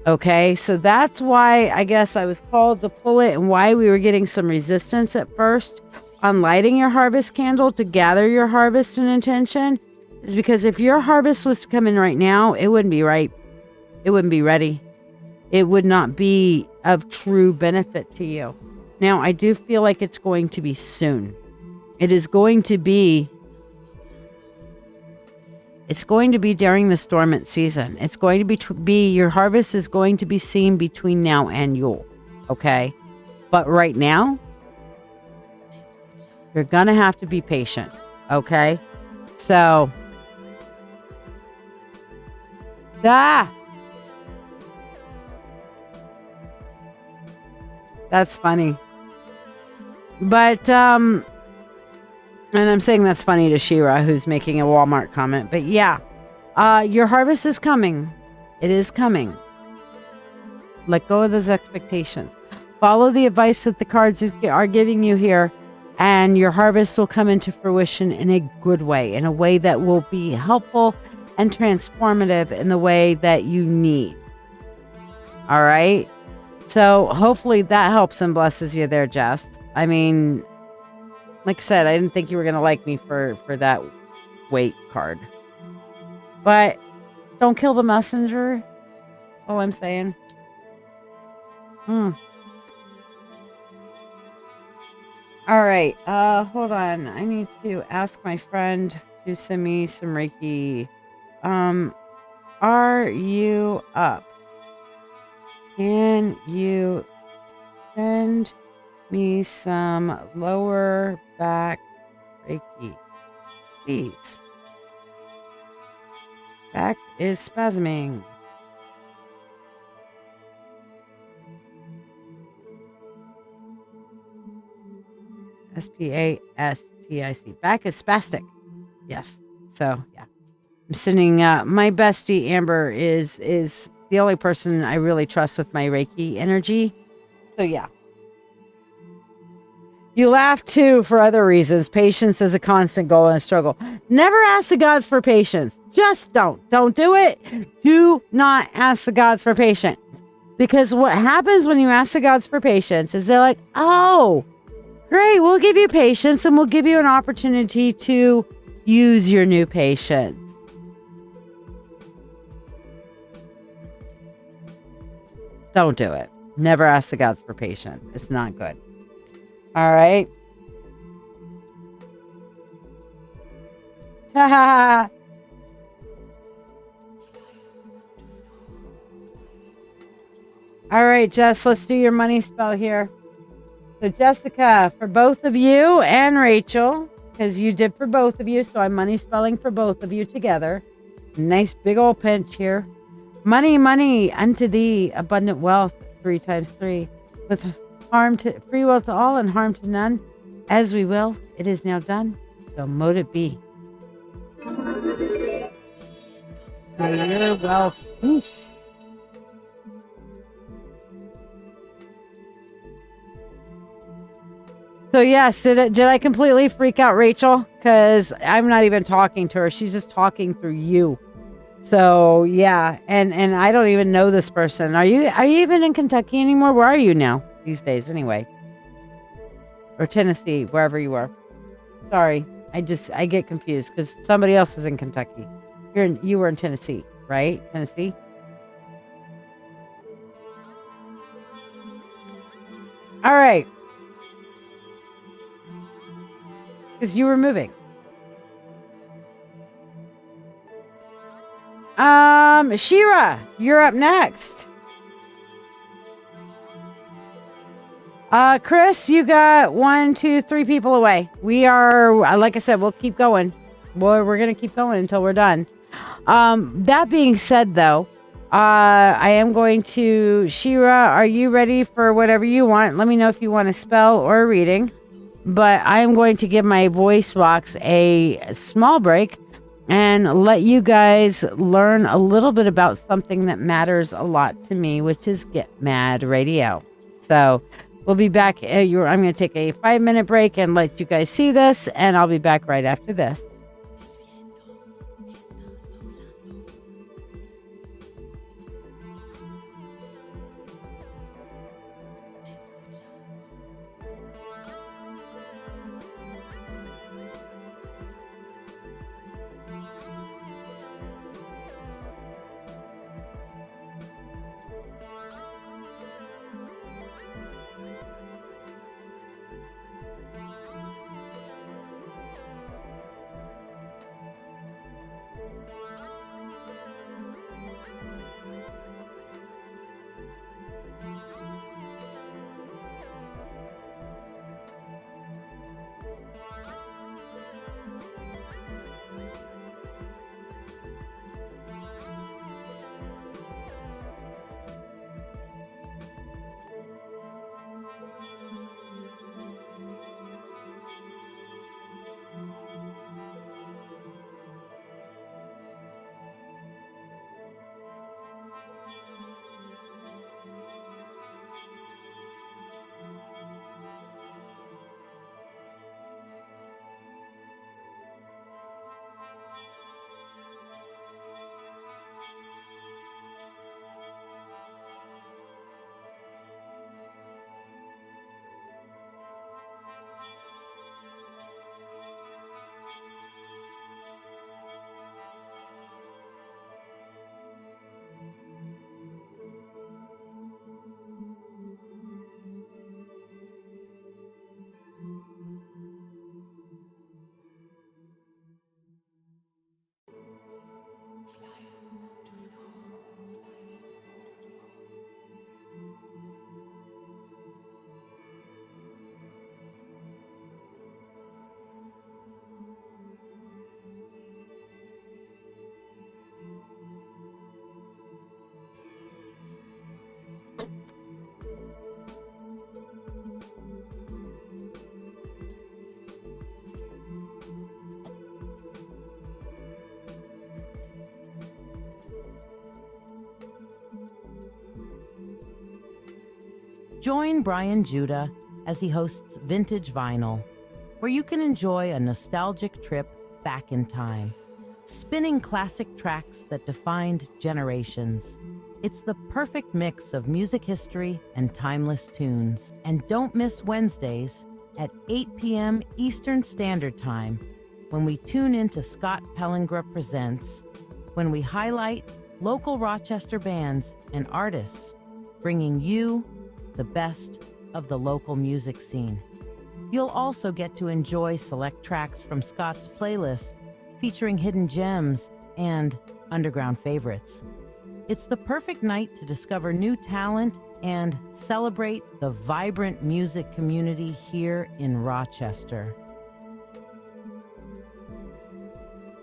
[SPEAKER 2] Okay, so that's why I guess I was called to pull it and why we were getting some resistance at first on lighting your harvest candle to gather your harvest and intention is because if your harvest was to come in right now, it wouldn't be right. It wouldn't be ready. It would not be of true benefit to you. Now, I do feel like it's going to be soon. It is going to be during the dormant season. It's going to be your harvest is going to be seen between now and Yule. Okay. But right now, you're going to have to be patient. Okay. So, that's funny. But, and I'm saying that's funny to Shira, who's making a Walmart comment. But yeah, your harvest is coming. It is coming. Let go of those expectations. Follow the advice that the cards are giving you here, and your harvest will come into fruition in a good way, in a way that will be helpful and transformative in the way that you need. All right? So hopefully that helps and blesses you there, Jess. I mean, like I said, I didn't think you were going to like me for that wait card. But don't kill the messenger. That's all I'm saying. All right. Hold on. I need to ask my friend to send me some Reiki. Are you up? Can you send me some lower back Reiki, please? Back is spasming. SPASTIC. Back is spastic. Yes. So yeah, I'm sending. My bestie Amber is the only person I really trust with my Reiki energy. So yeah. You laugh too for other reasons. Patience is a constant goal and a struggle. Never ask the gods for patience. Just don't. Don't do it. Do not ask the gods for patience. Because what happens when you ask the gods for patience is they're like, oh, great, we'll give you patience and we'll give you an opportunity to use your new patience. Don't do it. Never ask the gods for patience. It's not good. All right. Ha. All right, Jess, let's do your money spell here. So Jessica, for both of you and Rachel, because you did for both of you, so I'm money spelling for both of you together. Nice big old pinch here. Money, money unto thee, abundant wealth, 3 times 3, with harm to free will to all and harm to none. As we will, it is now done. So mote it be. May your wealth. So yes, did I completely freak out Rachel? Because I'm not even talking to her. She's just talking through you. So yeah, and I don't even know this person. Are you even in Kentucky anymore? Where are you now these days anyway? Or Tennessee, wherever you are. Sorry, I get confused because somebody else is in Kentucky. You were in Tennessee, right? Tennessee. All right. Because you were moving. Shira, you're up next. Chris, you got 1, 2, 3 people away. We are, like I said, we'll keep going. We're going to keep going until we're done. That being said, though, I am going to, Shira, are you ready for whatever you want? Let me know if you want a spell or a reading. But I am going to give my voice box a small break and let you guys learn a little bit about something that matters a lot to me, which is Get Mad Radio. So we'll be back. I'm going to take a 5-minute break and let you guys see this, and I'll be back right after this.
[SPEAKER 1] Join Brian Judah as he hosts Vintage Vinyl, where you can enjoy a nostalgic trip back in time, spinning classic tracks that defined generations. It's the perfect mix of music history and timeless tunes. And don't miss Wednesdays at 8 p.m. Eastern Standard Time when we tune into Scott Pellingra Presents, when we highlight local Rochester bands and artists, bringing you the best of the local music scene. You'll also get to enjoy select tracks from Scott's playlist featuring hidden gems and underground favorites. It's the perfect night to discover new talent and celebrate the vibrant music community here in Rochester.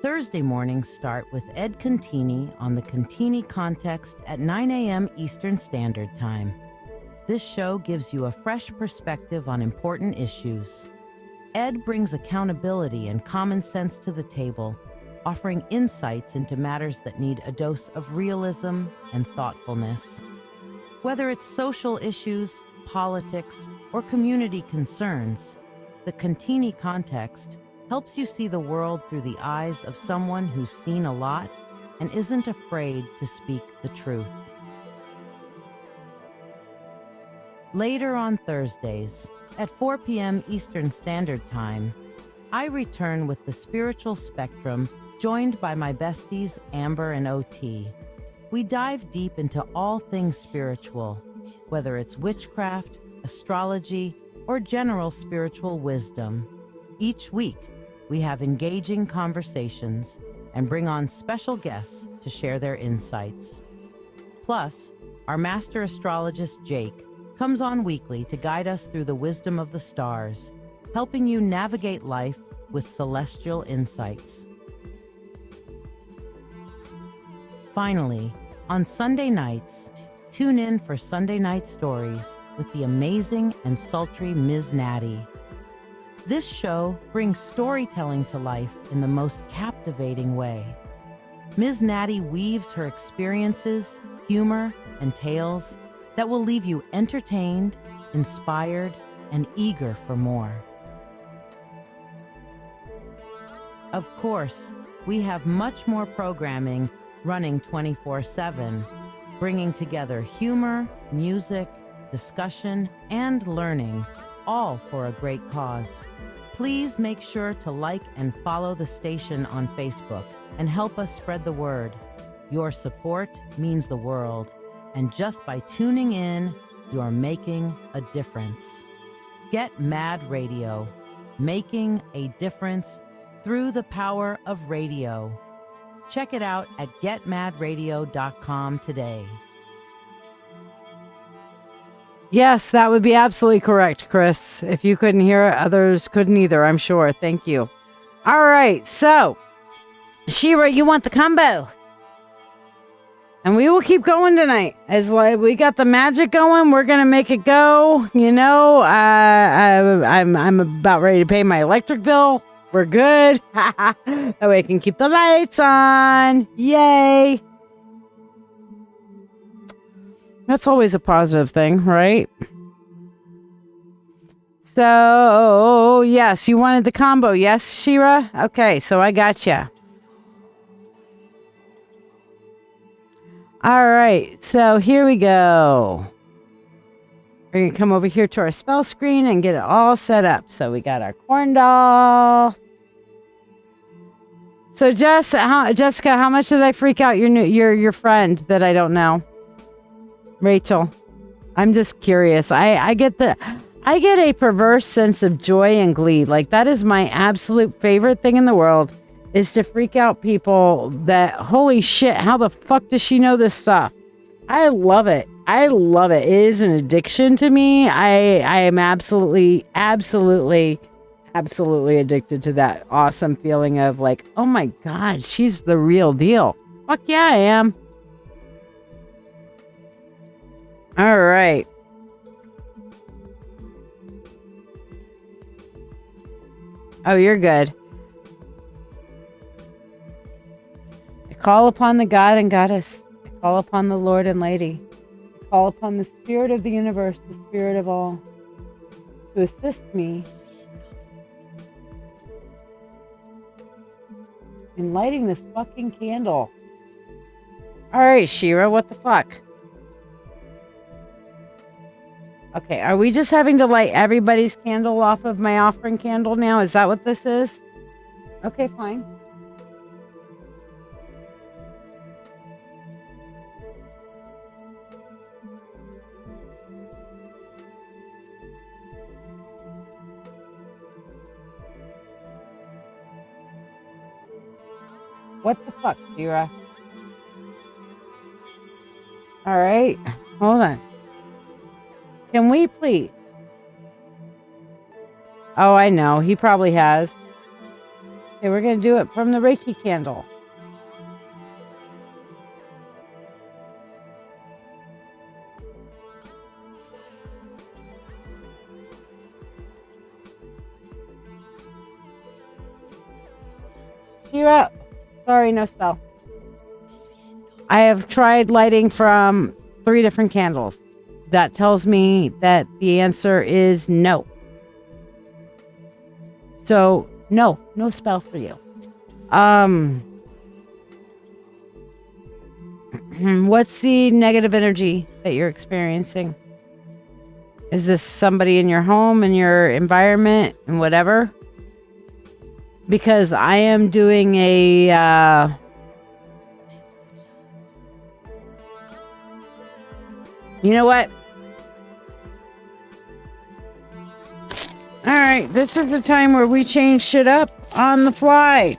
[SPEAKER 1] Thursday mornings start with Ed Contini on the Contini Context at 9 a.m. Eastern Standard Time. This show gives you a fresh perspective on important issues. Ed brings accountability and common sense to the table, offering insights into matters that need a dose of realism and thoughtfulness. Whether it's social issues, politics, or community concerns, the Contini Context helps you see the world through the eyes of someone who's seen a lot and isn't afraid to speak the truth. Later on Thursdays, at 4 p.m. Eastern Standard Time, I return with the Spiritual Spectrum, joined by my besties Amber and OT. We dive deep into all things spiritual, whether it's witchcraft, astrology, or general spiritual wisdom. Each week, we have engaging conversations and bring on special guests to share their insights. Plus, our master astrologist Jake comes on weekly to guide us through the wisdom of the stars, helping you navigate life with celestial insights. Finally, on Sunday nights, tune in for Sunday Night Stories with the amazing and sultry Ms. Natty. This show brings storytelling to life in the most captivating way. Ms. Natty weaves her experiences, humor, and tales that will leave you entertained, inspired, and eager for more. Of course, we have much more programming running 24/7, bringing together humor, music, discussion, and learning, all for a great cause. Please make sure to like and follow the station on Facebook and help us spread the word. Your support means the world, and just by tuning in, you're making a difference. Get Mad Radio, making a difference through the power of radio. Check it out at getmadradio.com today.
[SPEAKER 2] Yes, that would be absolutely correct, Chris. If you couldn't hear it, others couldn't either, I'm sure. Thank you. All right, so, Shira, you want the combo? And we will keep going tonight. As like we got the magic going, we're gonna make it go. You know, I'm about ready to pay my electric bill. We're good. That way I can keep the lights on. Yay! That's always a positive thing, right? So, yes, you wanted the combo. Yes, Shira? Okay, so I got you. All right, so here we go. We're going to come over here to our spell screen and get it all set up. So we got our corn doll. So Jessica, how much did I freak out your friend that I don't know? Rachel, I'm just curious. I get a perverse sense of joy and glee. Like, that is my absolute favorite thing in the world, is to freak out people that, holy shit, how the fuck does she know this stuff? I love it. I love it. It is an addiction to me. I am absolutely addicted to that awesome feeling of like, oh my God, she's the real deal. Fuck yeah, I am. All right. Oh, you're good. I call upon the God and Goddess. I call upon the Lord and Lady. I call upon the spirit of the universe, the spirit of all, to assist me in lighting this fucking candle. All right, Shira, what the fuck? Okay, are we just having to light everybody's candle off of my offering candle now? Is that what this is? Okay, fine. What the fuck, Shira? All right, hold on. Can we please? Oh, I know. He probably has. Okay, we're going to do it from the Reiki candle. Shira. Sorry, no spell. I have tried lighting from 3 different candles. That tells me that the answer is no. So, no spell for you. What's the negative energy that you're experiencing? Is this somebody in your home, in your environment, and whatever? Because I am doing a you know what? All right, this is the time where we change shit up on the fly.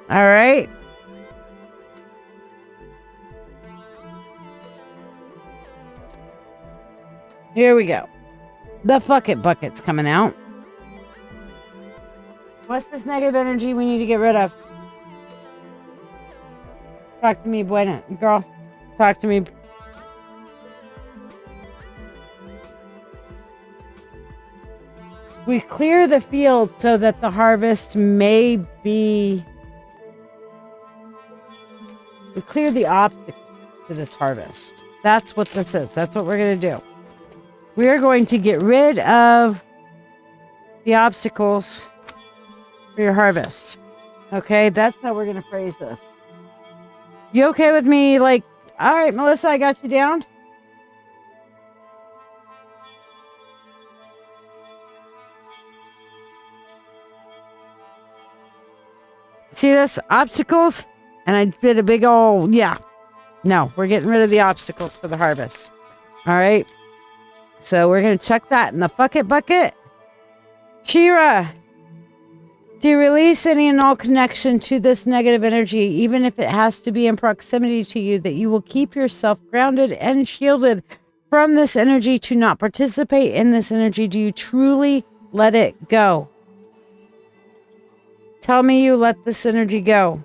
[SPEAKER 2] All right. Here we go. The fuck it bucket's coming out. What's this negative energy we need to get rid of? Talk to me, buena girl. Talk to me. We clear the field so that the harvest may be... We clear the obstacle to this harvest. That's what this is. That's what we're going to do. We are going to get rid of the obstacles for your harvest. Okay? That's how we're going to phrase this. You okay with me? Like, all right, Melissa, I got you down. See this? Obstacles? And I did a big old, yeah. No, we're getting rid of the obstacles for the harvest. All right. So we're going to chuck that in the bucket. Shira, do you release any and all connection to this negative energy, even if it has to be in proximity to you, that you will keep yourself grounded and shielded from this energy to not participate in this energy? Do you truly let it go? Tell me you let this energy go.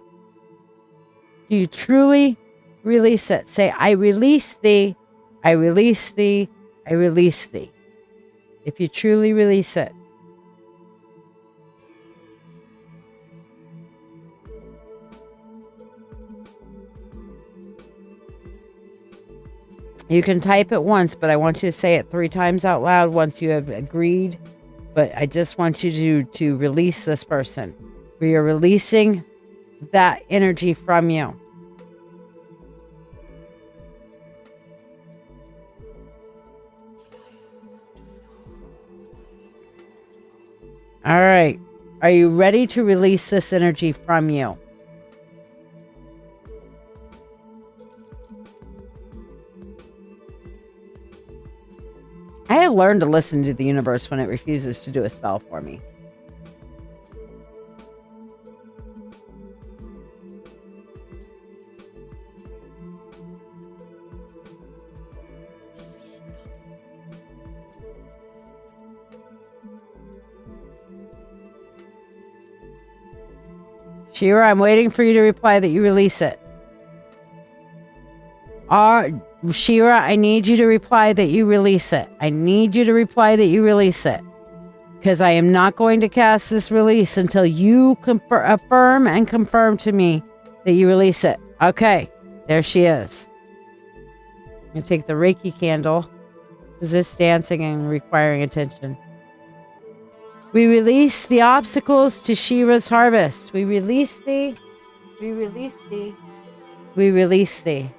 [SPEAKER 2] Do you truly release it? Say, I release thee, I release thee, I release thee. If you truly release it. You can type it once, but I want you to say it 3 times out loud once you have agreed. But I just want you to release this person. We are releasing that energy from you. All right. Are you ready to release this energy from you? I have learned to listen to the universe when it refuses to do a spell for me. Shira, I'm waiting for you to reply that you release it. Shira, I need you to reply that you release it. I need you to reply that you release it. Because I am not going to cast this release until you affirm and confirm to me that you release it. Okay, there she is. I'm going to take the Reiki candle. Resist dancing and requiring attention. We release the obstacles to Shira's harvest. We release thee. We release thee. We release thee.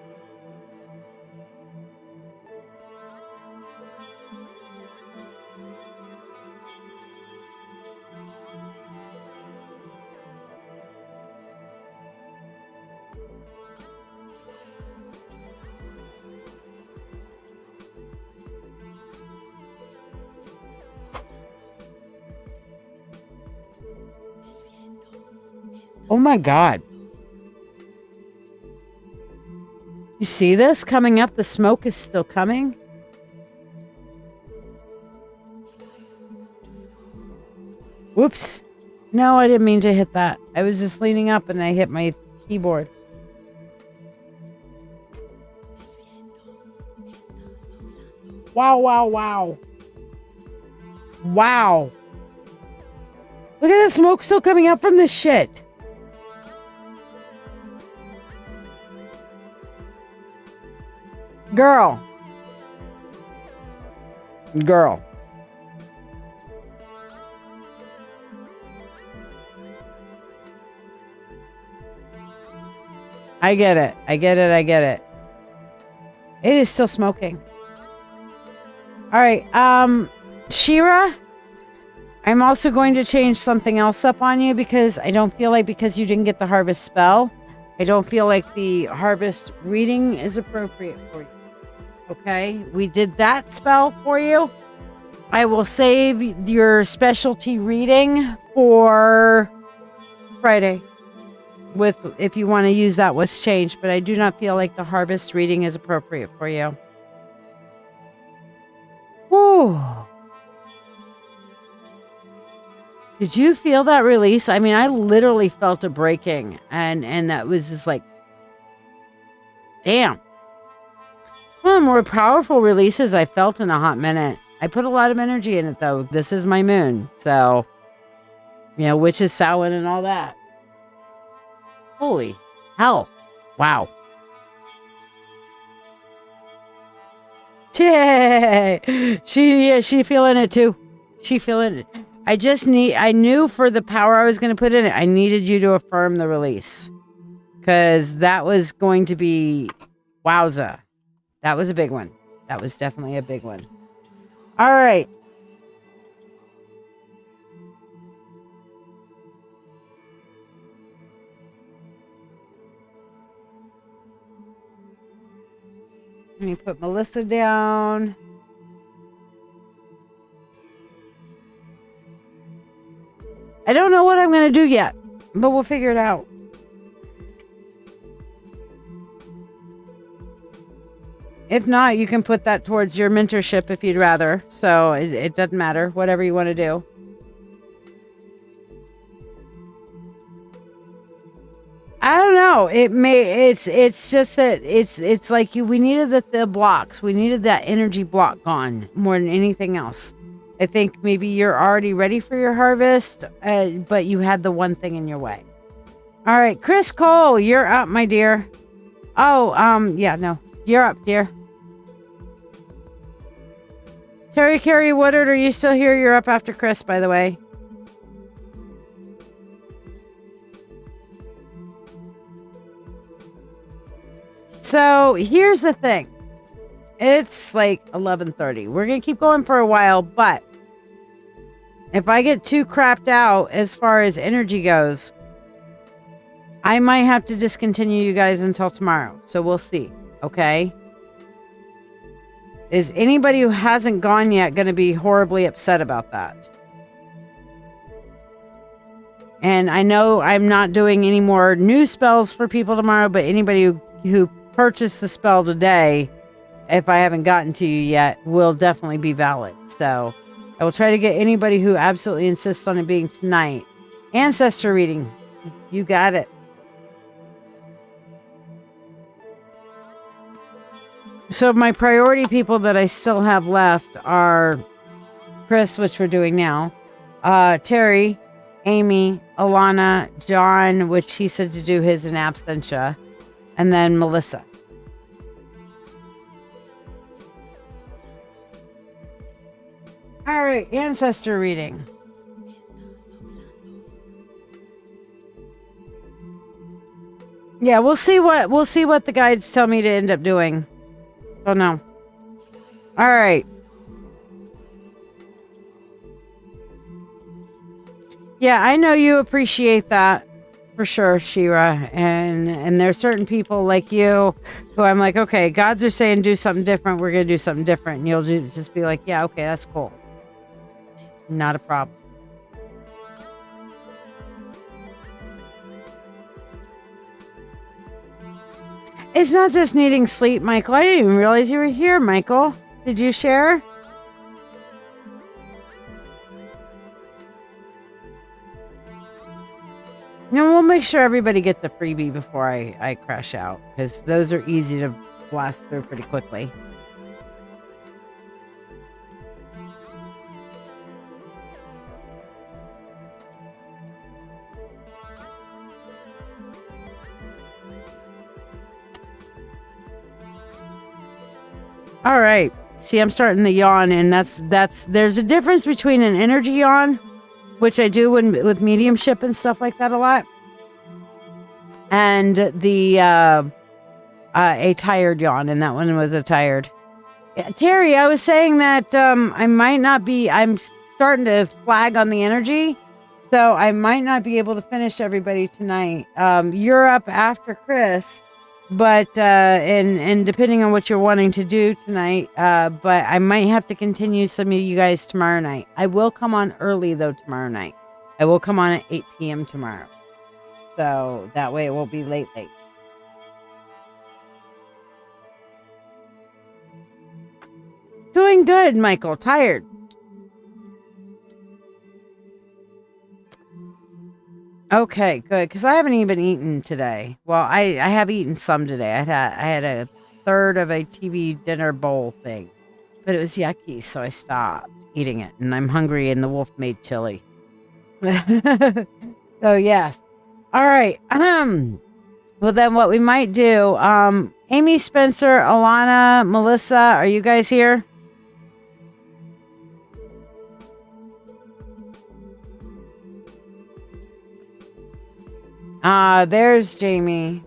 [SPEAKER 2] Oh my God. You see this coming up? The smoke is still coming. Whoops. No, I didn't mean to hit that. I was just leaning up and I hit my keyboard. Wow, wow, wow. Wow. Look at the smoke still coming up from this shit. Girl. Girl. I get it. I get it. I get it. It is still smoking. All right. Shira, I'm also going to change something else up on you because I don't feel like because you didn't get the harvest spell, I don't feel like the harvest reading is appropriate for you. Okay? We did that spell for you. I will save your specialty reading for Friday. If you want to use that what's changed, but I do not feel like the harvest reading is appropriate for you. Whew. Did you feel that release? I mean, I literally felt a breaking and that was just like, damn. One of the more powerful releases I felt in a hot minute. I put a lot of energy in it though. This is my moon. So, you know, which is Samhain and all that. Holy hell. Wow. Yeah. She feeling it too. She feeling it. I knew for the power I was going to put in it, I needed you to affirm the release. Because that was going to be, wowza. That was a big one. That was definitely a big one. All right. Let me put Melissa down. I don't know what I'm going to do yet, but we'll figure it out. If not, you can put that towards your mentorship if you'd rather. So it doesn't matter, whatever you want to do. I don't know. It's just that it's like we needed the blocks. We needed that energy block gone more than anything else. I think maybe you're already ready for your harvest, but you had the one thing in your way. All right, Chris Cole, you're up, my dear. Oh, yeah, no, you're up, dear. Terry Carey Woodard, are you still here? You're up after Chris, by the way. So here's the thing. It's like 11:30. We're going to keep going for a while, but if I get too crapped out as far as energy goes, I might have to discontinue you guys until tomorrow. So we'll see. Okay? Is anybody who hasn't gone yet going to be horribly upset about that? And I know I'm not doing any more new spells for people tomorrow, but anybody who purchased the spell today, if I haven't gotten to you yet, will definitely be valid. So I will try to get anybody who absolutely insists on it being tonight. Ancestor reading. You got it. So my priority people that I still have left are Chris, which we're doing now, Terry, Amy, Alana, John, which he said to do his in absentia, and then Melissa. All right, ancestor reading. Yeah, we'll see what the guides tell me to end up doing. Oh no. All right. Yeah, I know you appreciate that for sure, Shira. And there's certain people like you who I'm like, okay, gods are saying do something different. We're gonna do something different, and you'll just be like, yeah, okay, that's cool. Not a problem. It's not just needing sleep, Michael. I didn't even realize you were here, Michael. Did you share? No, we'll make sure everybody gets a freebie before I crash out, because those are easy to blast through pretty quickly. All right. See, I'm starting to yawn, and there's a difference between an energy yawn, which I do with mediumship and stuff like that a lot, and the a tired yawn, and that one was a tired. Yeah, Terry, I was saying that I might not be. I'm starting to flag on the energy, so I might not be able to finish everybody tonight. You're up after Chris. But and depending on what you're wanting to do tonight, but I might have to continue some of you guys tomorrow night. I will come on early though tomorrow night. I will come on at 8 p.m. tomorrow. So that way it won't be late. Doing good, Michael. Tired. Okay, good. Because I haven't even eaten today. Well, I have eaten some today. I had a third of a TV dinner bowl thing, but it was yucky, so I stopped eating it. And I'm hungry, and the wolf made chili. So yes. All right. Well, then what we might do? Amy, Spencer, Alana, Melissa, are you guys here? There's Jamie.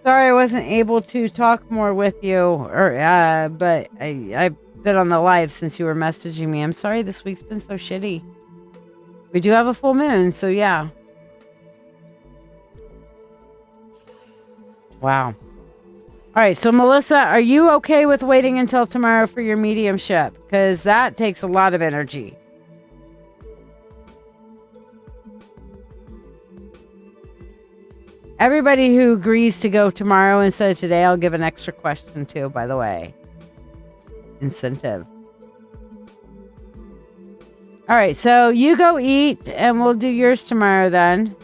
[SPEAKER 2] Sorry I wasn't able to talk more with you, but I've been on the live since you were messaging me. I'm sorry this week's been so shitty. We do have a full moon, so yeah. Wow. All right, so Melissa, are you okay with waiting until tomorrow for your mediumship? Because that takes a lot of energy. Everybody who agrees to go tomorrow instead of today, I'll give an extra question to, by the way. Incentive. All right, so you go eat, and we'll do yours tomorrow then.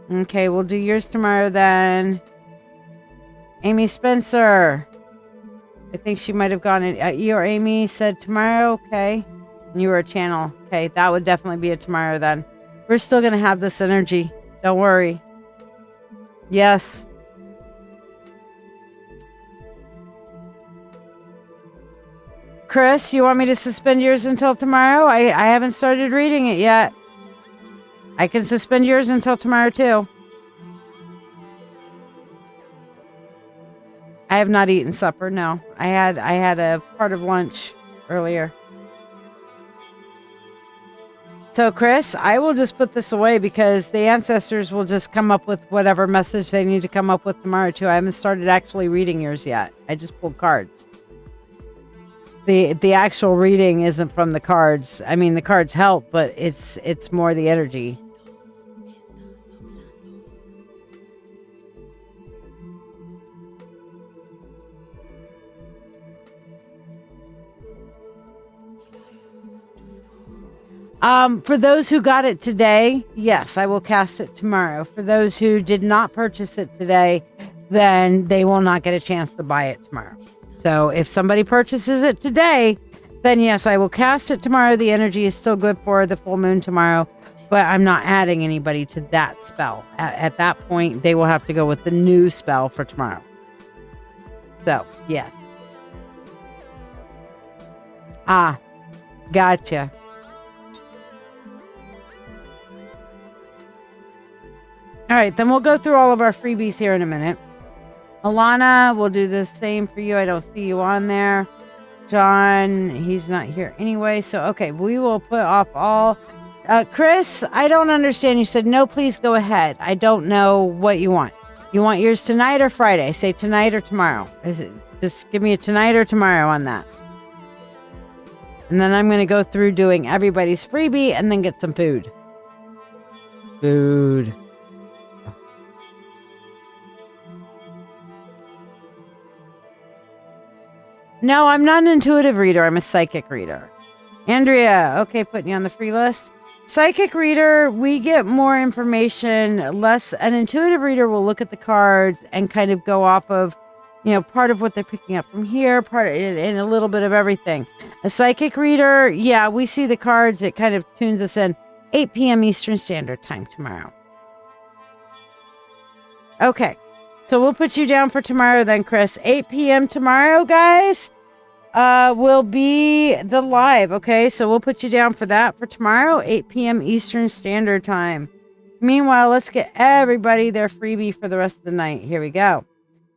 [SPEAKER 2] Okay, we'll do yours tomorrow then. Amy Spencer. I think she might have gone in. You or Amy said tomorrow. Okay. And you were a channel. Okay. That would definitely be a tomorrow then. We're still going to have this energy. Don't worry. Yes. Chris, you want me to suspend yours until tomorrow? I haven't started reading it yet. I can suspend yours until tomorrow too. I have not eaten supper. No, I had a part of lunch earlier. So Chris, I will just put this away because the ancestors will just come up with whatever message they need to come up with tomorrow too. I haven't started actually reading yours yet. I just pulled cards. The actual reading isn't from the cards. I mean, the cards help, but it's more the energy. For those who got it today, yes, I will cast it tomorrow. For those who did not purchase it today, then they will not get a chance to buy it tomorrow. So if somebody purchases it today, then yes, I will cast it tomorrow. The energy is still good for the full moon tomorrow. but I'm not adding anybody to that spell. At that point, they will have to go with the new spell for tomorrow. So, yes. Ah, gotcha. All right, then we'll go through all of our freebies here in a minute. Alana, we'll do the same for you. I don't see you on there. John, he's not here anyway. So, okay, we will put off all. Chris, I don't understand. You said, no, please go ahead. I don't know what you want. You want yours tonight or Friday? Say tonight or tomorrow. Is it, just give me a tonight or tomorrow on that. And then I'm going to go through doing everybody's freebie and then get some food. Food. No, I'm not an intuitive reader. I'm a psychic reader. Andrea, okay, putting you on the free list. Psychic reader, we get more information, less. An intuitive reader will look at the cards and kind of go off of, part of what they're picking up from here, part and a little bit of everything. A psychic reader, yeah, we see the cards. It kind of tunes us in. 8 p.m. Eastern Standard Time tomorrow. Okay, so we'll put you down for tomorrow then, Chris. 8 p.m. tomorrow, guys. Will be the live. Okay, so we'll put you down for that for tomorrow, 8 p.m. Eastern Standard Time. Meanwhile, let's get everybody their freebie for the rest of the night. Here we go.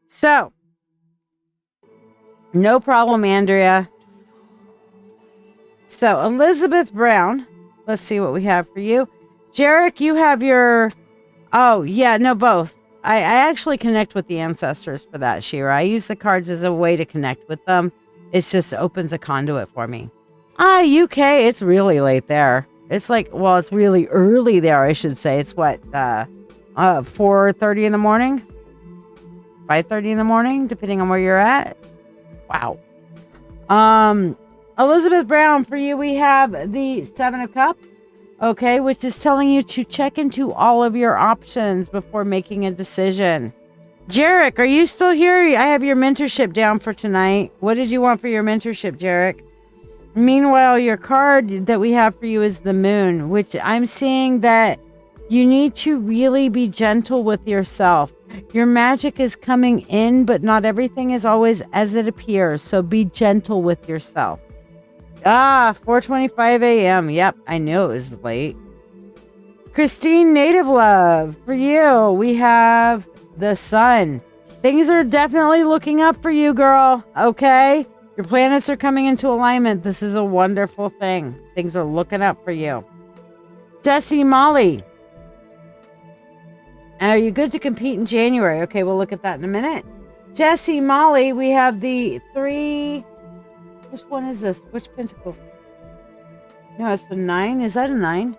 [SPEAKER 2] So, no problem, Andrea. So, Elizabeth Brown. Let's see what we have for you. Jarek, you have your... Oh, yeah, no, both. I actually connect with the ancestors for that, Shira. I use the cards as a way to connect with them. It just opens a conduit for me. UK, it's really late there. It's like, well, it's really early there, I should say. It's what, 4:30 in the morning? 5:30 in the morning, depending on where you're at. Wow. Elizabeth Brown, for you, we have the 7 of Cups. Okay, which is telling you to check into all of your options before making a decision. Jarek, are you still here? I have your mentorship down for tonight. What did you want for your mentorship, Jarek? Meanwhile, your card that we have for you is the Moon, which I'm seeing that you need to really be gentle with yourself. Your magic is coming in, but not everything is always as it appears. So be gentle with yourself. 4:25 a.m. Yep, I knew it was late. Christine Native Love, for you, we have the Sun. Things are definitely looking up for you, girl. Okay? Your planets are coming into alignment. This is a wonderful thing. Things are looking up for you. Jesse Molly. Are you good to compete in January? Okay, we'll look at that in a minute. Jesse Molly, we have the 3... Which one is this? Which pentacles? No, it's the 9. Is that a 9?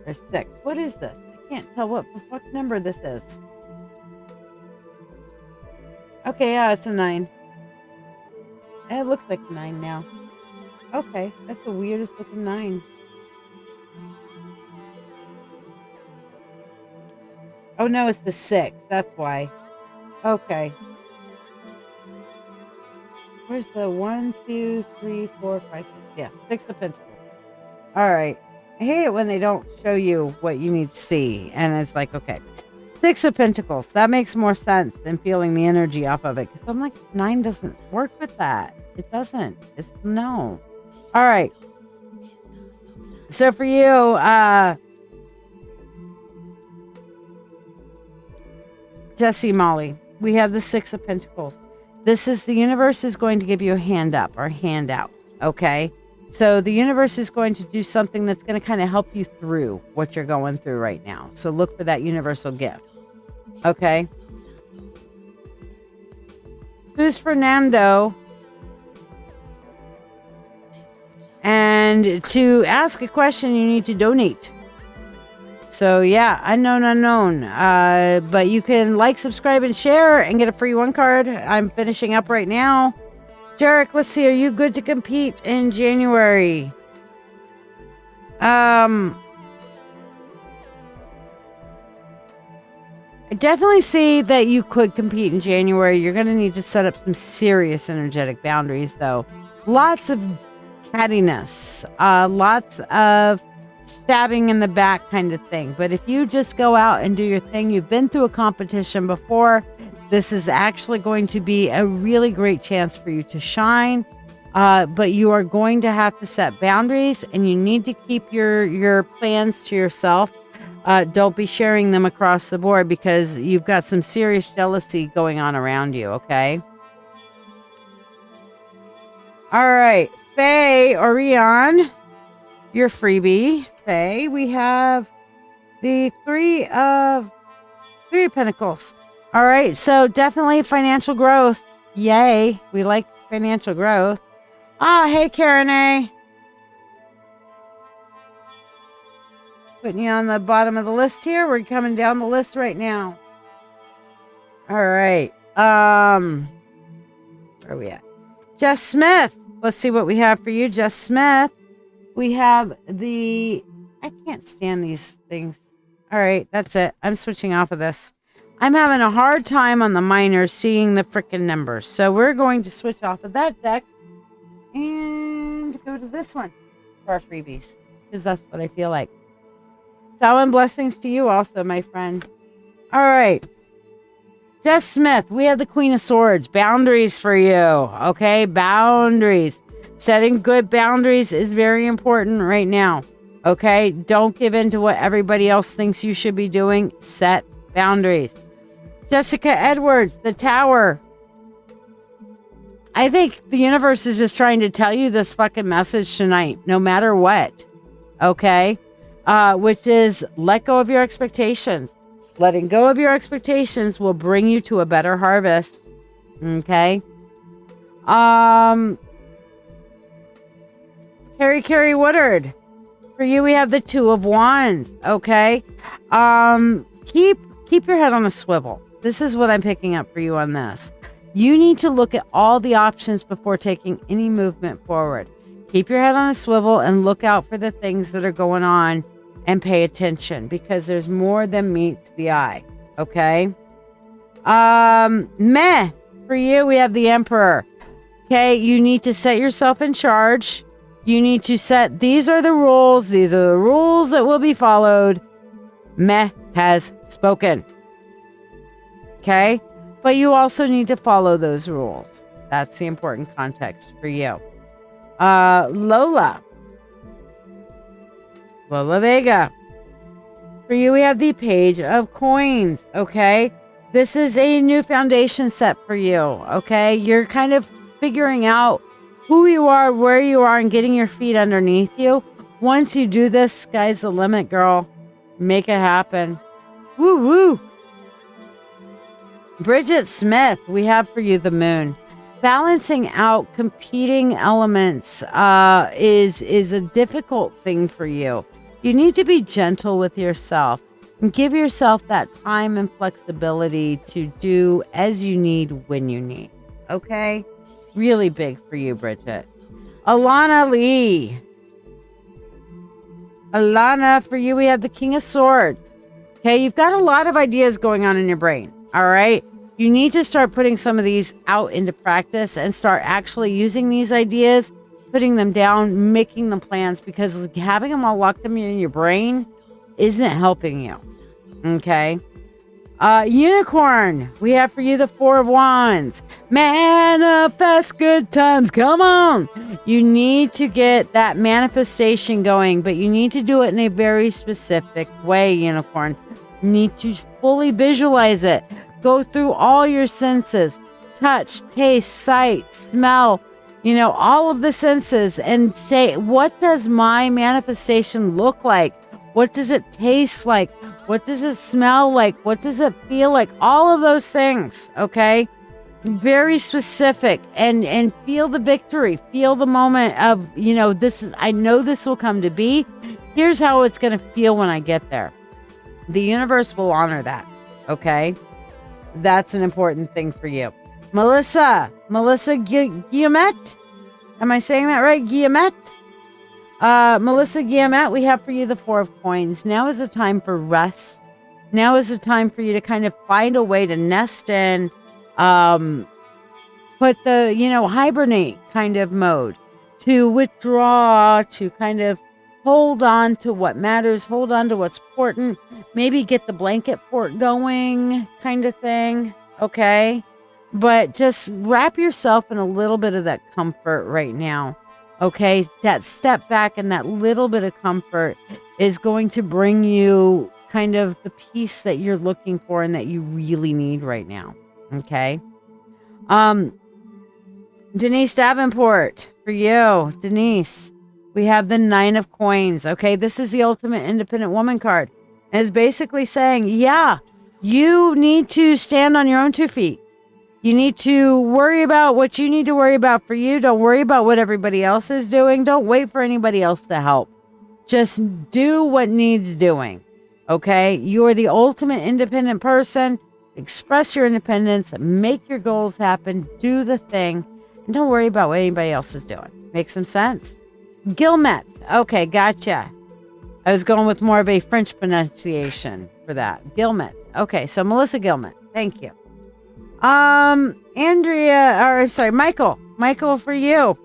[SPEAKER 2] Or 6. What is this? I can't tell what the fuck number this is. Okay, yeah, it's a 9. It looks like a 9 now. Okay, that's the weirdest looking 9. Oh no, it's the 6. That's why. Okay. Where's the 1, 2, 3, 4, 5, 6? Yeah, 6 of Pentacles. All right. I hate it when they don't show you what you need to see. And it's like, okay. 6 of Pentacles. That makes more sense than feeling the energy off of it. Because I'm like, 9 doesn't work with that. It doesn't. It's no. All right. So for you, Jesse Molly, we have the 6 of Pentacles. This is the universe is going to give you a hand up or hand out. Okay. So the universe is going to do something that's going to kind of help you through what you're going through right now. So look for that universal gift. Okay. Who's Fernando? And to ask a question, you need to donate. So yeah, unknown. But you can like, subscribe, and share and get a free 1 card. I'm finishing up right now. Jarek, let's see. Are you good to compete in January? I definitely see that you could compete in January. You're going to need to set up some serious energetic boundaries, though. Lots of cattiness. Lots of stabbing in the back kind of thing. But if you just go out and do your thing, you've been through a competition before, this is actually going to be a really great chance for you to shine. But you are going to have to set boundaries, and you need to keep your plans to yourself. Don't be sharing them across the board, because you've got some serious jealousy going on around you, okay? All right, Faye Orion, your freebie. Faye, we have the Three of Pentacles. All right, so definitely financial growth. Yay, we like financial growth. Hey, Karen A. Putting you on the bottom of the list here. We're coming down the list right now. All right. Where are we at? Jess Smith. Let's see what we have for you, Jess Smith. We have I can't stand these things. All right, that's it. I'm switching off of this. I'm having a hard time on the minors seeing the freaking numbers. So we're going to switch off of that deck and go to this one for our freebies, because that's what I feel like. So, and blessings to you also, my friend. All right. Jess Smith, we have the Queen of Swords. Boundaries for you. Okay, boundaries. Setting good boundaries is very important right now. Okay, don't give in to what everybody else thinks you should be doing. Set boundaries. Jessica Edwards, the Tower. I think the universe is just trying to tell you this fucking message tonight, no matter what. Okay? Which is let go of your expectations. Letting go of your expectations will bring you to a better harvest. Okay? Carrie Woodard. For you, we have the Two of Wands. Okay? Keep your head on a swivel. This is what I'm picking up for you on this. You need to look at all the options before taking any movement forward. Keep your head on a swivel and look out for the things that are going on and pay attention, because there's more than meets the eye. Okay? For you, we have the Emperor. Okay? You need to set yourself in charge. You need to set, these are the rules. These are the rules that will be followed. Meh has spoken. Okay? But you also need to follow those rules. That's the important context for you. Lola Vega. For you, we have the Page of Coins. Okay? This is a new foundation set for you. Okay? You're kind of figuring out who you are, where you are, and getting your feet underneath you. Once you do this, sky's the limit, girl. Make it happen. Woo woo. Bridget Smith, we have for you the Moon. Balancing out competing elements is a difficult thing for you. You need to be gentle with yourself and give yourself that time and flexibility to do as you need when you need. Okay? Really big for you, Bridget. Alana Lee. Alana, for you, we have the King of Swords. Okay, you've got a lot of ideas going on in your brain. All right? You need to start putting some of these out into practice and start actually using these ideas, putting them down, making them plans, because having them all locked in your brain isn't helping you. Okay? Unicorn, we have for you the Four of Wands. Manifest good times. Come on. You need to get that manifestation going, but you need to do it in a very specific way, Unicorn. You need to fully visualize it. Go through all your senses. Touch, taste, sight, smell, all of the senses, and say, what does my manifestation look like? What does it taste like? What does it smell like? What does it feel like? All of those things, okay? Very specific, and feel the victory. Feel the moment of, I know this will come to be. Here's how it's going to feel when I get there. The universe will honor that, okay? That's an important thing for you. Melissa Guillemette. Am I saying that right? Guillemette? Melissa Guillemette, we have for you the Four of Coins. Now is a time for rest. Now is a time for you to kind of find a way to nest in, put the, hibernate kind of mode, to withdraw, to kind of hold on to what matters, hold on to what's important, maybe get the blanket fort going kind of thing, okay? But just wrap yourself in a little bit of that comfort right now, okay? That step back and that little bit of comfort is going to bring you kind of the peace that you're looking for and that you really need right now, okay? Denise Davenport, for you, Denise, we have the 9 of Coins. Okay, this is the ultimate independent woman card. And it's basically saying, yeah, you need to stand on your own 2 feet. You need to worry about what you need to worry about for you. Don't worry about what everybody else is doing. Don't wait for anybody else to help. Just do what needs doing. Okay, you are the ultimate independent person. Express your independence, make your goals happen, do the thing, and don't worry about what anybody else is doing. Make some sense? Gilmet. Okay, gotcha. I was going with more of a French pronunciation for that. Gilmet. Okay, so Melissa Gilmet. Thank you. Michael. Michael, for you.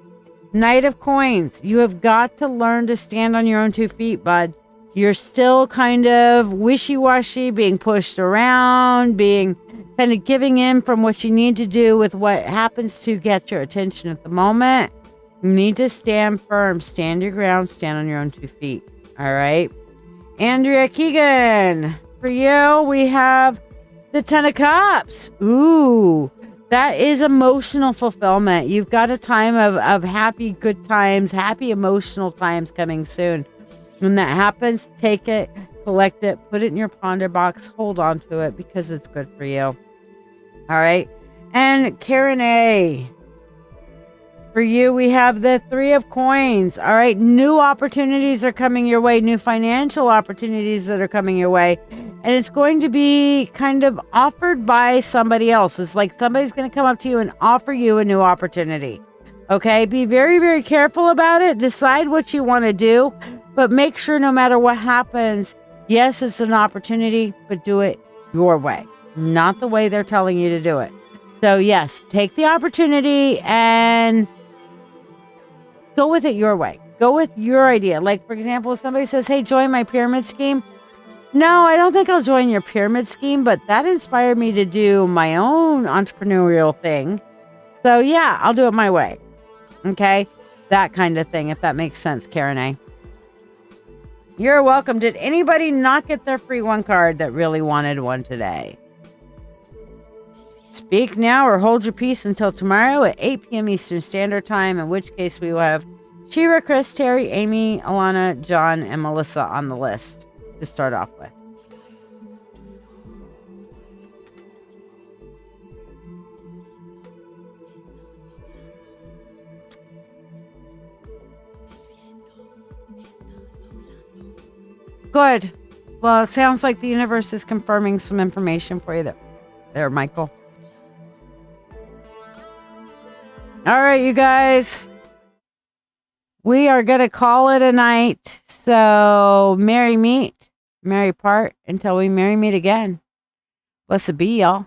[SPEAKER 2] Knight of Coins. You have got to learn to stand on your own 2 feet, bud. You're still kind of wishy-washy, being pushed around, being kind of giving in from what you need to do with what happens to get your attention at the moment. You need to stand firm, stand your ground, stand on your own 2 feet. All right. Andrea Keegan, for you, we have the 10 of Cups. Ooh, that is emotional fulfillment. You've got a time of happy, good times, happy emotional times coming soon. When that happens, take it, collect it, put it in your ponder box, hold on to it because it's good for you. All right. And Karen A. For you, we have the 3 of Coins. All right. New opportunities are coming your way, new financial opportunities that are coming your way. And it's going to be kind of offered by somebody else. It's like somebody's going to come up to you and offer you a new opportunity. Okay. Be very, very careful about it. Decide what you want to do. But make sure no matter what happens, yes, it's an opportunity, but do it your way, not the way they're telling you to do it. So yes, take the opportunity and go with it your way. Go with your idea. Like, for example, if somebody says, hey, join my pyramid scheme. No, I don't think I'll join your pyramid scheme, but that inspired me to do my own entrepreneurial thing. So yeah, I'll do it my way. Okay. That kind of thing, if that makes sense, Karen A. You're welcome. Did anybody not get their free 1 card that really wanted one today? Speak now or hold your peace until tomorrow at 8 p.m. Eastern Standard Time, in which case we will have Shira, Chris, Terry, Amy, Alana, John, and Melissa on the list to start off with. Good. Well, it sounds like the universe is confirming some information for you there, Michael. All right, you guys. We are going to call it a night. So, merry meet, merry part until we merry meet again. Blessed be, y'all.